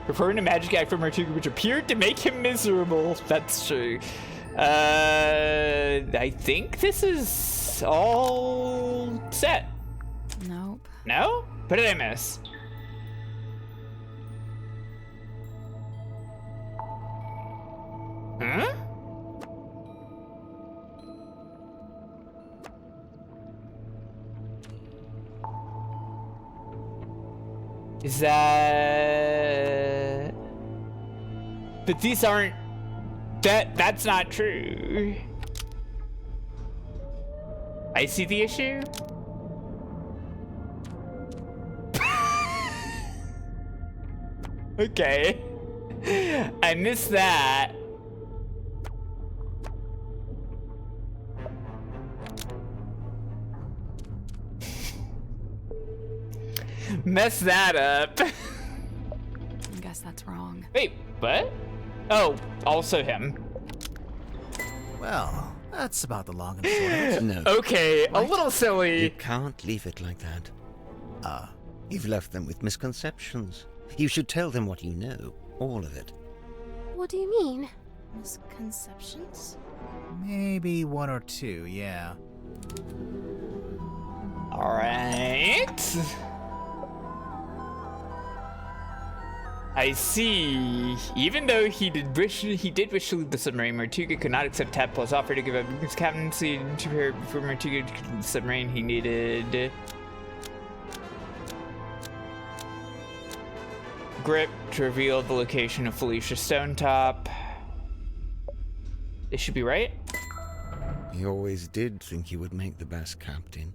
Performing a magic act from Martuga which appeared to make him miserable. That's true. I think this is all set. Nope. No? What did I miss? Huh? Is that... But these aren't... That's not true. I see the issue. Okay. I missed that. Mess that up. I guess that's wrong. Wait, what? Oh, also him. Well, that's about the long and short of it. No. Okay, a little silly. You can't leave it like that. You've left them with misconceptions. You should tell them what you know. All of it. What do you mean? Misconceptions? Maybe one or two, yeah. Alright. I see. Even though he did wish to leave the submarine, Martuga could not accept Tadpole's offer to give up his captaincy to her before Martuga could leave the submarine. He needed Grip to reveal the location of Felicia Stonetop. This should be right. He always did think he would make the best captain,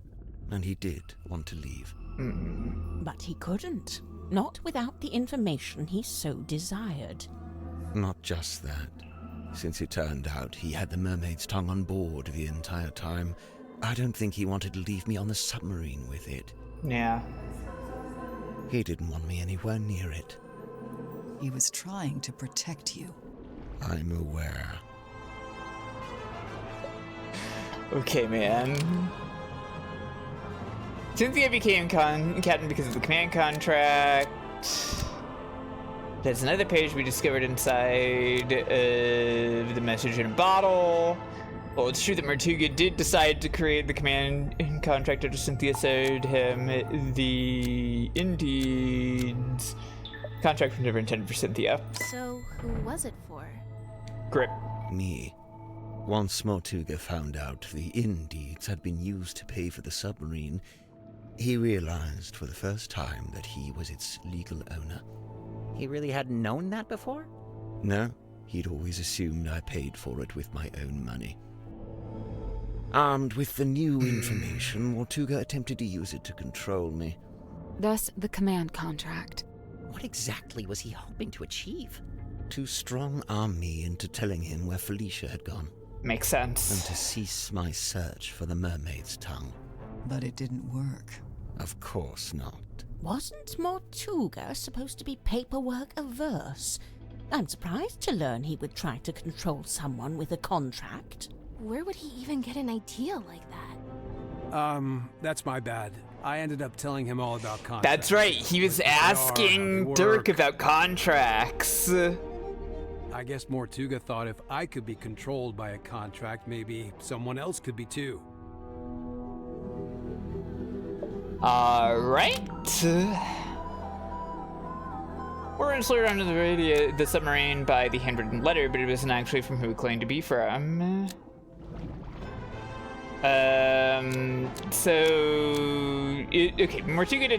and he did want to leave. But he couldn't. Not without the information he so desired. Not just that. Since it turned out he had the mermaid's tongue on board the entire time, I don't think he wanted to leave me on the submarine with it. Yeah. He didn't want me anywhere near it. He was trying to protect you. I'm aware. Okay, man. Cynthia became captain because of the command contract. There's another page we discovered inside the message in a bottle. Well, it's true that Martuga did decide to create the command contract after Cynthia showed him the Indeed's contract was never intended for Cynthia. So, who was it for? Grip. Me. Once Martuga found out the Indeeds had been used to pay for the submarine, he realized for the first time that he was its legal owner. He really hadn't known that before? No, he'd always assumed I paid for it with my own money. Armed with the new information, Martuga attempted to use it to control me. Thus, the command contract. What exactly was he hoping to achieve? To strong-arm me into telling him where Felicia had gone. Makes sense. And to cease my search for the mermaid's tongue. But it didn't work. Of course not. Wasn't Martuga supposed to be paperwork averse? I'm surprised to learn he would try to control someone with a contract. Where would he even get an idea like that? That's my bad. I ended up telling him all about contracts. That's right, he was asking Dirk about contracts. I guess Martuga thought if I could be controlled by a contract, maybe someone else could be too. Alright. We're enslaved onto the submarine by the handwritten letter, but it wasn't actually from who it claimed to be from. Okay, Martuga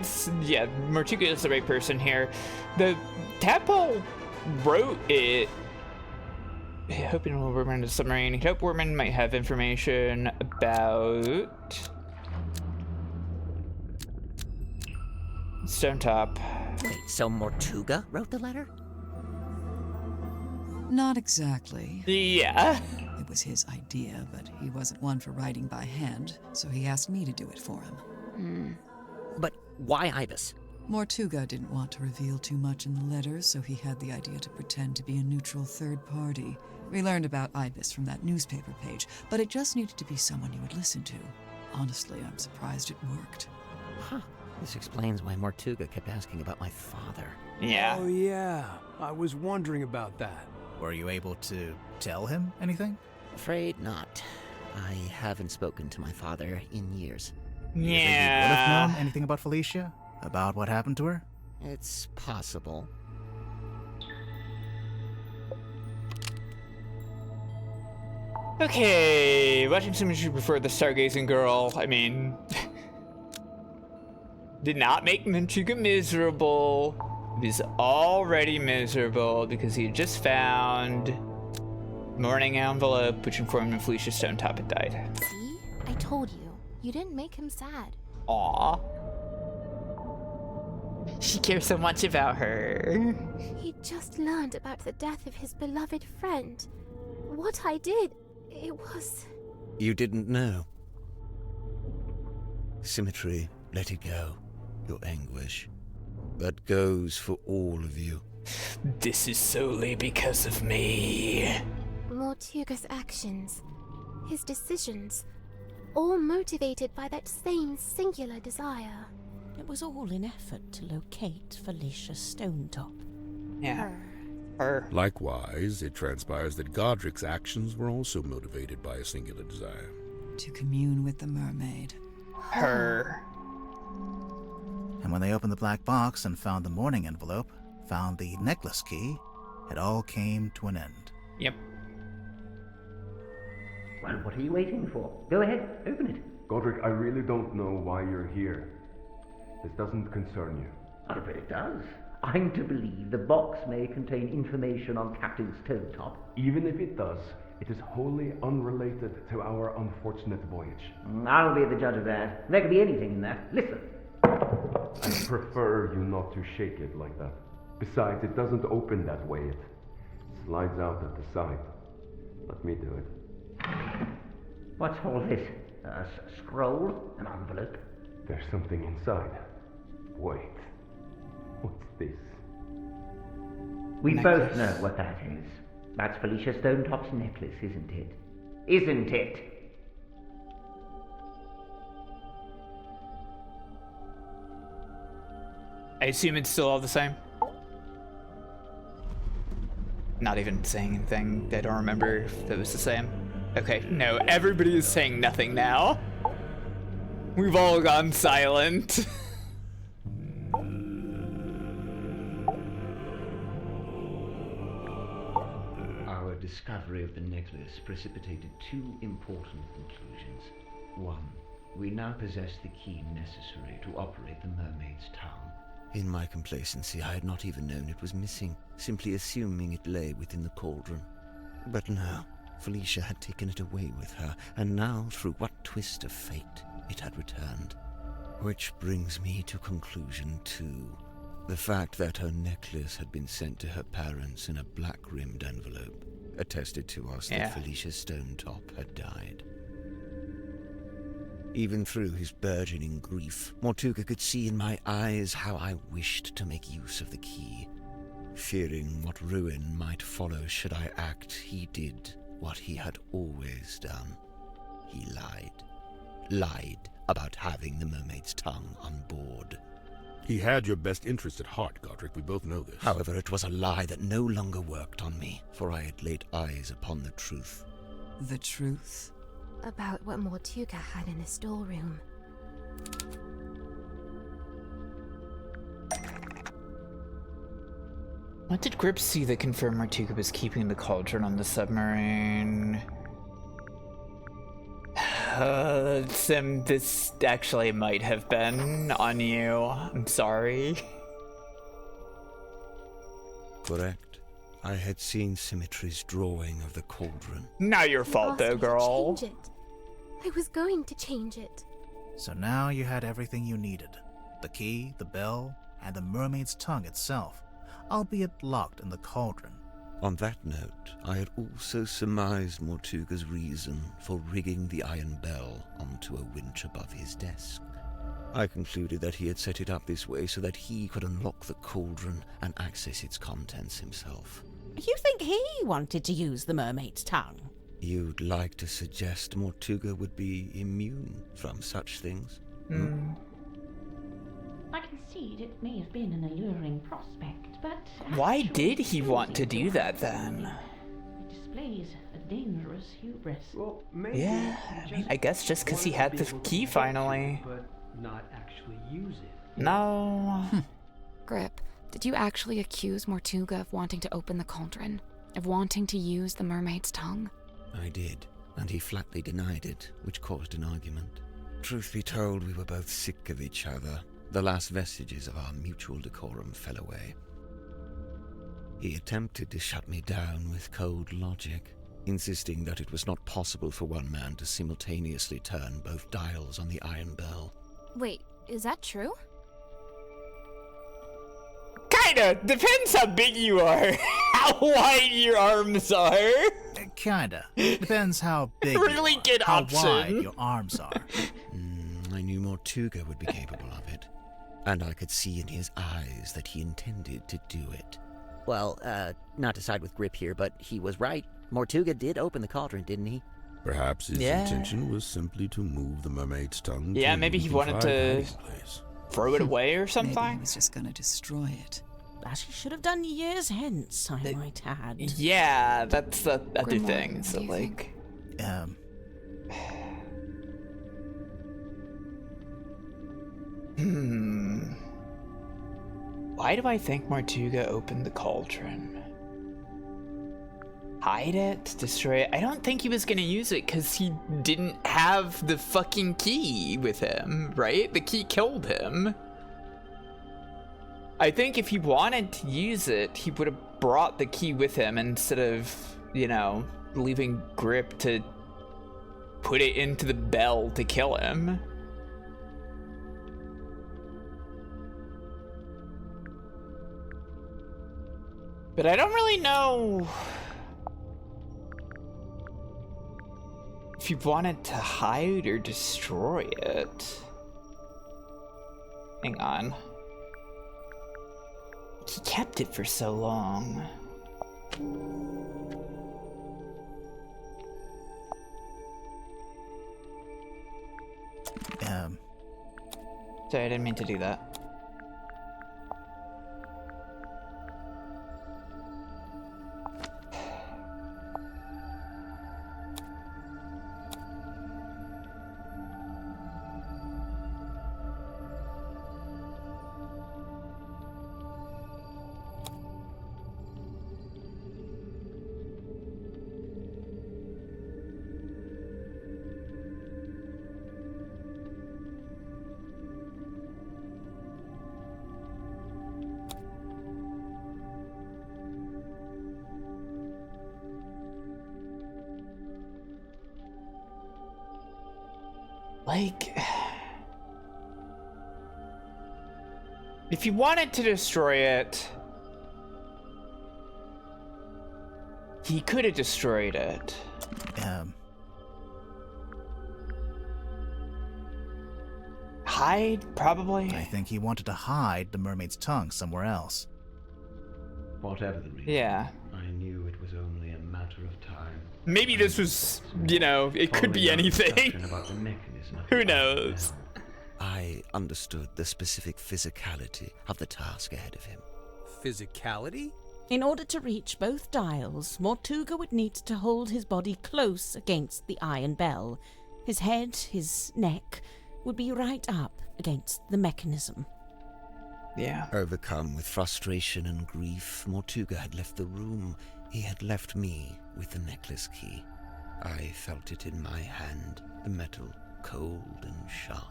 is the right person here. The Tadpole wrote it, hoping we'll remember the submarine. He hoped Wortman might have information about Stonetop. Wait, so Martuga wrote the letter? Not exactly. Yeah. It was his idea, but he wasn't one for writing by hand, so he asked me to do it for him. But why Ibis? Mortuga didn't want to reveal too much in the letters, so he had the idea to pretend to be a neutral third party. We learned about Ibis from that newspaper page, but it just needed to be someone you would listen to. Honestly, I'm surprised it worked. Huh. This explains why Mortuga kept asking about my father. Yeah. Oh, yeah. I was wondering about that. Were you able to tell him anything? Afraid not. I haven't spoken to my father in years. You think he would have known anything about Felicia? About what happened to her? It's possible. Okay, watching so much you prefer the stargazing girl. I mean, did not make Mortuga miserable. He was already miserable because he had just found morning envelope, which informed him Felicia Stonetop had died. See? I told you. You didn't make him sad. Aw. She cares so much about her. He just learned about the death of his beloved friend. What I did, it was... You didn't know. Symmetry, let it go. Your anguish. That goes for all of you. This is solely because of me. Mortuga's actions, his decisions, all motivated by that same singular desire. It was all in effort to locate Felicia Stonetop. Yeah. Her. Likewise, it transpires that Godric's actions were also motivated by a singular desire. To commune with the mermaid. Her. And when they opened the black box and found the mourning envelope, found the necklace key, it all came to an end. Yep. Well, what are you waiting for? Go ahead, open it. Godric, I really don't know why you're here. This doesn't concern you. Oh, but it does. I'm to believe the box may contain information on Captain Stonetop. Even if it does, it is wholly unrelated to our unfortunate voyage. I'll be the judge of that. There could be anything in there. Listen. I prefer you not to shake it like that. Besides, it doesn't open that way. It slides out at the side. Let me do it. What's all this? A scroll? An envelope? There's something inside. Wait. What's this? We both know what that is. That's Felicia Stonetop's necklace, isn't it? Isn't it? I assume it's still all the same. Not even saying anything. I don't remember if it was the same. Okay, no, everybody is saying nothing now. We've all gone silent. Our discovery of the necklace precipitated two important conclusions. One, we now possess the key necessary to operate the Mermaid's Tongue. In my complacency, I had not even known it was missing, simply assuming it lay within the cauldron. But no, Felicia had taken it away with her, and now, through what twist of fate, it had returned. Which brings me to conclusion 2. The fact that her necklace had been sent to her parents in a black-rimmed envelope attested to us that Felicia Stonetop had died. Even through his burgeoning grief, Mortuga could see in my eyes how I wished to make use of the key. Fearing what ruin might follow should I act, he did what he had always done. He lied. Lied about having the Mermaid's Tongue on board. He had your best interest at heart, Godric. We both know this. However, it was a lie that no longer worked on me, for I had laid eyes upon the truth. The truth? About what Mortuga had in his storeroom. What did Grip see that confirmed Mortuga was keeping the cauldron on the submarine? Sim, this actually might have been on you. I'm sorry. Correct. I had seen Symmetry's drawing of the cauldron. Not your fault, though, girl. Change it. I was going to change it. So now you had everything you needed. The key, the bell, and the mermaid's tongue itself, albeit locked in the cauldron. On that note, I had also surmised Mortuga's reason for rigging the iron bell onto a winch above his desk. I concluded that he had set it up this way so that he could unlock the cauldron and access its contents himself. You think he wanted to use the mermaid's tongue? You'd like to suggest Mortuga would be immune from such things? I concede it may have been an alluring prospect, but... Why did he want to do that then? It displays a dangerous hubris. Well, maybe Yeah, I guess just because he had the key finally. But not actually use it. No. Grip, did you actually accuse Mortuga of wanting to open the cauldron? Of wanting to use the mermaid's tongue? I did, and he flatly denied it, which caused an argument. Truth be told, we were both sick of each other. The last vestiges of our mutual decorum fell away. He attempted to shut me down with cold logic, insisting that it was not possible for one man to simultaneously turn both dials on the iron bell. Wait, is that true? Kinda. Depends how big you are. How wide your arms are. Kinda. Depends how big Really you are, good how option. wide your arms are. I knew Mortuga would be capable of it, and I could see in his eyes that he intended to do it. Well, not to side with Grip here, but he was right. Mortuga did open the cauldron, didn't he? Perhaps his intention was simply to move the mermaid's tongue. Yeah, to maybe he wanted to throw it away or something. Maybe he was just gonna destroy it. As he should have done years hence, I might add. Yeah, that's the other Grimoire, thing. what So, do you like... Why do I think Mortuga opened the cauldron? Hide it? Destroy it? I don't think he was gonna use it because he didn't have the fucking key with him, right? The key killed him. I think if he wanted to use it, he would have brought the key with him instead of, you know, leaving Grip to put it into the bell to kill him. But I don't really know if he wanted to hide or destroy it. Hang on. He kept it for so long. Sorry, I didn't mean to do that. Like, if he wanted to destroy it, he could have destroyed it. Hide, probably? I think he wanted to hide the mermaid's tongue somewhere else. Whatever the reason, Yeah. I knew it was only a matter of time. Maybe this was, you know, it could be anything. About the mechanism of Who the knows? I understood the specific physicality of the task ahead of him. Physicality? In order to reach both dials, Mortuga would need to hold his body close against the iron bell. His head, his neck, would be right up against the mechanism. Yeah. Overcome with frustration and grief, Mortuga had left the room. He had left me with the necklace key. I felt it in my hand, the metal cold and sharp.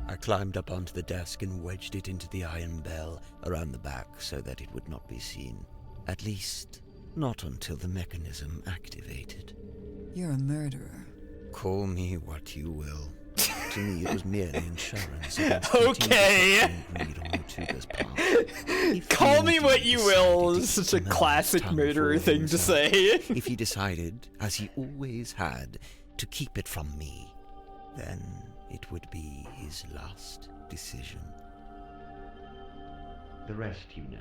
I climbed up onto the desk and wedged it into the iron bell around the back so that it would not be seen. At least, not until the mechanism activated. You're a murderer. Call me what you will. To me, it was merely insurance against Okay. greed on Mortuga's part. Call me what you will is such a classic murderer thing to say. If he decided, as he always had, to keep it from me, then it would be his last decision. The rest you know.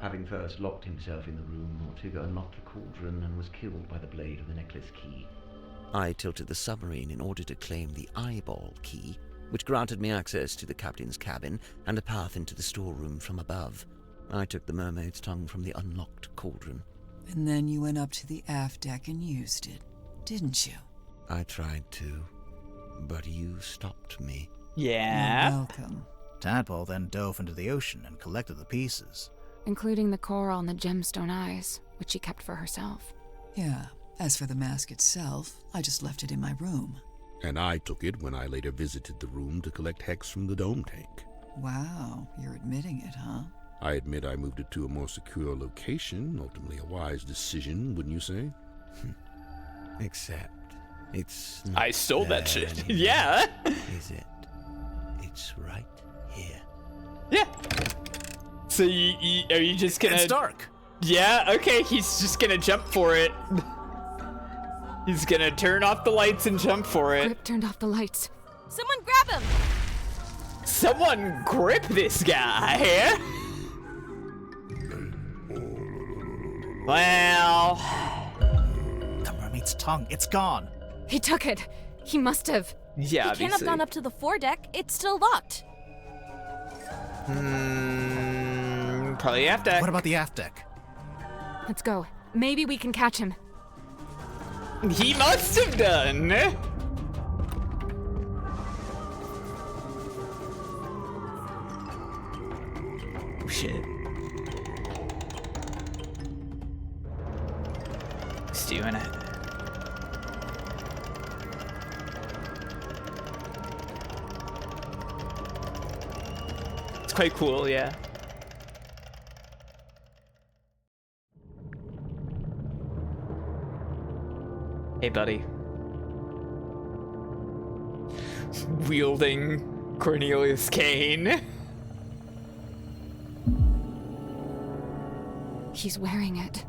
Having first locked himself in the room, Mortiga unlocked the cauldron and was killed by the blade of the necklace key. I tilted the submarine in order to claim the eyeball key, which granted me access to the captain's cabin and a path into the storeroom from above. I took the mermaid's tongue from the unlocked cauldron. And then you went up to the aft deck and used it, didn't you? I tried to, but you stopped me. Yeah. You're welcome. Tadpole then dove into the ocean and collected the pieces. Including the coral and the gemstone eyes, which she kept for herself. Yeah. As for the mask itself, I just left it in my room. And I took it when I later visited the room to collect hex from the dome tank. Wow, you're admitting it, huh? I admit I moved it to a more secure location, ultimately a wise decision, wouldn't you say? Except, it's not I stole that there shit. anymore, Yeah. Is it? It's right here. Yeah. So are you just gonna... It's dark. Yeah, okay, he's just gonna jump for it. He's gonna turn off the lights and jump for it. Grip turned off the lights. Someone grab him! Someone grip this guy. Well... The mermaid's tongue, it's gone. He took it. He must have. Yeah, He obviously. can't have gone up to the foredeck. It's still locked. Probably aft deck. What about the aft deck? Let's go. Maybe we can catch him. He must have done. Oh, shit. He's doing it. It's quite cool, yeah. Hey, buddy. Wielding Cornelius Kane. He's wearing it.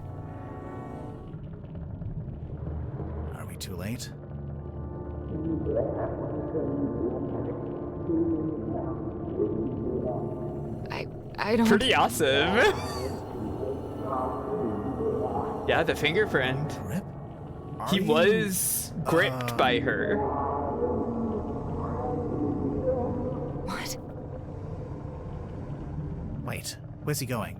Are we too late? I don't... Pretty awesome. Yeah, the fingerprint. Grip? He was gripped by her. What? Wait, where's he going?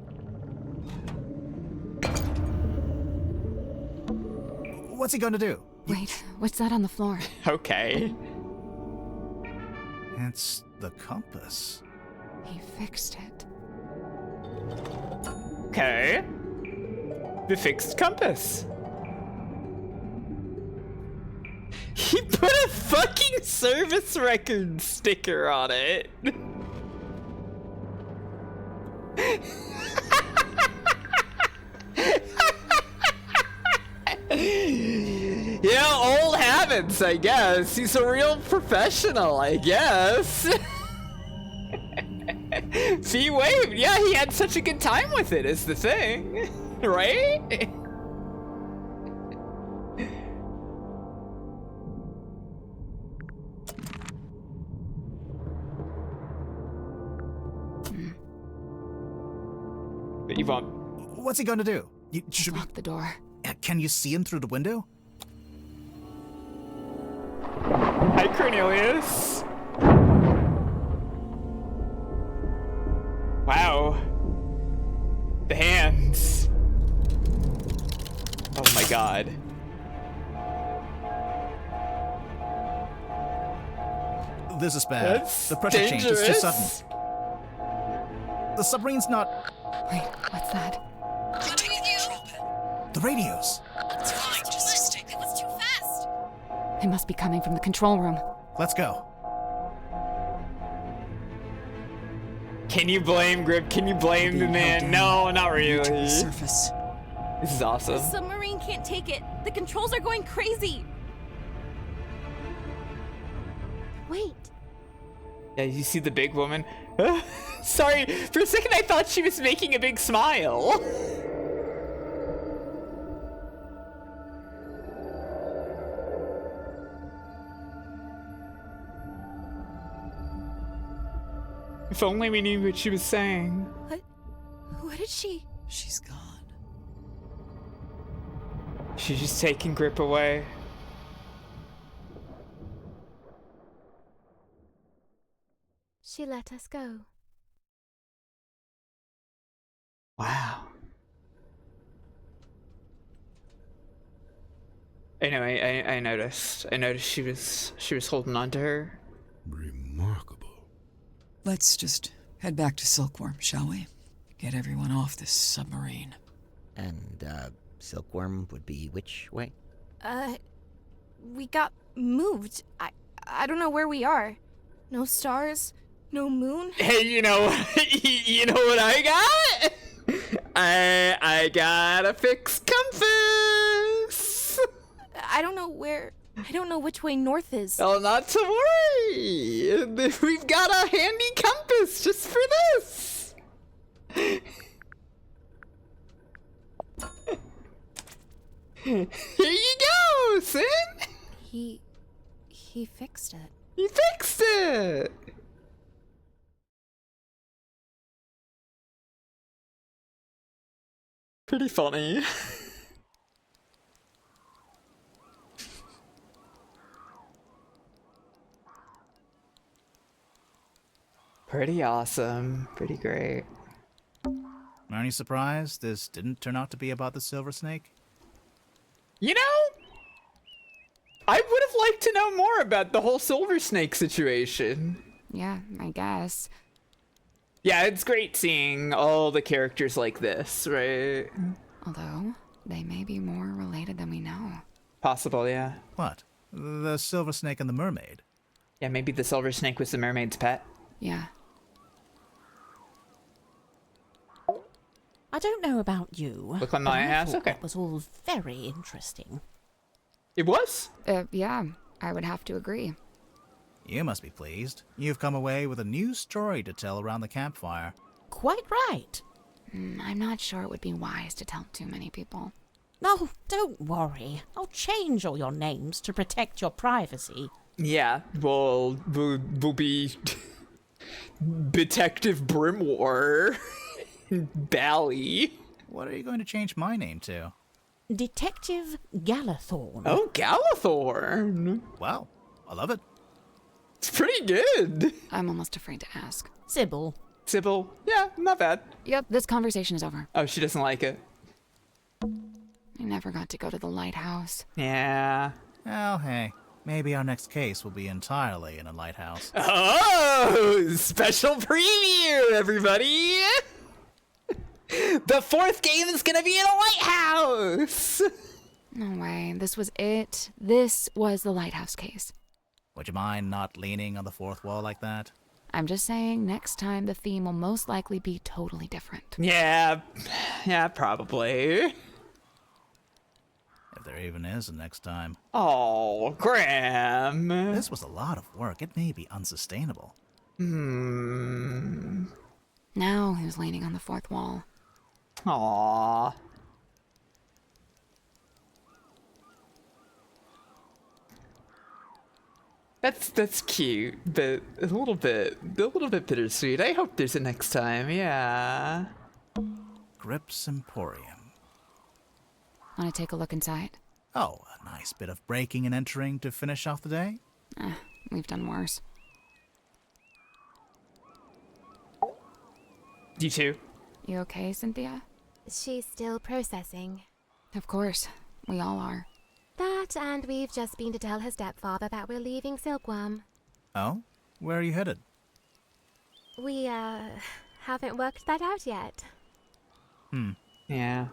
What's he gonna do? Wait, what's that on the floor? Okay. It's the compass. He fixed it. Okay. The fixed compass. He put a fucking service record sticker on it. Yeah, old habits, I guess. He's a real professional, I guess. See, wait, yeah, he had such a good time with it, is the thing. Right? But you want... What's he gonna do? You should Lock the door. Can you see him through the window? Hi, Cornelius. Wow. The hands. Oh my god. This is bad. That's the pressure change is too dangerous. sudden. The submarine's not... Wait, what's that? The radios. It's fine, just stick. It was too fast. They must be coming from the control room. Let's go. Can you blame Grip? Can you blame the man? No, not really. Surface. This is awesome. The submarine can't take it. The controls are going crazy. Wait. Yeah, you see the big woman? Sorry, for a second I thought she was making a big smile. If only we knew what she was saying. What did she... She's gone. She's just taking Grip away. She let us go. Wow. Anyway, I noticed. I noticed she was holding on to her. Remarkable. Let's just head back to Silkworm, shall we? Get everyone off this submarine. And, Silkworm would be which way? We got moved. I don't know where we are. No stars, no moon. Hey, you know what I got? I got a fixed compass. I don't know which way north is. Oh, not to worry. We've got a handy compass just for this. Here you go, Sin. He fixed it. He fixed it. Pretty funny. Pretty awesome. Pretty great. Are you surprised this didn't turn out to be about the Silver Snake? You know, I would have liked to know more about the whole Silver Snake situation. Yeah, I guess. Yeah, it's great seeing all the characters like this, right? Although, they may be more related than we know. Possible, yeah. What? The Silver Snake and the mermaid? Yeah, maybe the Silver Snake was the mermaid's pet. Yeah. I don't know about you. Look on but my I ass? thought Okay. That was all very interesting. It was? Yeah, I would have to agree. You must be pleased. You've come away with a new story to tell around the campfire. Quite right. I'm not sure it would be wise to tell too many people. No, don't worry. I'll change all your names to protect your privacy. Yeah, we'll be Detective Brimwar. Bally. What are you going to change my name to? Detective Galathorn. Oh, Galathorn. Wow, I love it. It's pretty good. I'm almost afraid to ask. Sybil. Sybil. Yeah, not bad. Yep, this conversation is over. Oh, she doesn't like it. I never got to go to the lighthouse. Yeah. Well, hey, maybe our next case will be entirely in a lighthouse. Oh, special preview, everybody. The fourth game is gonna be in a lighthouse. No way, this was it. This was the lighthouse case. Would you mind not leaning on the fourth wall like that? I'm just saying, next time the theme will most likely be totally different. Yeah, probably. If there even is a next time. Oh, Graham. This was a lot of work. It may be unsustainable. Now who's leaning on the fourth wall? Aww. That's cute, but a little bit bittersweet. I hope there's a next time, yeah. Grip's Emporium. Want to take a look inside? Oh, a nice bit of breaking and entering to finish off the day? We've done worse. You too? You okay, Cynthia? She's still processing. Of course. We all are. That, and we've just been to tell her stepfather that we're leaving Silkworm. Oh? Where are you headed? We, haven't worked that out yet. Yeah.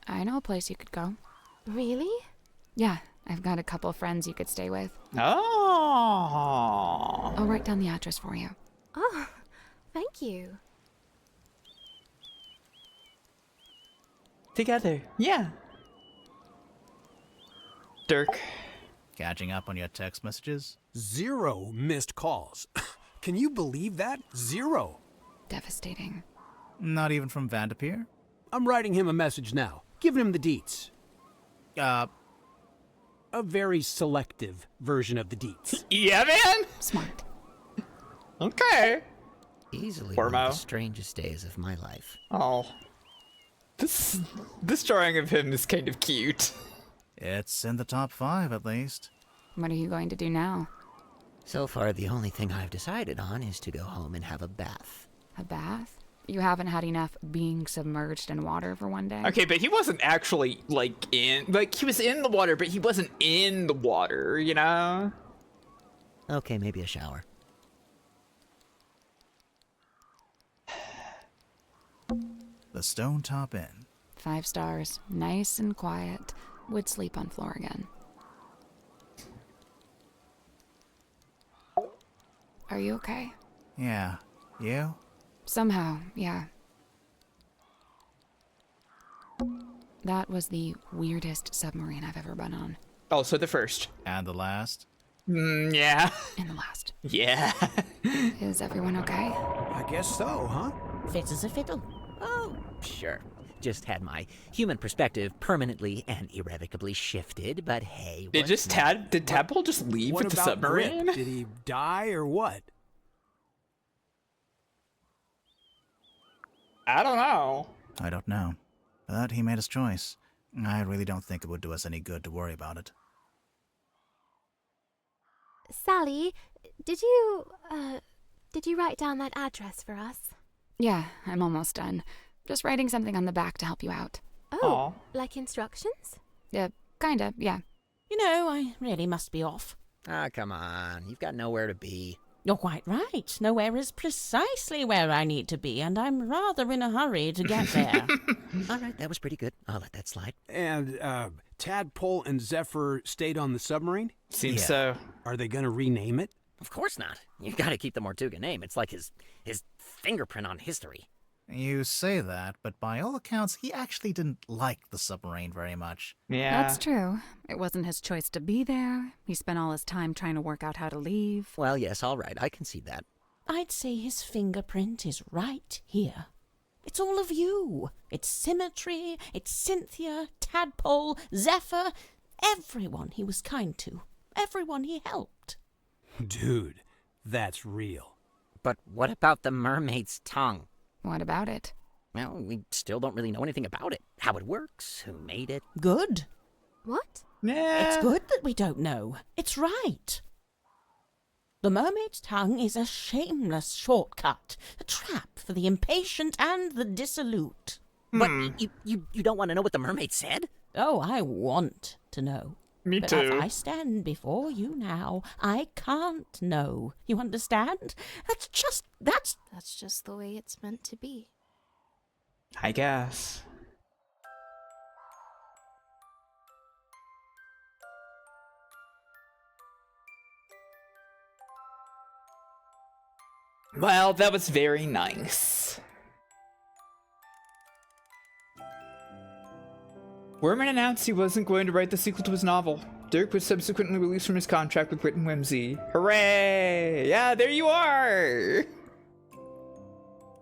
I know a place you could go. Really? Yeah, I've got a couple friends you could stay with. Oh. I'll write down the address for you. Oh, thank you. Together, yeah. Dirk. Catching up on your text messages? 0 missed calls. Can you believe that? 0. Devastating. Not even from Vanderpeer? I'm writing him a message now, giving him the deets. A very selective version of the deets. Yeah, man? Smart. Okay. Easily one of the Ormo. strangest days of my life. Oh. This drawing of him is kind of cute. It's in the top 5, at least. What are you going to do now? So far, the only thing I've decided on is to go home and have a bath. A bath? You haven't had enough being submerged in water for one day? Okay, but he wasn't actually, he was in the water, but he wasn't in the water, you know? Okay, maybe a shower. The Stone Top Inn. 5 stars. Nice and quiet. Would sleep on floor again. Are you okay? Yeah. You? Somehow, yeah. That was the weirdest submarine I've ever been on. Also the first. And the last? Yeah. And the last. Yeah. Is everyone okay? I guess so, huh? Fit as a fiddle. Oh, sure. Just had my human perspective permanently and irrevocably shifted, but hey, Did Tadpole just leave What with the about submarine? Grip? Did he die or what? I don't know. I don't know. But he made his choice. I really don't think it would do us any good to worry about it. Sally, did you write down that address for us? Yeah, I'm almost done. Just writing something on the back to help you out. Oh, like instructions? Kinda, yeah. You know, I really must be off. Ah, come on. You've got nowhere to be. You're quite right. Nowhere is precisely where I need to be, and I'm rather in a hurry to get there. All right, that was pretty good. I'll let that slide. And Tadpole and Zephyr stayed on the submarine? Seems so. Are they going to rename it? Of course not. You've got to keep the Mortuga name. It's like his fingerprint on history. You say that, but by all accounts, he actually didn't like the submarine very much. Yeah. That's true. It wasn't his choice to be there. He spent all his time trying to work out how to leave. Well, yes, all right. I can see that. I'd say his fingerprint is right here. It's all of you. It's Symmetry, it's Cynthia, Tadpole, Zephyr, everyone he was kind to, everyone he helped. Dude, that's real. But what about the mermaid's tongue? What about it? Well, we still don't really know anything about it. How it works, who made it. Good. What? It's good that we don't know. It's right. The mermaid's tongue is a shameless shortcut, a trap for the impatient and the dissolute. But you don't want to know what the mermaid said? Oh, I want to know. Me but too. As I stand before you now, I can't know. You understand? That's just the way it's meant to be. I guess. Well, that was very nice. Werman announced he wasn't going to write the sequel to his novel. Dirk was subsequently released from his contract with Wit and Whimsy. Hooray! Yeah, there you are!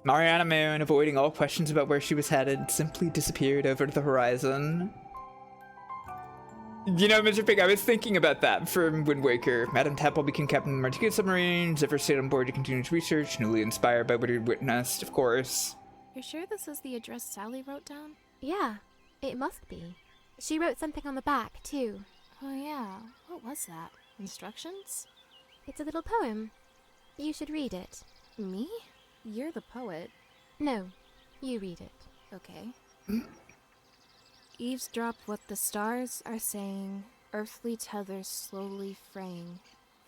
Mariana Moon, avoiding all questions about where she was headed, simply disappeared over the horizon. You know, Mr. Pig, I was thinking about that from Wind Waker. Madame Tadpole became captain of the Martika submarine, Zephyr stayed on board to continue his research, newly inspired by what he'd witnessed, of course. You're sure this is the address Sally wrote down? Yeah, it must be. She wrote something on the back, too. Oh yeah, what was that? Instructions? It's a little poem. You should read it. Me? You're the poet. No, you read it. Okay. Eavesdrop what the stars are saying, earthly tethers slowly fraying,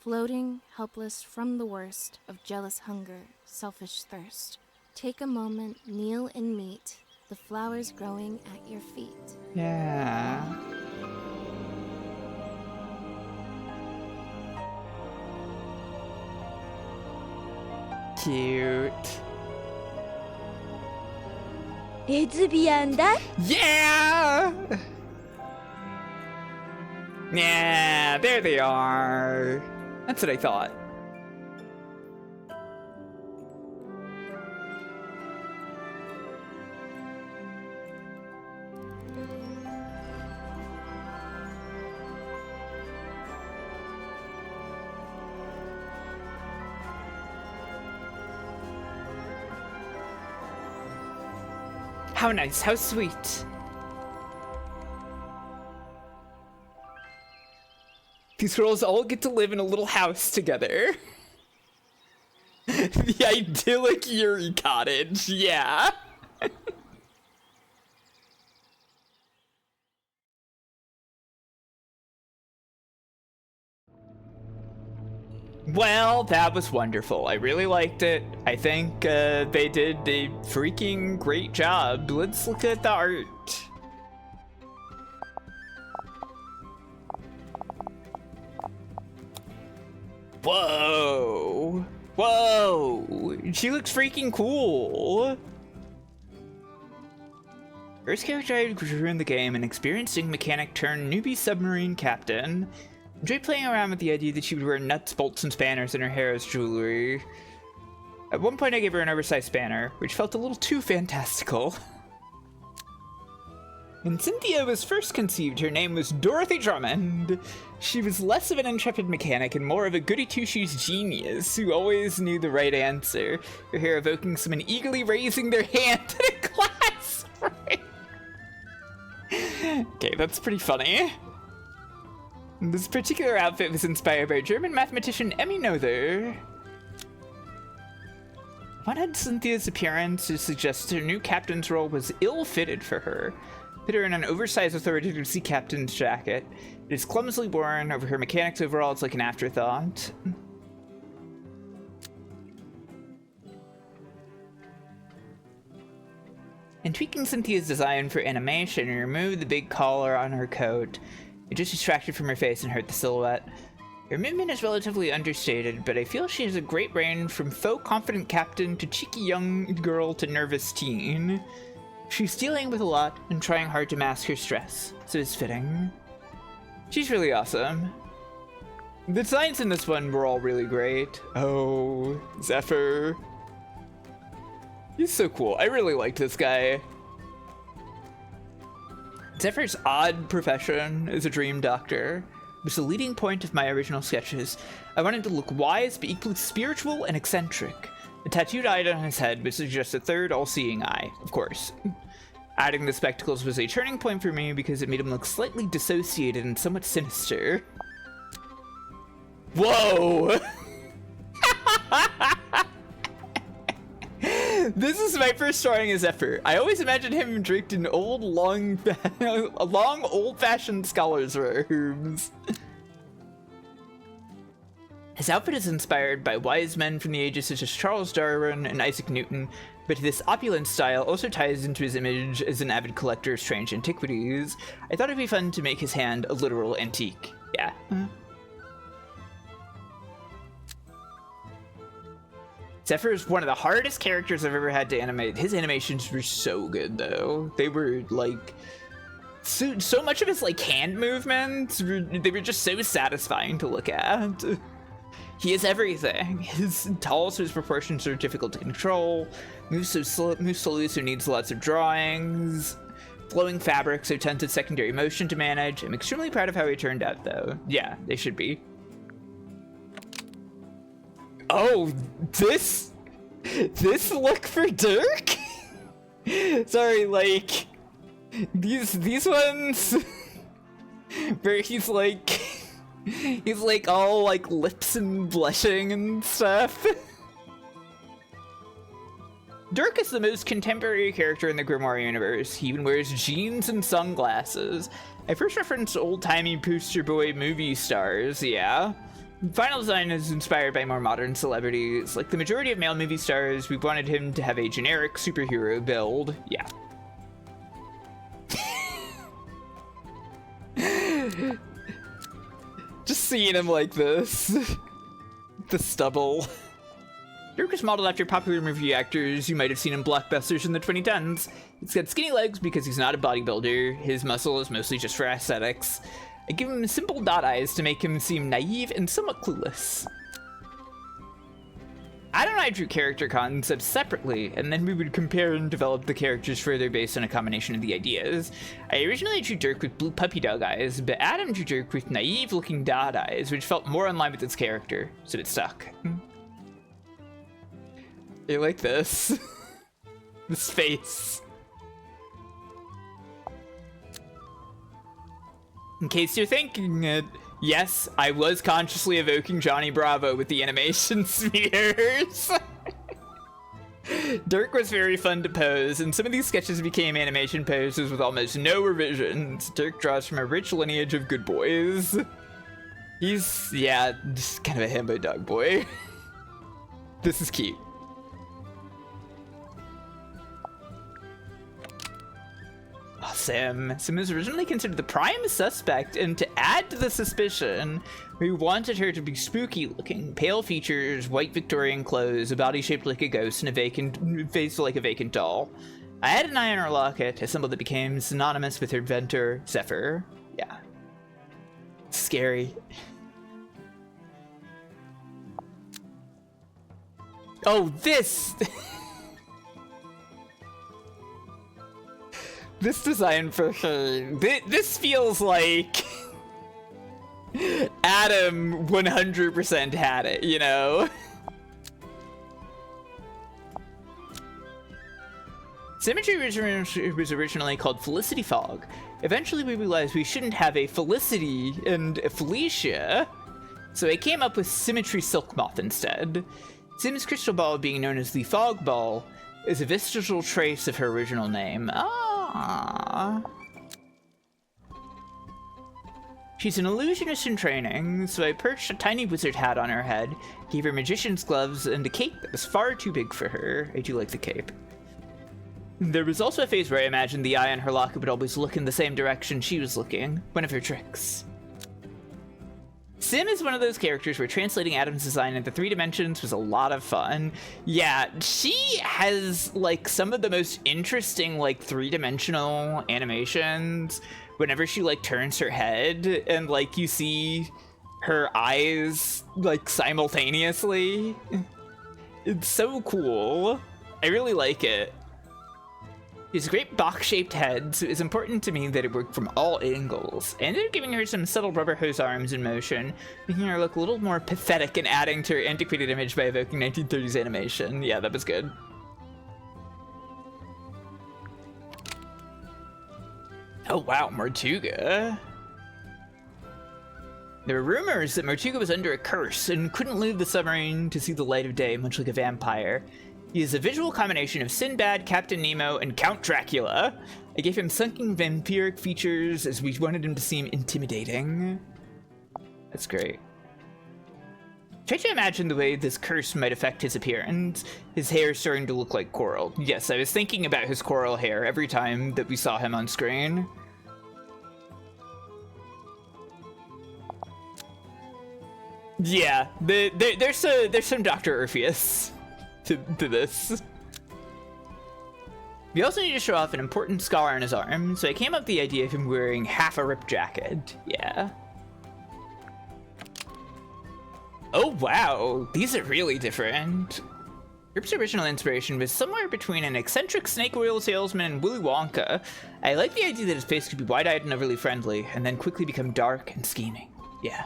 floating, helpless from the worst of jealous hunger, selfish thirst. Take a moment, kneel and meet the flowers growing at your feet. Yeah. Cute. Lesbian Yeah! Yeah, there they are. That's what I thought. How nice, how sweet. These girls all get to live in a little house together. The idyllic Yuri cottage, yeah. Well, that was wonderful. I really liked it. I think they did a freaking great job. Let's look at the art. Whoa! Whoa! She looks freaking cool! First character I grew in the game, an experiencing mechanic turned newbie submarine captain. Enjoyed playing around with the idea that she would wear nuts, bolts, and spanners in her hair as jewelry. At one point I gave her an oversized spanner, which felt a little too fantastical. When Cynthia was first conceived, her name was Dorothy Drummond. She was less of an intrepid mechanic and more of a goody-two-shoes genius who always knew the right answer, her hair evoking someone eagerly raising their hand in a class. Okay, that's pretty funny. This particular outfit was inspired by German mathematician Emmy Noether. One had Cynthia's appearance to suggest her new captain's role was ill-fitted for her. Put her in an oversized authoritative sea captain's jacket. It is clumsily worn over her mechanic's overalls like an afterthought. In tweaking Cynthia's design for animation, remove the big collar on her coat. It just distracted from her face and hurt the silhouette. Her movement is relatively understated, but I feel she has a great range from faux confident captain to cheeky young girl to nervous teen. She's dealing with a lot and trying hard to mask her stress, so it's fitting. She's really awesome. The designs in this one were all really great. Oh, Zephyr. He's so cool. I really liked this guy. Zephyr's odd profession as a dream doctor was the leading point of my original sketches. I wanted to look wise but equally spiritual and eccentric. The tattooed eye on his head would suggest a third all-seeing eye, of course. Adding the spectacles was a turning point for me because it made him look slightly dissociated and somewhat sinister. Whoa! This is my first drawing of Zephyr. I always imagined him draped in old, long, old-fashioned scholar's robes. His outfit is inspired by wise men from the ages such as Charles Darwin and Isaac Newton, but this opulent style also ties into his image as an avid collector of strange antiquities. I thought it'd be fun to make his hand a literal antique. Yeah. Zephyr is one of the hardest characters I've ever had to animate. His animations were so good, though. They were, like, so much of his, like, hand movements, they were just so satisfying to look at. He is everything. His tall, so his proportions are difficult to control. Moves slowly, so needs lots of drawings. Flowing fabric, so tons of secondary motion to manage. I'm extremely proud of how he turned out, though. Yeah, they should be. Oh, this look for Dirk? Sorry, like, these ones where he's like all like lips and blushing and stuff. Dirk is the most contemporary character in the Grimoire universe. He even wears jeans and sunglasses. I first referenced old-timey poster boy movie stars, yeah. Final design is inspired by more modern celebrities. Like the majority of male movie stars, we wanted him to have a generic superhero build. Yeah. Just seeing him like this. The stubble. Dirk was modeled after popular movie actors you might have seen in blockbusters in the 2010s. He's got skinny legs because he's not a bodybuilder. His muscle is mostly just for aesthetics. I give him simple dot eyes to make him seem naive and somewhat clueless. Adam and I drew character concepts separately, and then we would compare and develop the characters further based on a combination of the ideas. I originally drew Dirk with blue puppy dog eyes, but Adam drew Dirk with naive-looking dot eyes, which felt more in line with his character, so it stuck. I like this. This face. In case you're thinking it, yes, I was consciously evoking Johnny Bravo with the animation spheres. Dirk was very fun to pose, and some of these sketches became animation poses with almost no revisions. Dirk draws from a rich lineage of good boys. He's, yeah, just kind of a himbo dog boy. This is cute. Oh, Sim was originally considered the prime suspect, and to add to the suspicion, we wanted her to be spooky looking. Pale features, white Victorian clothes, a body shaped like a ghost, and a vacant face like a vacant doll. I had an eye on her locket, a symbol that became synonymous with her inventor, Zephyr. Yeah. Scary. Oh, this! This design for her. This feels like Adam 100% had it, you know? Symmetry was originally called Felicity Fog. Eventually we realized we shouldn't have a Felicity and a Felicia, so I came up with Symmetry Silk Moth instead. Sim's crystal ball, being known as the Fog Ball, is a vestigial trace of her original name. Ah. She's an illusionist in training, so I perched a tiny wizard hat on her head, gave her magician's gloves, and a cape that was far too big for her. I do like the cape. There was also a phase where I imagined the eye on her locket would always look in the same direction she was looking. One of her tricks. Sim is one of those characters where translating Adam's design into 3 dimensions was a lot of fun. Yeah, she has, like, some of the most interesting, like, 3-dimensional animations whenever she, like, turns her head and, like, you see her eyes, like, simultaneously. It's so cool. I really like it. She has a great box-shaped head, so it's important to me that it worked from all angles. I ended up giving her some subtle rubber hose arms in motion, making her look a little more pathetic and adding to her antiquated image by evoking 1930s animation. Yeah, that was good. Oh wow, Mortuga. There were rumors that Mortuga was under a curse and couldn't leave the submarine to see the light of day, much like a vampire. He is a visual combination of Sinbad, Captain Nemo, and Count Dracula. I gave him sunken vampiric features as we wanted him to seem intimidating. That's great. Try to imagine the way this curse might affect his appearance. His hair starting to look like coral. Yes, I was thinking about his coral hair every time that we saw him on screen. Yeah, there's some Dr. Orpheus to this. We also need to show off an important scar on his arm, so I came up with the idea of him wearing half a ripped jacket. Yeah. Oh wow, these are really different. Rip's original inspiration was somewhere between an eccentric snake oil salesman and Willy Wonka. I like the idea that his face could be wide-eyed and overly friendly, and then quickly become dark and scheming. Yeah.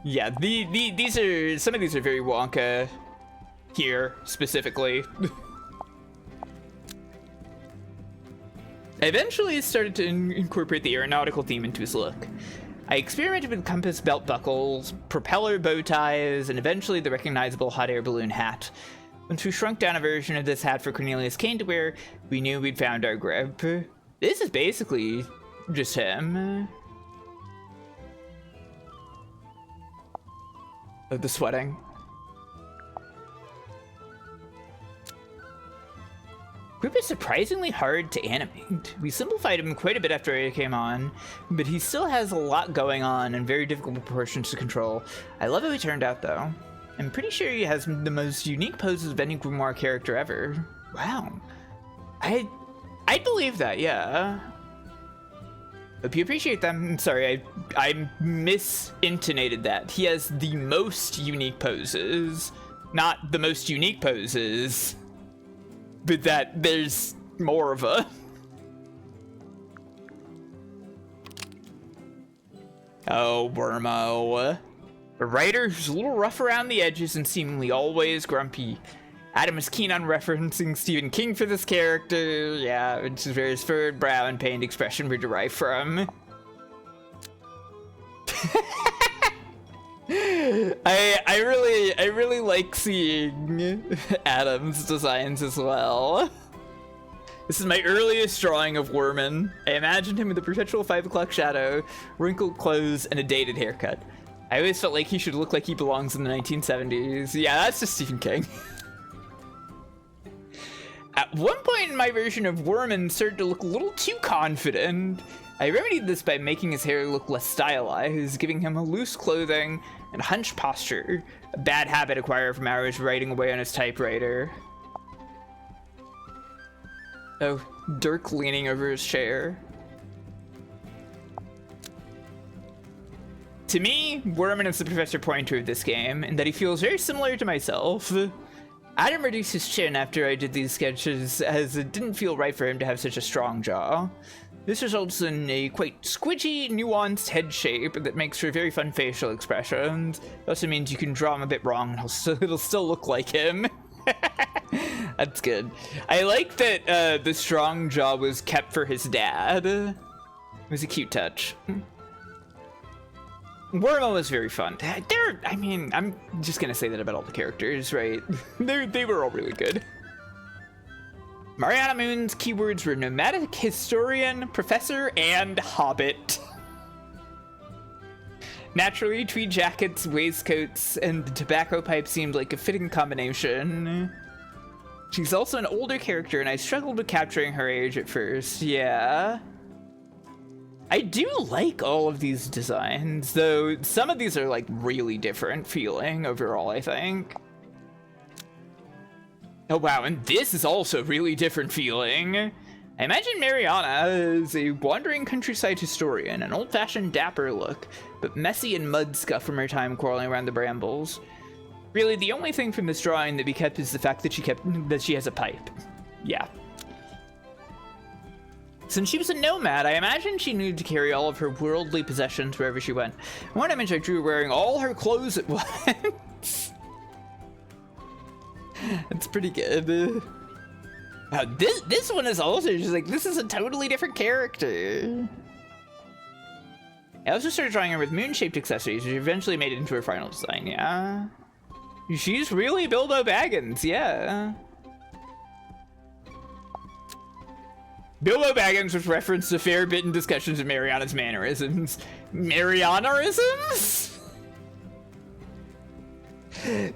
Yeah, these are, some of these are very Wonka here, specifically. I eventually started to incorporate the aeronautical theme into his look. I experimented with compass belt buckles, propeller bow ties, and eventually the recognizable hot air balloon hat. Once we shrunk down a version of this hat for Cornelius Kane to wear, we knew we'd found our grip. This is basically just him. Oh, the sweating. Grip is surprisingly hard to animate. We simplified him quite a bit after I came on, but he still has a lot going on and very difficult proportions to control. I love how he turned out though. I'm pretty sure he has the most unique poses of any Grimoire character ever. Wow. I believe that, yeah. Hope you appreciate them. I'm sorry, I misintonated that. He has the most unique poses, not the most unique poses, but that there's more of a. Oh, Wormo. A writer who's a little rough around the edges and seemingly always grumpy. Adam was keen on referencing Stephen King for this character. Yeah, which is where his furrowed brow and pained expression were derived from. I really like seeing Adam's designs as well. This is my earliest drawing of Worman. I imagined him with a perpetual 5 o'clock shadow, wrinkled clothes, and a dated haircut. I always felt like he should look like he belongs in the 1970s. Yeah, that's just Stephen King. At one point in my version of Worman started to look a little too confident. I remedied this by making his hair look less stylized, giving him a loose clothing and hunched posture, a bad habit acquired from hours writing away on his typewriter. Oh, Dirk leaning over his chair. To me, Worman is the Professor Pointer of this game, in that he feels very similar to myself. Adam reduced his chin after I did these sketches, as it didn't feel right for him to have such a strong jaw. This results in a quite squidgy, nuanced head shape that makes for very fun facial expressions. It also means you can draw him a bit wrong, and it'll still look like him. That's good. I like that the strong jaw was kept for his dad. It was a cute touch. Wormo was very fun. I mean, I'm just gonna say that about all the characters, right? They were all really good. Mariana Moon's keywords were nomadic, historian, professor, and hobbit. Naturally, tweed jackets, waistcoats, and the tobacco pipe seemed like a fitting combination. She's also an older character, and I struggled with capturing her age at first. Yeah. I do like all of these designs, though some of these are like really different feeling overall, I think. Oh wow, and this is also really different feeling. I imagine Mariana is a wandering countryside historian, an old-fashioned dapper look, but messy and mud scuff from her time crawling around the brambles. Really, the only thing from this drawing that we kept is the fact that she has a pipe. Yeah. Since she was a nomad, I imagine she needed to carry all of her worldly possessions wherever she went. In one image I drew wearing all her clothes at once. That's pretty good. Wow, this one is also just like, this is a totally different character. I also started drawing her with moon-shaped accessories, which eventually made it into her final design, yeah. She's really Bilbo Baggins, yeah. Bilbo Baggins was referenced a fair bit in discussions of Mariana's mannerisms. Marianarisms?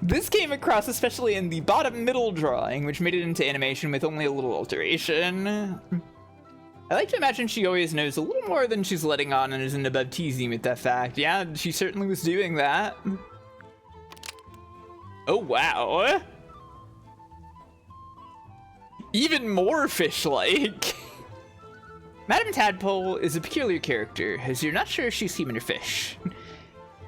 This came across especially in the bottom middle drawing, which made it into animation with only a little alteration. I like to imagine she always knows a little more than she's letting on and isn't above teasing with that fact. Yeah, she certainly was doing that. Oh, wow. Even more fish-like. Madame Tadpole is a peculiar character, as you're not sure if she's human or fish.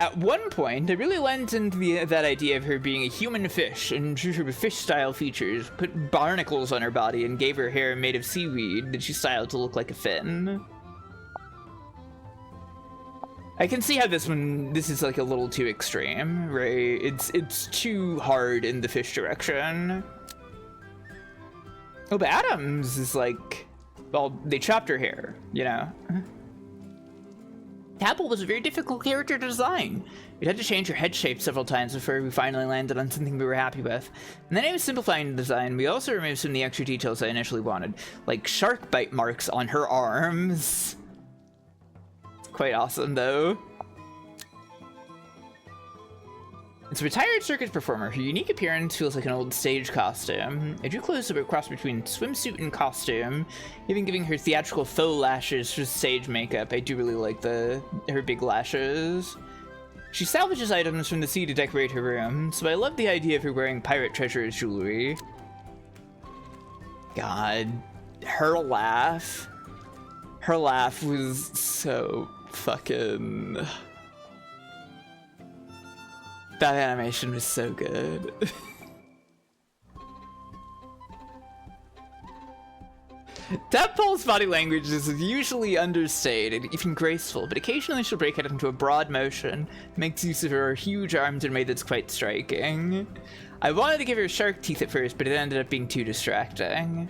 At one point, I really lent into that idea of her being a human fish and drew her with fish-style features, put barnacles on her body, and gave her hair made of seaweed that she styled to look like a fin. I can see how this is like a little too extreme, right? It's too hard in the fish direction. Oh, but Adams is like, well, they chopped her hair, you know? Tadpole was a very difficult character to design. We had to change her head shape several times before we finally landed on something we were happy with. And then I was simplifying the design. We also removed some of the extra details I initially wanted, like shark bite marks on her arms. It's quite awesome, though. It's a retired circus performer. Her unique appearance feels like an old stage costume. I drew clothes that were a cross between swimsuit and costume, even giving her theatrical faux lashes for stage makeup. I do really like her big lashes. She salvages items from the sea to decorate her room, so I love the idea of her wearing pirate treasure as jewelry. God, her laugh was so fucking... That animation was so good. Tadpole's body language is usually understated, even graceful, but occasionally she'll break out into a broad motion, makes use of her huge arms in a way that's quite striking. I wanted to give her shark teeth at first, but it ended up being too distracting.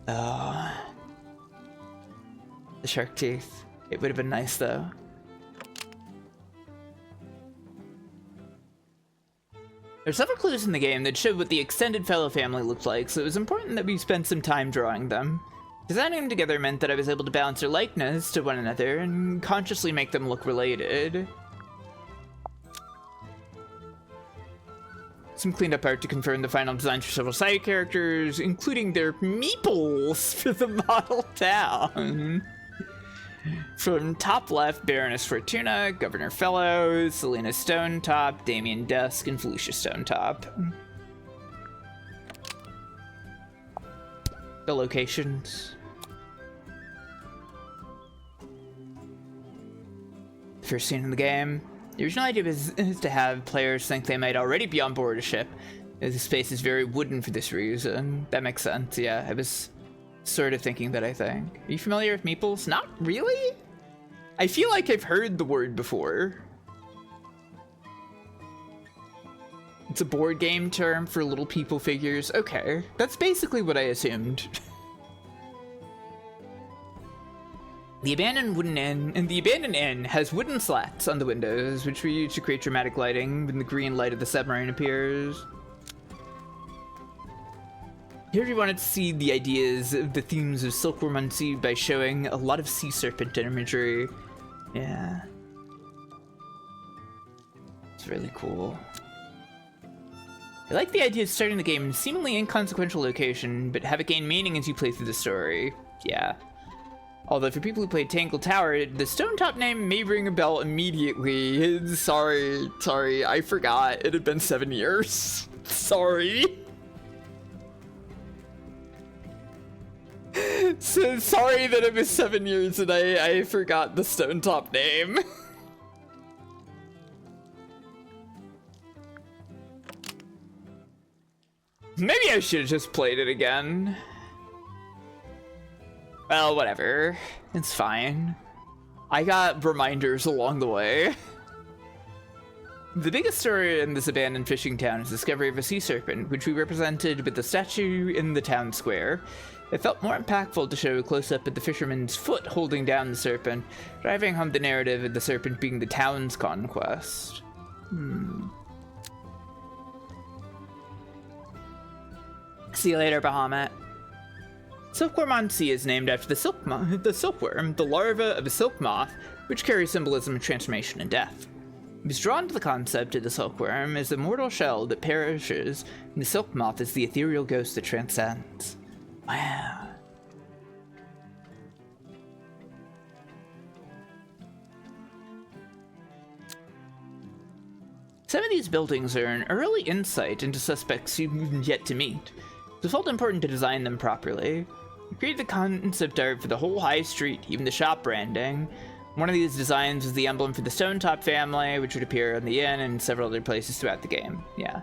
Oh. The shark teeth. It would have been nice, though. There's several clues in the game that show what the extended fellow family looked like, so it was important that we spend some time drawing them. Designing them together meant that I was able to balance their likeness to one another and consciously make them look related. Some cleaned up art to confirm the final designs for several side characters, including their meeples for the model town. From top left, Baroness Fortuna, Governor Fellows, Selena Stonetop, Damien Dusk, and Felicia Stonetop. The locations. First scene in the game. The original idea is to have players think they might already be on board a ship. The space is very wooden for this reason. That makes sense, yeah. I was sort of thinking that, I think. Are you familiar with meeples? Not really? I feel like I've heard the word before. It's a board game term for little people figures. Okay, that's basically what I assumed. The abandoned inn has wooden slats on the windows, which we use to create dramatic lighting when the green light of the submarine appears. Here we wanted to see the ideas of the themes of Silkworm on Sea by showing a lot of sea serpent imagery. Yeah. It's really cool. I like the idea of starting the game in a seemingly inconsequential location, but have it gain meaning as you play through the story. Yeah. Although for people who played Tangle Tower, the Stonetop name may ring a bell immediately. Sorry, I forgot. It had been 7 years. Sorry. So sorry that it was 7 years and I forgot the Stonetop name. Maybe I should have just played it again. Well, whatever. It's fine. I got reminders along the way. The biggest story in this abandoned fishing town is the discovery of a sea serpent, which we represented with the statue in the town square. It felt more impactful to show a close-up of the fisherman's foot holding down the serpent, driving home the narrative of the serpent being the town's conquest. See you later, Bahamut. Silkworm on Sea is named after the silkworm, the larva of a silk moth, which carries symbolism of transformation and death. He was drawn to the concept of the silkworm as a mortal shell that perishes, and the silk moth is the ethereal ghost that transcends. Wow. Some of these buildings are an early insight into suspects you've yet to meet. It felt important to design them properly. We created the concept art for the whole high street, even the shop branding. One of these designs was the emblem for the Stonetop family, which would appear on the inn and several other places throughout the game. Yeah.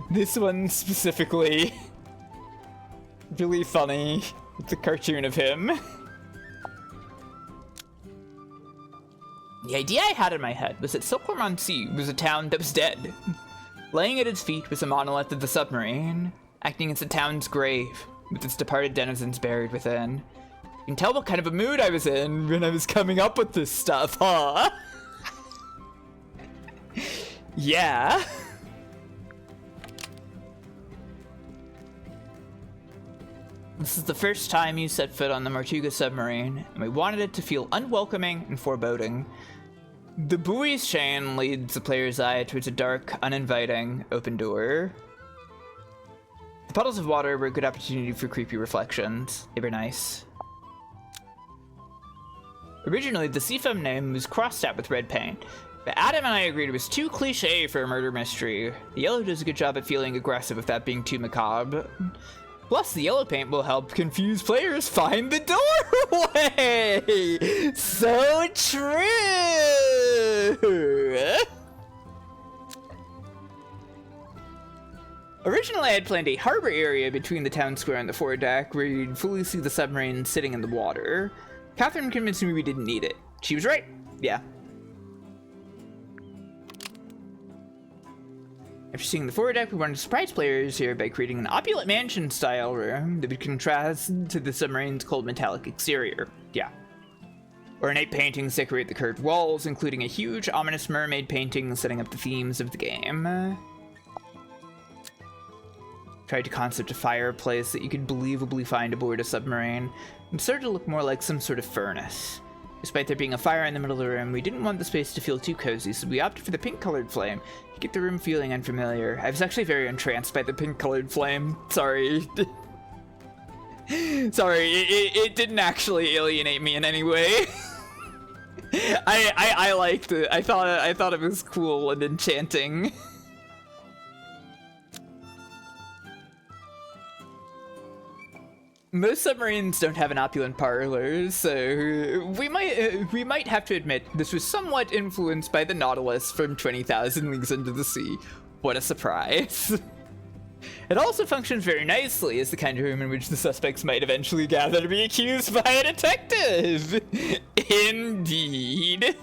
This one specifically, really funny. It's a cartoon of him. The idea I had in my head was that Silkworm on Sea was a town that was dead. Laying at its feet was a monolith of the submarine, acting as the town's grave, with its departed denizens buried within. You can tell what kind of a mood I was in when I was coming up with this stuff, huh? Yeah. This is the first time you set foot on the Martuga submarine, and we wanted it to feel unwelcoming and foreboding. The buoy's chain leads the player's eye towards a dark, uninviting, open door. The puddles of water were a good opportunity for creepy reflections. They were nice. Originally, the seafoam name was crossed out with red paint, but Adam and I agreed it was too cliche for a murder mystery. The yellow does a good job at feeling aggressive without being too macabre. Plus, the yellow paint will help confuse players find the doorway! So true! Originally, I had planned a harbor area between the town square and the foredeck where you'd fully see the submarine sitting in the water. Catherine convinced me we didn't need it. She was right. Yeah. After seeing the foredeck, we wanted to surprise players here by creating an opulent mansion-style room that would contrast to the submarine's cold metallic exterior. Yeah. Ornate paintings decorate the curved walls, including a huge, ominous mermaid painting setting up the themes of the game. Tried to concept a fireplace that you could believably find aboard a submarine, and started to look more like some sort of furnace. Despite there being a fire in the middle of the room, we didn't want the space to feel too cozy, so we opted for the pink-colored flame to get the room feeling unfamiliar. I was actually very entranced by the pink-colored flame. Sorry. Sorry, it didn't actually alienate me in any way. I liked it. I thought it was cool and enchanting. Most submarines don't have an opulent parlor, so we might have to admit this was somewhat influenced by the Nautilus from 20,000 Leagues Under the Sea. What a surprise. It also functions very nicely as the kind of room in which the suspects might eventually gather to be accused by a detective. Indeed.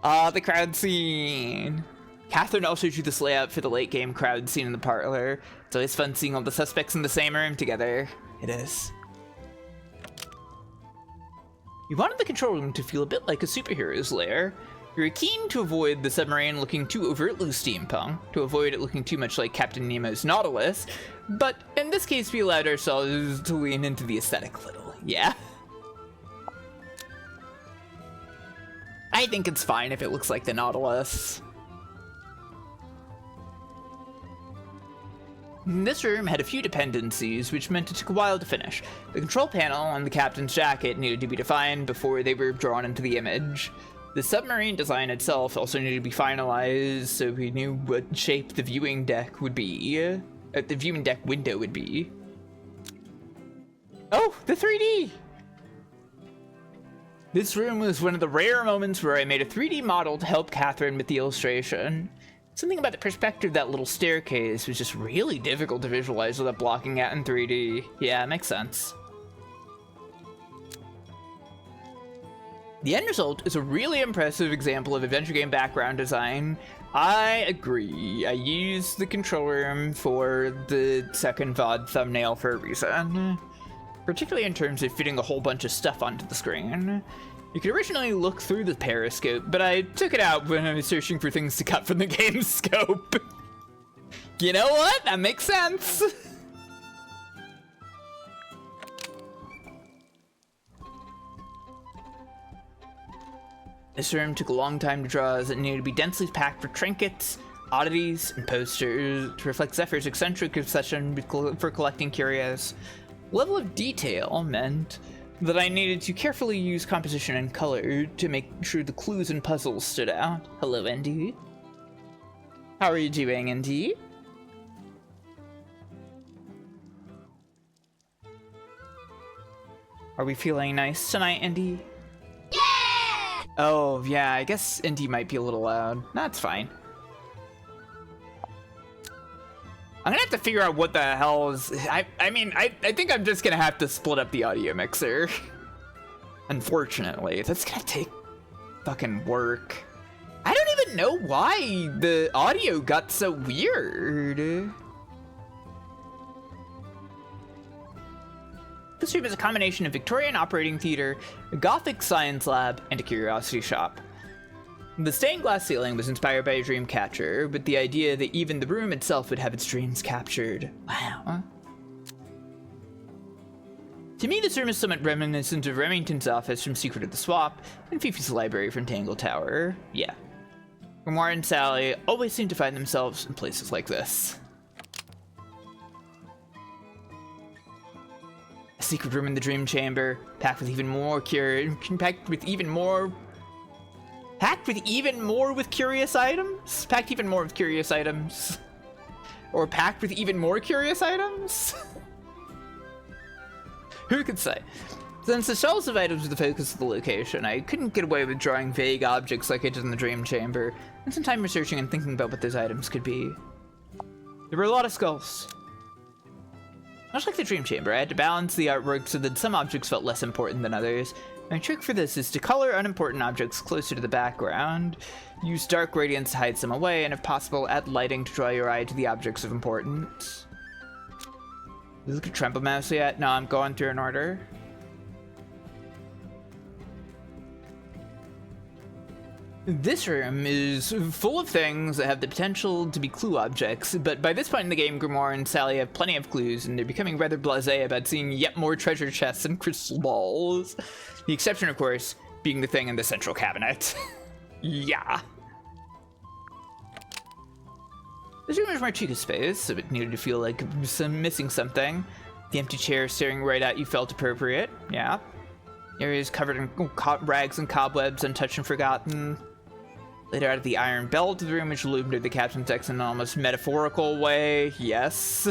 Ah, the crowd scene. Catherine also drew this layout for the late game crowd scene in the parlor. It's always fun seeing all the suspects in the same room together. It is. You wanted the control room to feel a bit like a superhero's lair. You were keen to avoid the submarine looking too overtly steampunk, to avoid it looking too much like Captain Nemo's Nautilus, but in this case we allowed ourselves to lean into the aesthetic a little, yeah? I think it's fine if it looks like the Nautilus. This room had a few dependencies, which meant it took a while to finish. The control panel and the captain's jacket needed to be defined before they were drawn into the image. The submarine design itself also needed to be finalized, so we knew what shape the viewing deck would be. The viewing deck window would be. Oh, the 3D! This room was one of the rare moments where I made a 3D model to help Catherine with the illustration. Something about the perspective of that little staircase was just really difficult to visualize without blocking out in 3D. Yeah, it makes sense. The end result is a really impressive example of adventure game background design. I agree. I used the control room for the second VOD thumbnail for a reason. Particularly in terms of fitting a whole bunch of stuff onto the screen. You could originally look through the periscope, but I took it out when I was searching for things to cut from the game's scope. You know what? That makes sense. This room took a long time to draw as it needed to be densely packed with trinkets, oddities, and posters to reflect Zephyr's eccentric obsession for collecting curios. Level of detail meant that I needed to carefully use composition and color to make sure the clues and puzzles stood out. Hello, Andy. How are you doing, Andy? Are we feeling nice tonight, Andy? Yeah! Oh, yeah, I guess Andy might be a little loud. That's fine. I'm gonna have to figure out what the hell is... I mean, I think I'm just gonna have to split up the audio mixer. Unfortunately, that's gonna take fucking work. I don't even know why the audio got so weird. This room is a combination of Victorian operating theater, a Gothic science lab, and a curiosity shop. The stained glass ceiling was inspired by a dream catcher, with the idea that even the room itself would have its dreams captured. Wow. To me, this room is somewhat reminiscent of Remington's office from Secret of the Swamp, and Fifi's library from Tangle Tower. Yeah. Grimoire and Sally always seem to find themselves in places like this. A secret room in the dream chamber, packed with even more curious items? Packed even more with curious items? Or packed with even more curious items? Who could say? Since the shelves of items were the focus of the location, I couldn't get away with drawing vague objects like I did in the dream chamber, and some time researching and thinking about what those items could be. There were a lot of skulls. Much like the Dream Chamber, I had to balance the artwork so that some objects felt less important than others. My trick for this is to color unimportant objects closer to the background, use dark gradients to hide some away, and if possible, add lighting to draw your eye to the objects of importance. Did you look at Tremble Mouse yet? No, I'm going through in order. This room is full of things that have the potential to be clue objects, but by this point in the game, Grimoire and Sally have plenty of clues, and they're becoming rather blasé about seeing yet more treasure chests and crystal balls. The exception, of course, being the thing in the central cabinet. Yeah. This room is Marchica's space, so it needed to feel like missing something. The empty chair staring right at you felt appropriate, yeah. Areas covered in rags and cobwebs, untouched and forgotten. Later out of the iron bell to the room, which loomed at the captain's decks in an almost metaphorical way, yes.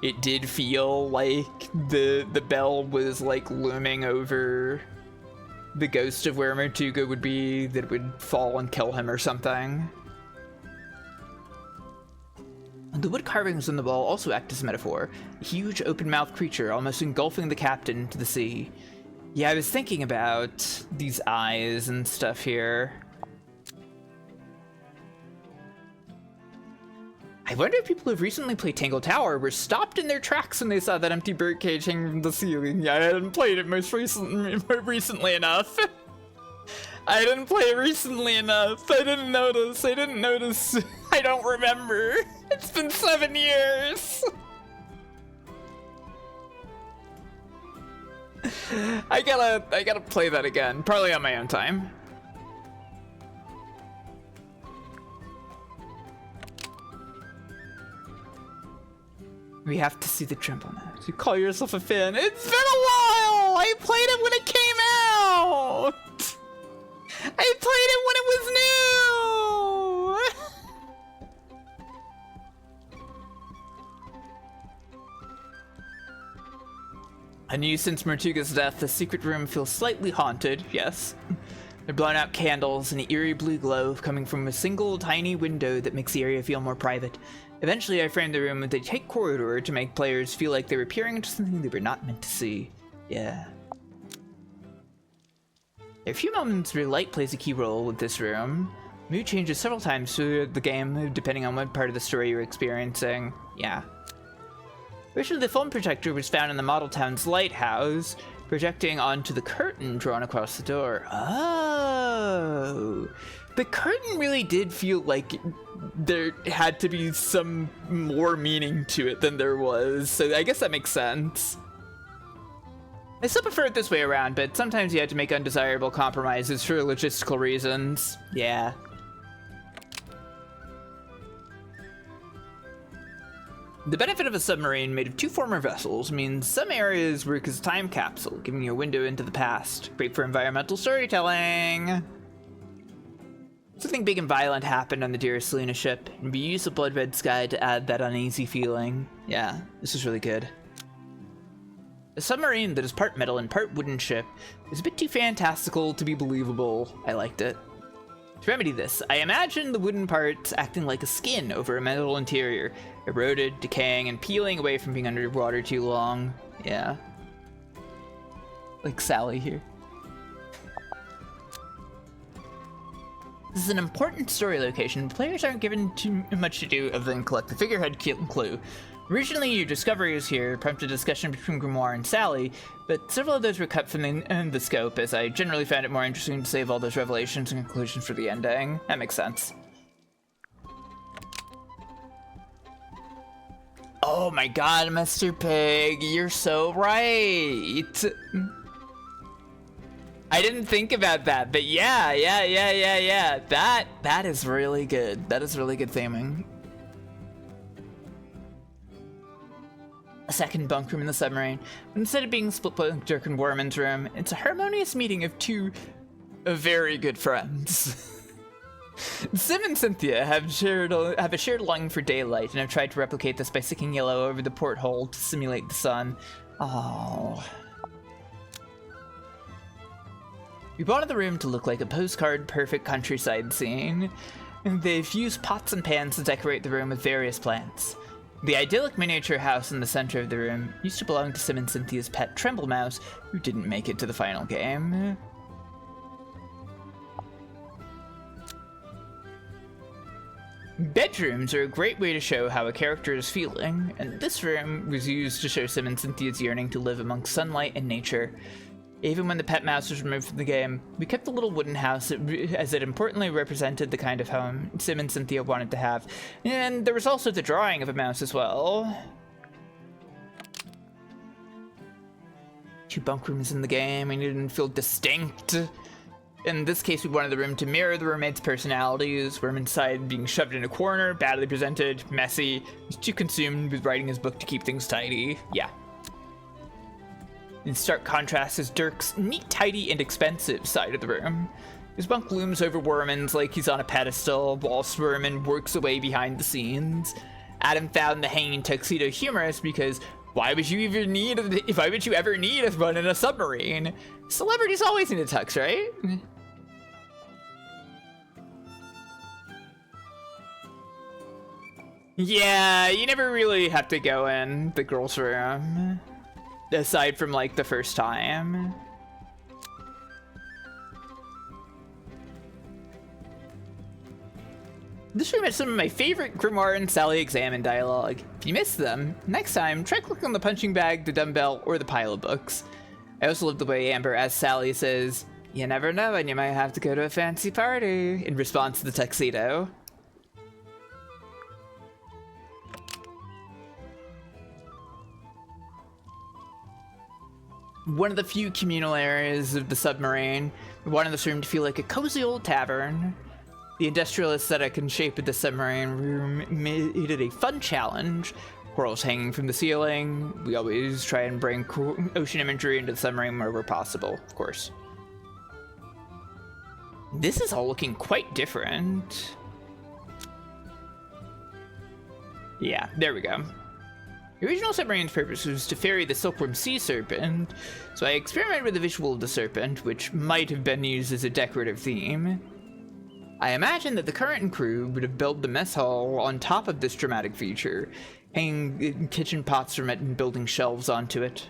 It did feel like the bell was like looming over the ghost of where Martuga would be, that it would fall and kill him or something. The wood carvings on the wall also act as a metaphor. A huge open-mouthed creature almost engulfing the captain into the sea. Yeah, I was thinking about these eyes and stuff here. I wonder if people who've recently played Tangle Tower were stopped in their tracks when they saw that empty birdcage hanging from the ceiling. Yeah, I hadn't played it recently enough. I didn't play it recently enough. I didn't notice. I don't remember. It's been 7 years. I gotta play that again, probably on my own time. We have to see the Tremble Mouse. You call yourself a fan. It's been a while! I played it when it came out! I played it when it was new! A since Martuga's death, the secret room feels slightly haunted, yes. There are blown out candles and an eerie blue glow coming from a single tiny window that makes the area feel more private. Eventually, I framed the room with a tight corridor to make players feel like they were peering into something they were not meant to see. Yeah. There are a few moments where light plays a key role with this room. Mood changes several times through the game, depending on what part of the story you're experiencing. Yeah. Originally, the foam projector was found in the model town's lighthouse, projecting onto the curtain drawn across the door. Oh. The curtain really did feel like there had to be some more meaning to it than there was, so I guess that makes sense. I still prefer it this way around, but sometimes you had to make undesirable compromises for logistical reasons. Yeah. The benefit of a submarine made of two former vessels means some areas work as a time capsule, giving you a window into the past. Great for environmental storytelling. Something big and violent happened on the Dearest Luna ship, and we used the blood red sky to add that uneasy feeling. Yeah, this is really good. A submarine that is part metal and part wooden ship is a bit too fantastical to be believable. I liked it. To remedy this, I imagined the wooden parts acting like a skin over a metal interior, eroded, decaying, and peeling away from being underwater too long. Yeah. Like Sally here. This is an important story location. Players aren't given too much to do other than collect the figurehead clue. Originally, your discoveries here prompted discussion between Grimoire and Sally, but several of those were cut from the scope, as I generally found it more interesting to save all those revelations and conclusions for the ending. That makes sense. Oh my god, Mr. Pig, you're so right! I didn't think about that, but yeah. That is really good. That is really good theming. A second bunk room in the submarine. But instead of being split like Dirk and Warman's room, it's a harmonious meeting of two very good friends. Sim and Cynthia have a shared longing for daylight and have tried to replicate this by sticking yellow over the porthole to simulate the sun. Oh. We wanted the room to look like a postcard perfect countryside scene. They've used pots and pans to decorate the room with various plants. The idyllic miniature house in the center of the room used to belong to Sim and Cynthia's pet Tremble Mouse, who didn't make it to the final game. Bedrooms are a great way to show how a character is feeling, and this room was used to show Sim and Cynthia's yearning to live amongst sunlight and nature. Even when the pet mouse was removed from the game, we kept the little wooden house as it importantly represented the kind of home Sim and Cynthia wanted to have. And there was also the drawing of a mouse as well. 2 bunk rooms in the game, and it didn't feel distinct. In this case, we wanted the room to mirror the roommates' personalities. Room inside being shoved in a corner, badly presented, messy, was too consumed with writing his book to keep things tidy. Yeah. In stark contrast is Dirk's neat, tidy, and expensive side of the room. His bunk looms over Werman's like he's on a pedestal, whilst Werman works away behind the scenes. Adam found the hanging tuxedo humorous because why would you ever need a run in a submarine? Celebrities always need a tux, right? Yeah, you never really have to go in the girls' room. Aside from, like, the first time. This room has some of my favorite Grimoire and Sally examine dialogue. If you missed them, next time, try clicking on the punching bag, the dumbbell, or the pile of books. I also love the way Amber as Sally says, "You never know when you might have to go to a fancy party," in response to the tuxedo. One of the few communal areas of the submarine, we wanted this room to feel like a cozy old tavern. The industrial aesthetic and shape of the submarine room made it a fun challenge. Corals hanging from the ceiling. We always try and bring ocean imagery into the submarine wherever possible, of course. This is all looking quite different. Yeah, there we go. The original submarine's purpose was to ferry the silkworm sea serpent, so I experimented with the visual of the serpent, which might have been used as a decorative theme. I imagine that the current crew would have built the mess hall on top of this dramatic feature, hanging kitchen pots from it and building shelves onto it.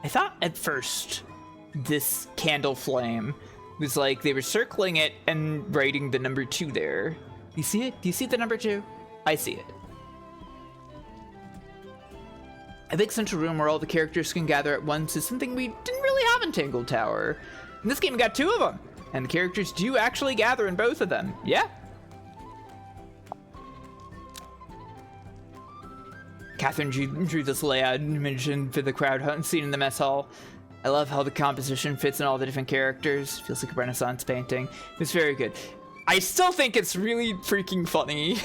I thought at first this candle flame was like they were circling it and writing the number 2 there. You see it? Do you see the number 2? I see it. A big central room where all the characters can gather at once is something we didn't really have in Tangle Tower. In this game we got 2 of them, and the characters do actually gather in both of them. Yeah. Catherine drew this layout image for the crowd hunt scene in the mess hall. I love how the composition fits in all the different characters. Feels like a Renaissance painting. It's very good. I still think it's really freaking funny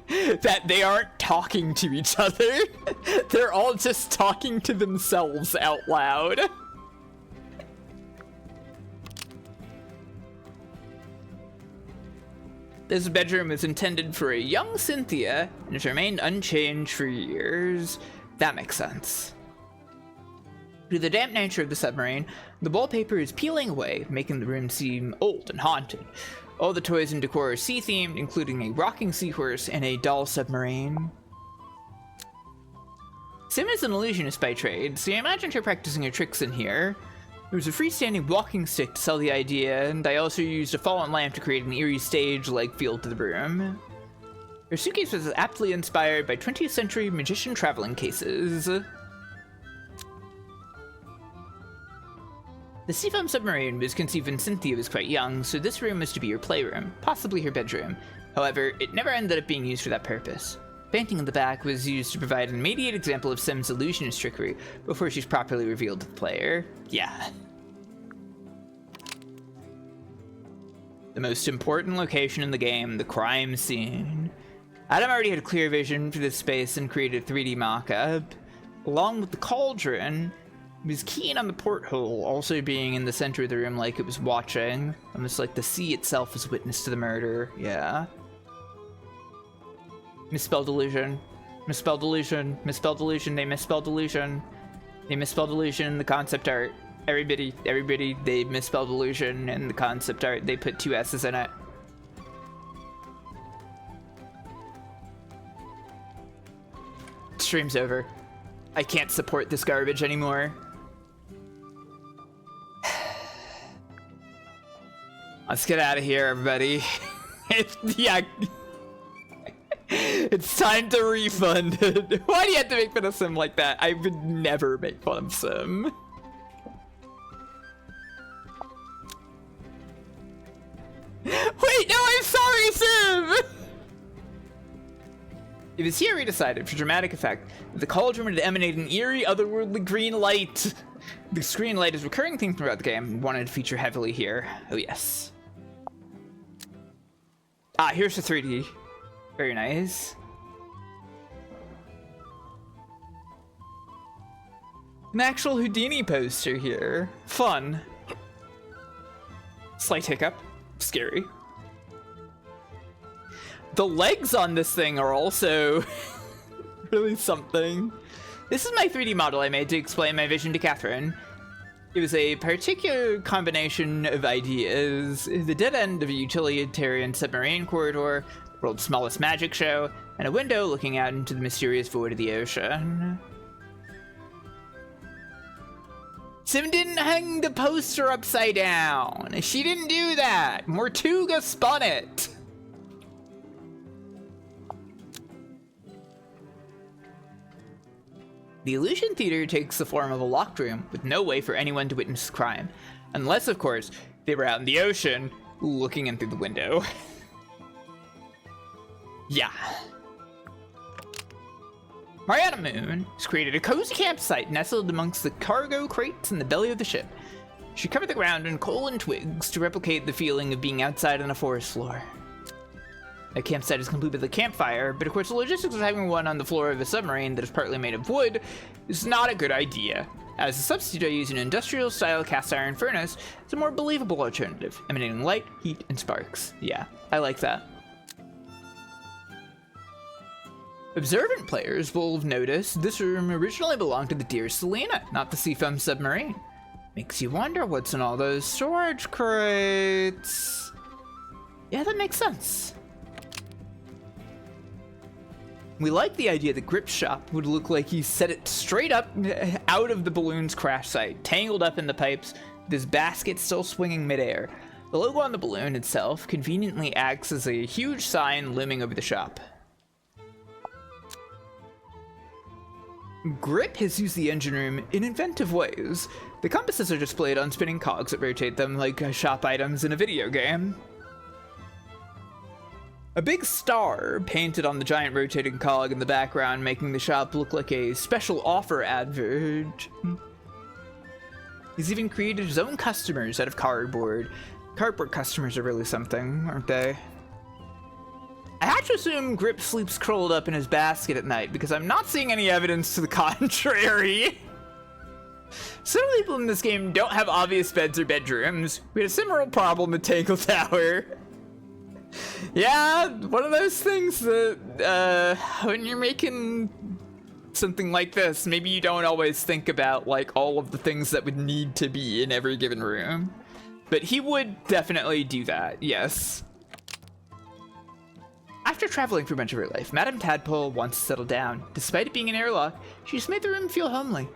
that they aren't talking to each other. They're all just talking to themselves out loud. This bedroom is intended for a young Cynthia and has remained unchanged for years. That makes sense. Due to the damp nature of the submarine, the wallpaper is peeling away, making the room seem old and haunted. All the toys and decor are sea-themed, including a rocking seahorse and a doll submarine. Sim is an illusionist by trade, so I imagined her practicing her tricks in here. There was a freestanding walking stick to sell the idea, and I also used a fallen lamp to create an eerie stage-like feel to the room. Her suitcase was aptly inspired by 20th century magician traveling cases. The seafoam submarine was conceived when Cynthia was quite young, so this room was to be her playroom, possibly her bedroom. However, it never ended up being used for that purpose. Painting in the back was used to provide an immediate example of Sim's illusionist trickery before she's properly revealed to the player. Yeah. The most important location in the game, the crime scene. Adam already had a clear vision for this space and created a 3D mock-up. Along with the cauldron, he was keen on the porthole also being in the center of the room like it was watching, almost like the sea itself was witness to the murder. Yeah. Misspelled illusion. Misspelled illusion. Misspelled illusion. They misspelled illusion. They misspelled illusion in the concept art. Everybody, they misspelled illusion in the concept art. They put 2 S's in it. Stream's over. I can't support this garbage anymore. Let's get out of here, everybody. Yeah. It's time to refund it. Why do you have to make fun of Sim like that? I would never make fun of Sim. Wait, no, I'm sorry, Sim! It was here we decided, for dramatic effect, that the cauldron would emanate an eerie, otherworldly green light. The green light is a recurring theme throughout the game, and wanted to feature heavily here. Oh yes. Ah, here's the 3D. Very nice. An actual Houdini poster here. Fun. Slight hiccup. Scary. The legs on this thing are also really something. This is my 3D model I made to explain my vision to Catherine. It was a particular combination of ideas. The dead end of a utilitarian submarine corridor, the world's smallest magic show, and a window looking out into the mysterious void of the ocean. Sim didn't hang the poster upside down. She didn't do that. Mortuga spun it. The illusion theater takes the form of a locked room with no way for anyone to witness the crime. Unless, of course, they were out in the ocean looking in through the window. Yeah. Mariana Moon has created a cozy campsite nestled amongst the cargo crates in the belly of the ship. She covered the ground in coal and twigs to replicate the feeling of being outside on a forest floor. A campsite is complete with a campfire, but of course the logistics of having one on the floor of a submarine that is partly made of wood is not a good idea. As a substitute, I use an industrial-style cast iron furnace as a more believable alternative, emanating light, heat, and sparks. Yeah, I like that. Observant players will have noticed this room originally belonged to the dear Selena, not the Seafoam submarine. Makes you wonder what's in all those storage crates. Yeah, that makes sense. We like the idea that Grip's shop would look like he set it straight up out of the balloon's crash site, tangled up in the pipes, with his basket still swinging midair. The logo on the balloon itself conveniently acts as a huge sign looming over the shop. Grip has used the engine room in inventive ways. The compasses are displayed on spinning cogs that rotate them like shop items in a video game. A big star painted on the giant rotating cog in the background, making the shop look like a special offer advert. He's even created his own customers out of cardboard. Cardboard customers are really something, aren't they? I have to assume Grip sleeps curled up in his basket at night, because I'm not seeing any evidence to the contrary. Some people in this game don't have obvious beds or bedrooms. We had a similar problem with Tangle Tower. Yeah, one of those things that, when you're making something like this, maybe you don't always think about, like, all of the things that would need to be in every given room. But he would definitely do that, yes. After traveling for much of her life, Madame Tadpole wants to settle down. Despite it being an airlock, she's made the room feel homely.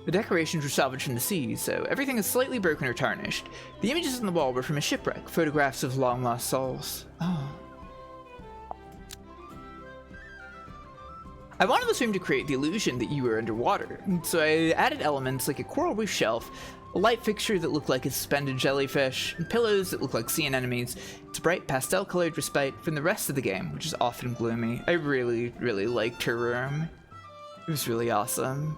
The decorations were salvaged from the sea, so everything is slightly broken or tarnished. The images on the wall were from a shipwreck, photographs of long-lost souls. Oh. I wanted this room to create the illusion that you were underwater, so I added elements like a coral reef shelf, a light fixture that looked like a suspended jellyfish, and pillows that looked like sea anemones. It's a bright pastel-colored respite from the rest of the game, which is often gloomy. I really, really liked her room. It was really awesome.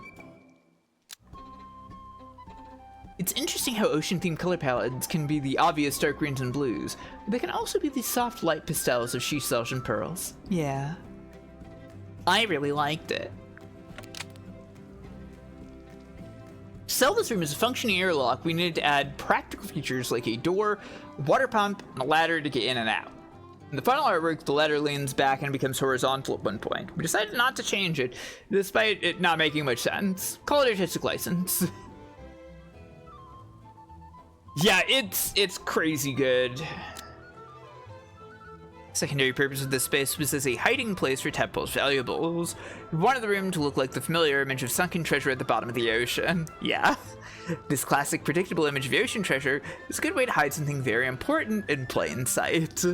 It's interesting how ocean-themed color palettes can be the obvious dark greens and blues, but they can also be the soft light pastels of she cells and pearls. Yeah. I really liked it. To sell this room as a functioning airlock, we needed to add practical features like a door, a water pump, and a ladder to get in and out. In the final artwork, the ladder leans back and becomes horizontal at one point. We decided not to change it, despite it not making much sense. Call it artistic license. Yeah, it's crazy good. Secondary purpose of this space was as a hiding place for Tadpole's valuables. We wanted the room to look like the familiar image of sunken treasure at the bottom of the ocean. Yeah. This classic, predictable image of ocean treasure is a good way to hide something very important in plain sight.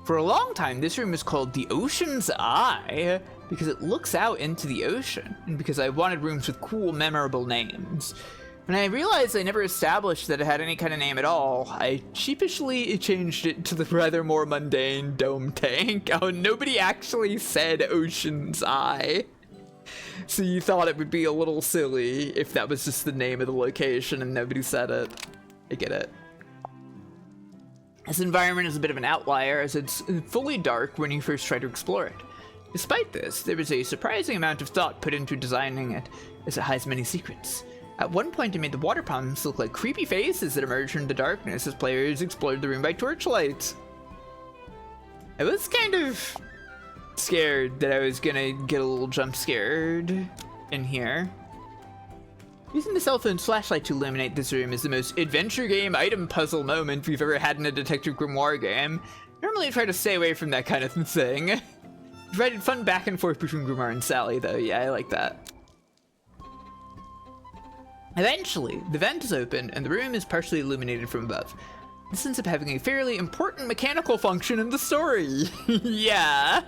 For a long time, this room was called the Ocean's Eye because it looks out into the ocean, and because I wanted rooms with cool, memorable names. When I realized I never established that it had any kind of name at all, I sheepishly changed it to the rather more mundane Dome Tank. Oh, nobody actually said Ocean's Eye. So you thought it would be a little silly if that was just the name of the location and nobody said it. I get it. This environment is a bit of an outlier as it's fully dark when you first try to explore it. Despite this, there was a surprising amount of thought put into designing it, as it hides many secrets. At one point, it made the water ponds look like creepy faces that emerged from the darkness as players explored the room by torchlight. I was kind of scared that I was gonna get a little jump scared in here. Using the cell phone's flashlight to illuminate this room is the most adventure game item puzzle moment we've ever had in a Detective Grimoire game. Normally I try to stay away from that kind of thing. Provided fun back and forth between Grimoire and Sally though, yeah, I like that. Eventually, the vent is open and the room is partially illuminated from above. This ends up having a fairly important mechanical function in the story. Yeah.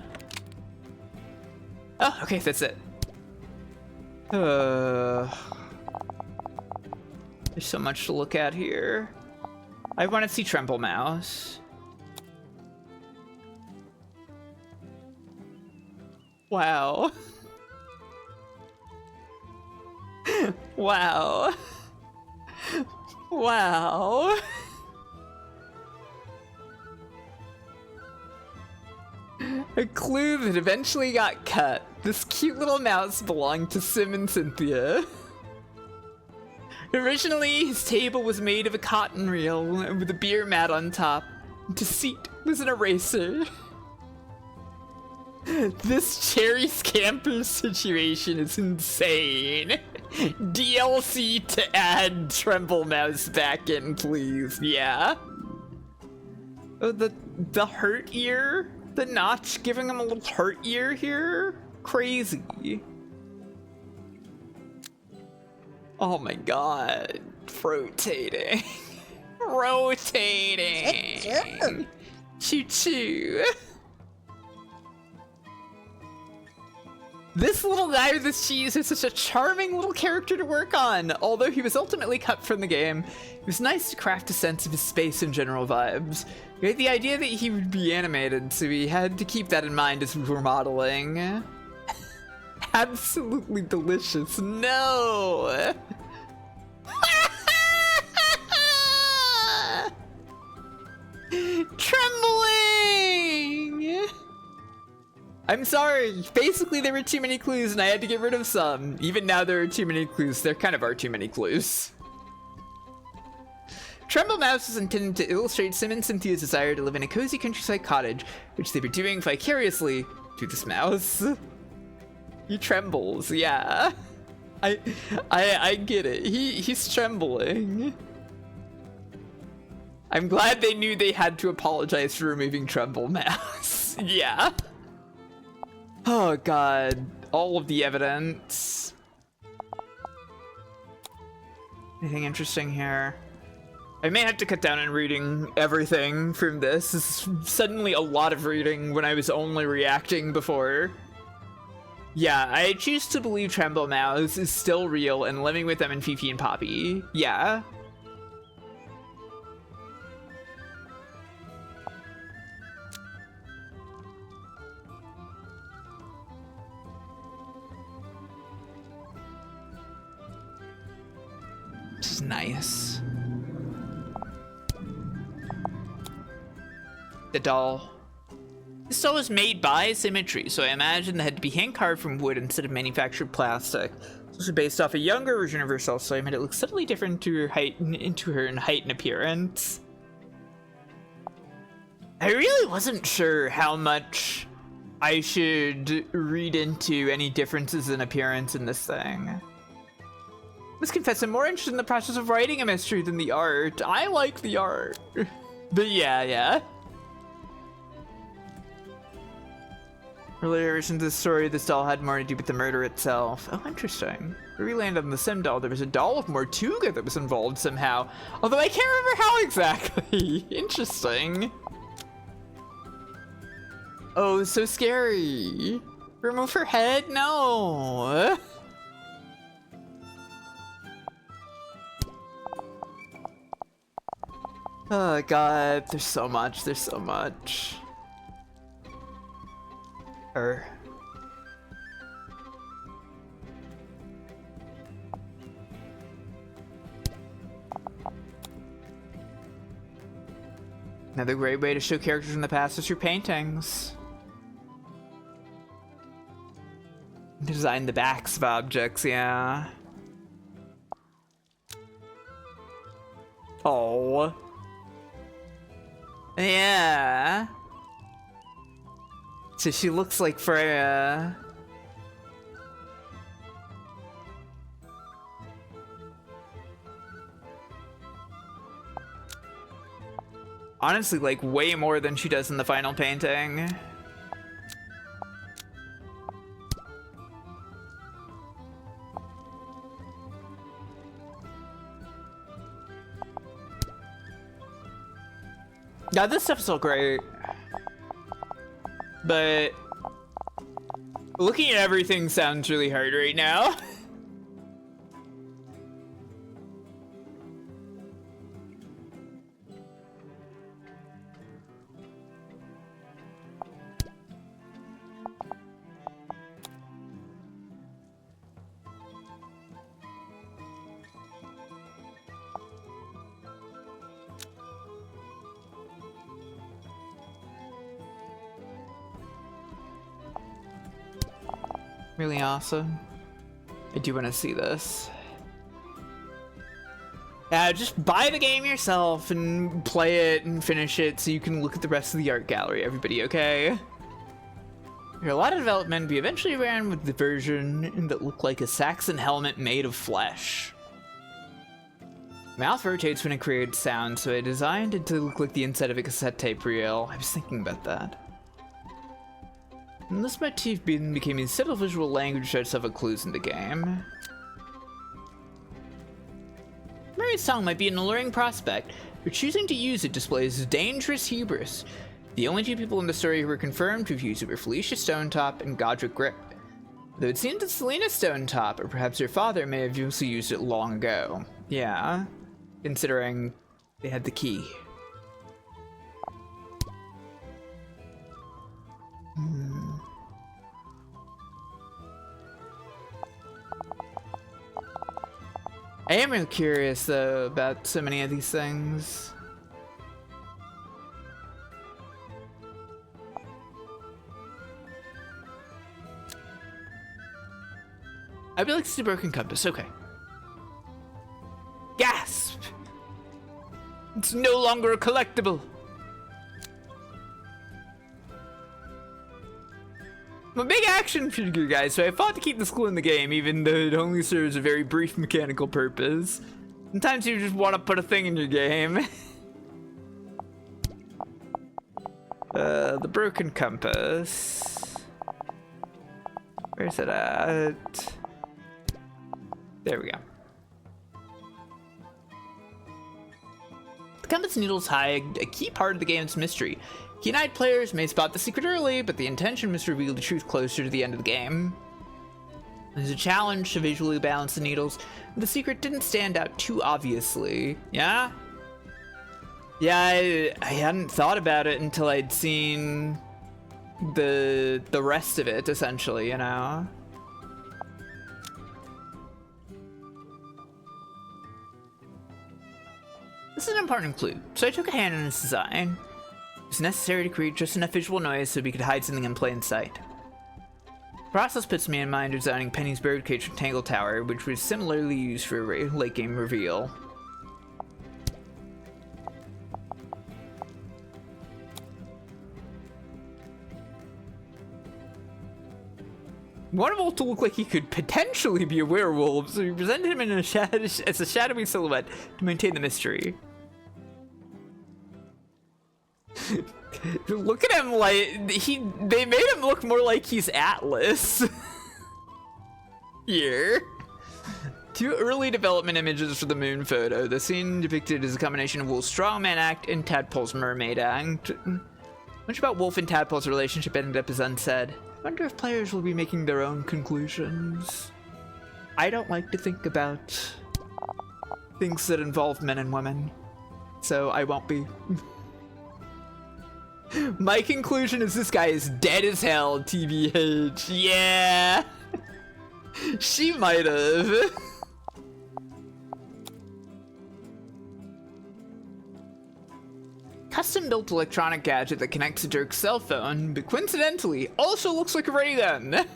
Oh, okay, that's it. There's so much to look at here. I want to see Tremble Mouse. Wow. Wow. Wow. A clue that eventually got cut. This cute little mouse belonged to Sim and Cynthia. Originally, his table was made of a cotton reel with a beer mat on top. To seat was an eraser. This cherry scamper situation is insane. DLC to add Tremble Mouse back in, please. Yeah. Oh, the hurt ear? The notch giving him a little hurt ear here? Crazy. Oh my god. Rotating. Rotating. Choo-choo. This little guy with this cheese is such a charming little character to work on. Although he was ultimately cut from the game, it was nice to craft a sense of his space and general vibes. We had the idea that he would be animated, so we had to keep that in mind as we were modeling. Absolutely delicious. No! Trembling! I'm sorry, basically there were too many clues and I had to get rid of some. Even now there are too many clues, there kind of are too many clues. Tremble Mouse is intended to illustrate Sim and Cynthia's desire to live in a cozy countryside cottage, which they were doing vicariously through this mouse. He trembles, yeah. I get it, he's trembling. I'm glad they knew they had to apologize for removing Tremble Mouse, yeah. Oh god, all of the evidence. Anything interesting here? I may have to cut down on reading everything from this. This is suddenly a lot of reading when I was only reacting before. Yeah, I choose to believe Tremble Mouse is still real and living with them and Fifi and Poppy. Yeah. This is nice. The doll. This doll was made by Symmetry, so I imagine they had to be hand-carved from wood instead of manufactured plastic. This was based off a younger version of herself, so I made it look subtly different to her height, into her in height and appearance. I really wasn't sure how much I should read into any differences in appearance in this thing. Must confess, I'm more interested in the process of writing a mystery than the art. I like the art. But yeah. Earlier versions of the story, this doll had more to do with the murder itself. Oh, interesting. Where we landed on the sim doll, there was a doll of Mortuga that was involved somehow. Although I can't remember how exactly. Interesting. Oh, so scary. Remove her head? No. Oh god, there's so much. Another great way to show characters from the past is through paintings. Design the backs of objects, yeah. Oh. Yeah. So she looks like Freya. Honestly, like way more than she does in the final painting. Yeah, this stuff's so great. But looking at everything sounds really hard right now. Really awesome. I do want to see this. Yeah, just buy the game yourself and play it and finish it so you can look at the rest of the art gallery, everybody, okay? There are a lot of development. We eventually ran with the version that looked like a Saxon helmet made of flesh. Mouth rotates when it creates sound, so I designed it to look like the inside of a cassette tape reel. I was thinking about that. And this motif became a subtle visual language that starts to have clues in the game. Mary's song might be an alluring prospect, but choosing to use it displays dangerous hubris. The only two people in the story who were confirmed to have used it were Felicia Stonetop and Godric Grip. Though it seems that Selena Stonetop, or perhaps her father, may have also used it long ago. Yeah, considering they had the key. I am real curious though about so many of these things. I'd be like, it's the broken compass, okay. Gasp! It's no longer a collectible. I'm a big action figure guy, so I fought to keep this cool in the game, even though it only serves a very brief mechanical purpose. Sometimes you just want to put a thing in your game. The broken compass. Where's it at? There we go. The compass needles hide a key part of the game's mystery. Keen-eyed players may spot the secret early, but the intention must reveal the truth closer to the end of the game. There's a challenge to visually balance the needles, but the secret didn't stand out too obviously. Yeah? Yeah, I hadn't thought about it until I'd seen the rest of it, essentially, you know? This is an important clue, so I took a hand in its design. It's necessary to create just enough visual noise so we could hide something in plain sight. The process puts me in mind of designing Penny's birdcage from Tangle Tower, which was similarly used for a late game reveal. One of them to look like he could potentially be a werewolf, so we presented him in a as a shadowy silhouette to maintain the mystery. Look at him, like they made him look more like he's Atlas. Here. 2 early development images for the moon photo. The scene depicted is a combination of Wolf's strongman act and Tadpole's mermaid act. Much about Wolf and Tadpole's relationship ended up as unsaid. I wonder if players will be making their own conclusions. I don't like to think about things that involve men and women, so I won't be. My conclusion is this guy is dead as hell, TBH. Yeah! She might have. Custom-built electronic gadget that connects to Dirk's cell phone, but coincidentally also looks like a ray gun.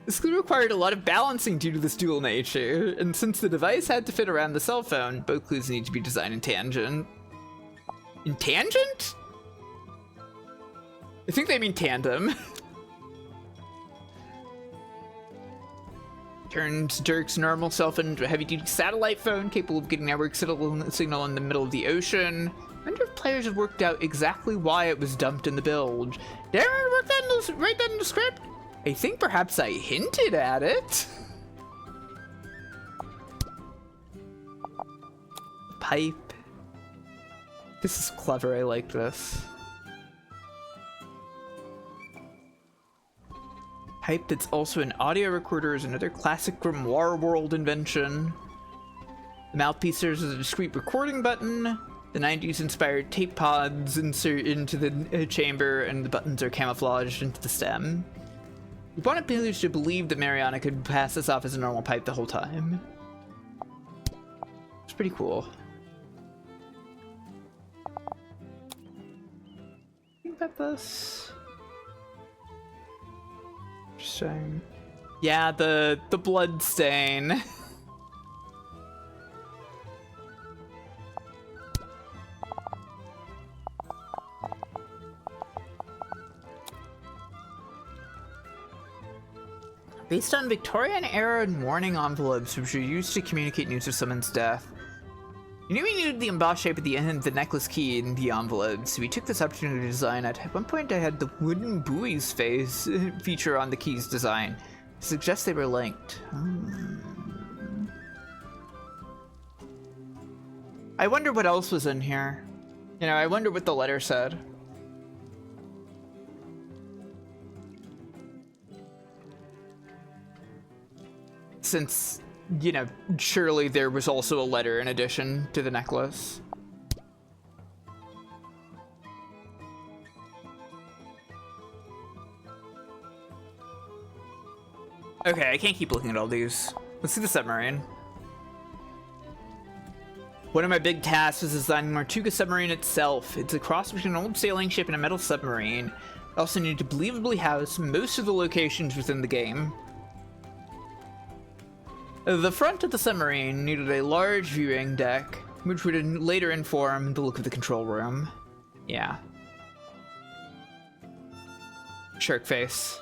This clue required a lot of balancing due to this dual nature, and since the device had to fit around the cell phone, both clues need to be designed in tangent. In tangent? I think they mean tandem. Turns Dirk's normal cell phone into a heavy-duty satellite phone capable of getting network signal in the middle of the ocean. I wonder if players have worked out exactly why it was dumped in the build. Did I write that in the script? I think perhaps I hinted at it. Pipe. This is clever, I like this. Pipe that's also an audio recorder is another classic Grimoire World invention. The mouthpiece serves as a discrete recording button. The 90s inspired tape pods insert into the chamber, and the buttons are camouflaged into the stem. We wanted players to believe that Mariana could pass this off as a normal pipe the whole time. It's pretty cool. Think about this. Interesting. Yeah, the blood stain. Based on Victorian-era mourning envelopes, which were used to communicate news of someone's death. You knew we needed the embossed shape of the end of the necklace key in the envelope, so we took this opportunity to design it. At one point I had the wooden buoys face feature on the key's design. It suggests they were linked. I wonder what else was in here. You know, I wonder what the letter said. Since, you know, surely there was also a letter in addition to the necklace. Okay, I can't keep looking at all these. Let's see the submarine. One of my big tasks was designing Martuga submarine itself. It's a cross between an old sailing ship and a metal submarine. I also need to believably house most of the locations within the game. The front of the submarine needed a large viewing deck, which would later inform the look of the control room. Yeah. Shark face.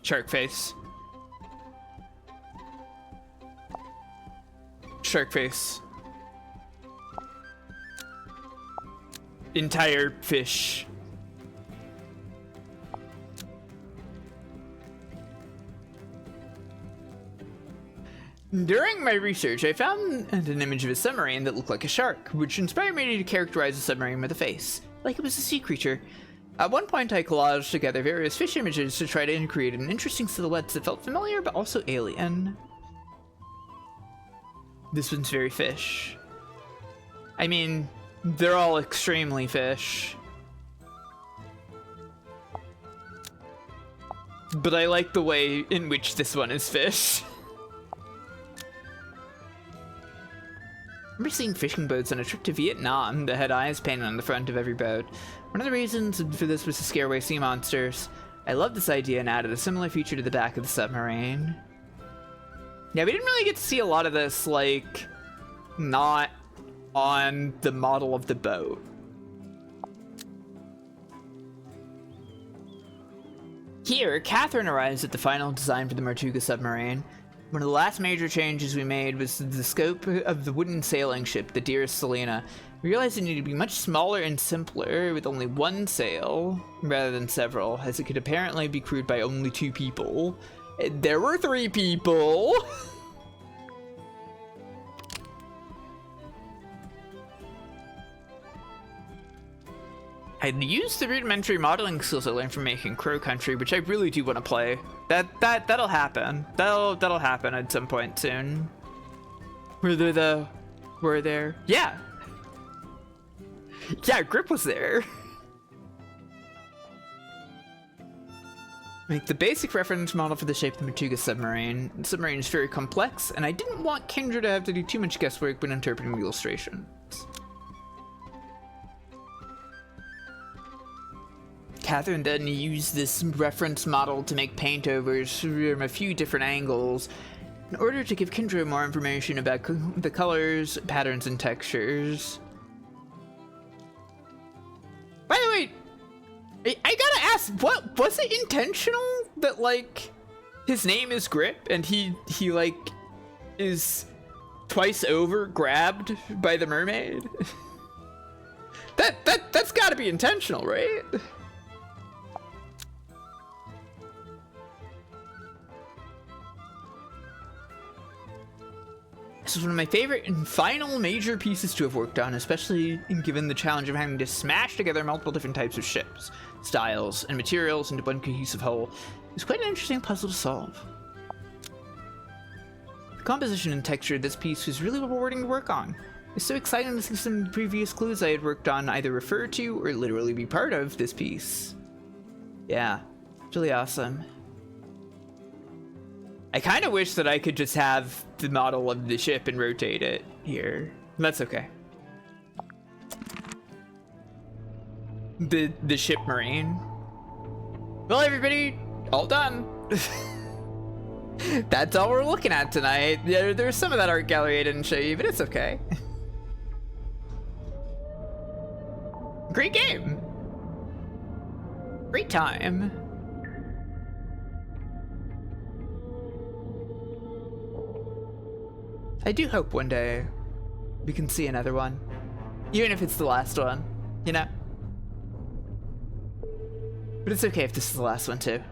Shark face. Shark face. Entire fish. During my research, I found an image of a submarine that looked like a shark, which inspired me to characterize a submarine with a face, like it was a sea creature. At one point, I collaged together various fish images to try to create an interesting silhouette that felt familiar but also alien. This one's very fish. I mean, they're all extremely fish. But I like the way in which this one is fish. I remember seeing fishing boats on a trip to Vietnam that had eyes painted on the front of every boat. One of the reasons for this was to scare away sea monsters. I loved this idea and added a similar feature to the back of the submarine. Yeah, we didn't really get to see a lot of this, like, not on the model of the boat. Here, Catherine arrives at the final design for the Tortuga submarine. One of the last major changes we made was the scope of the wooden sailing ship, the Dearest Selena. We realized it needed to be much smaller and simpler, with only one sail, rather than several, as it could apparently be crewed by only 2 people. There were 3 people! I used the rudimentary modeling skills I learned from making Crow Country, which I really do want to play. That'll happen. That'll happen at some point soon. Were there? Yeah. Yeah, Grip was there. Make the basic reference model for the shape of the Tortuga submarine. The submarine is very complex, and I didn't want Kendra to have to do too much guesswork when interpreting the illustrations. Catherine then used this reference model to make paintovers from a few different angles in order to give Kendra more information about the colors, patterns, and textures. By the way, I gotta ask, what was it intentional that, like, his name is Grip and he like is twice over grabbed by the mermaid? That's gotta be intentional, right? This is one of my favorite and final major pieces to have worked on, especially given the challenge of having to smash together multiple different types of ships, styles, and materials into one cohesive whole. It's quite an interesting puzzle to solve. The composition and texture of this piece was really rewarding to work on. It's so exciting to see some of the previous clues I had worked on either refer to or literally be part of this piece. Yeah, it's really awesome. I kind of wish that I could just have the model of the ship and rotate it here. That's okay. The ship marine. Well, everybody, all done. That's all we're looking at tonight. There's some of that art gallery I didn't show you, but it's okay. Great game. Great time. I do hope one day we can see another one, even if it's the last one, you know? But it's okay if this is the last one too.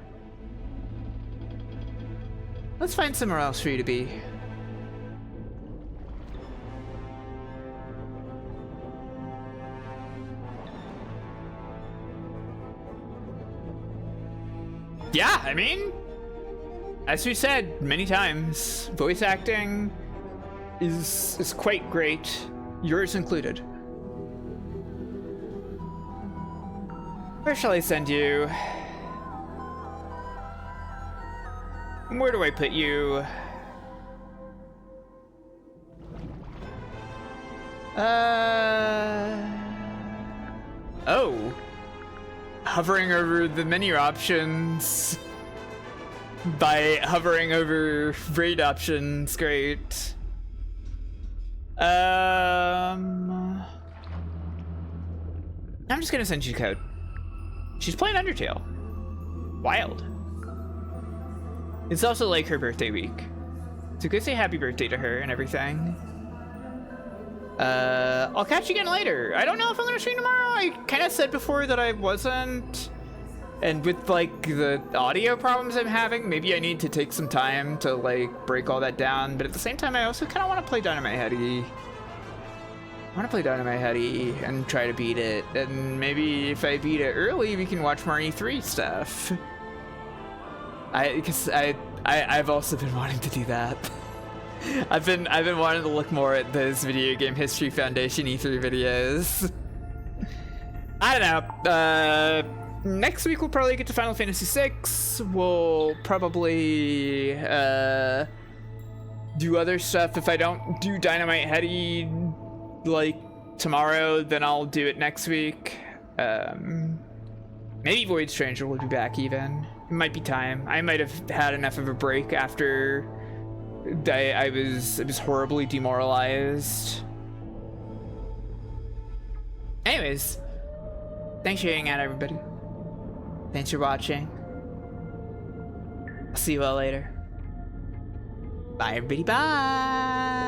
Let's find somewhere else for you to be. Yeah, I mean, as we said many times, voice acting is quite great, yours included. Where shall I send you? Where do I put you? Oh. Hovering over the menu options. By hovering over raid options, great. I'm just gonna send you a code. She's playing Undertale. Wild. It's also like her birthday week, so go say happy birthday to her and everything. I'll catch you again later. I don't know if I'm gonna stream tomorrow. I kind of said before that I wasn't, and with like the audio problems I'm having, maybe I need to take some time to like break all that down. But at the same time, I also kind of want to play Dynamite Heady. I want to play Dynamite Heady and try to beat it. And maybe if I beat it early, we can watch more E3 stuff. Because I've also been wanting to do that. I've been wanting to look more at those Video Game History Foundation E3 videos. I don't know. Next week we'll probably get to Final Fantasy VI. We'll probably do other stuff. If I don't do Dynamite Heady like tomorrow, then I'll do it next week. Maybe Void Stranger will be back even. It might be time. I might have had enough of a break after I was horribly demoralized. Anyways, thanks for hanging out, everybody. Thanks for watching. See you all later. Bye, everybody. Bye.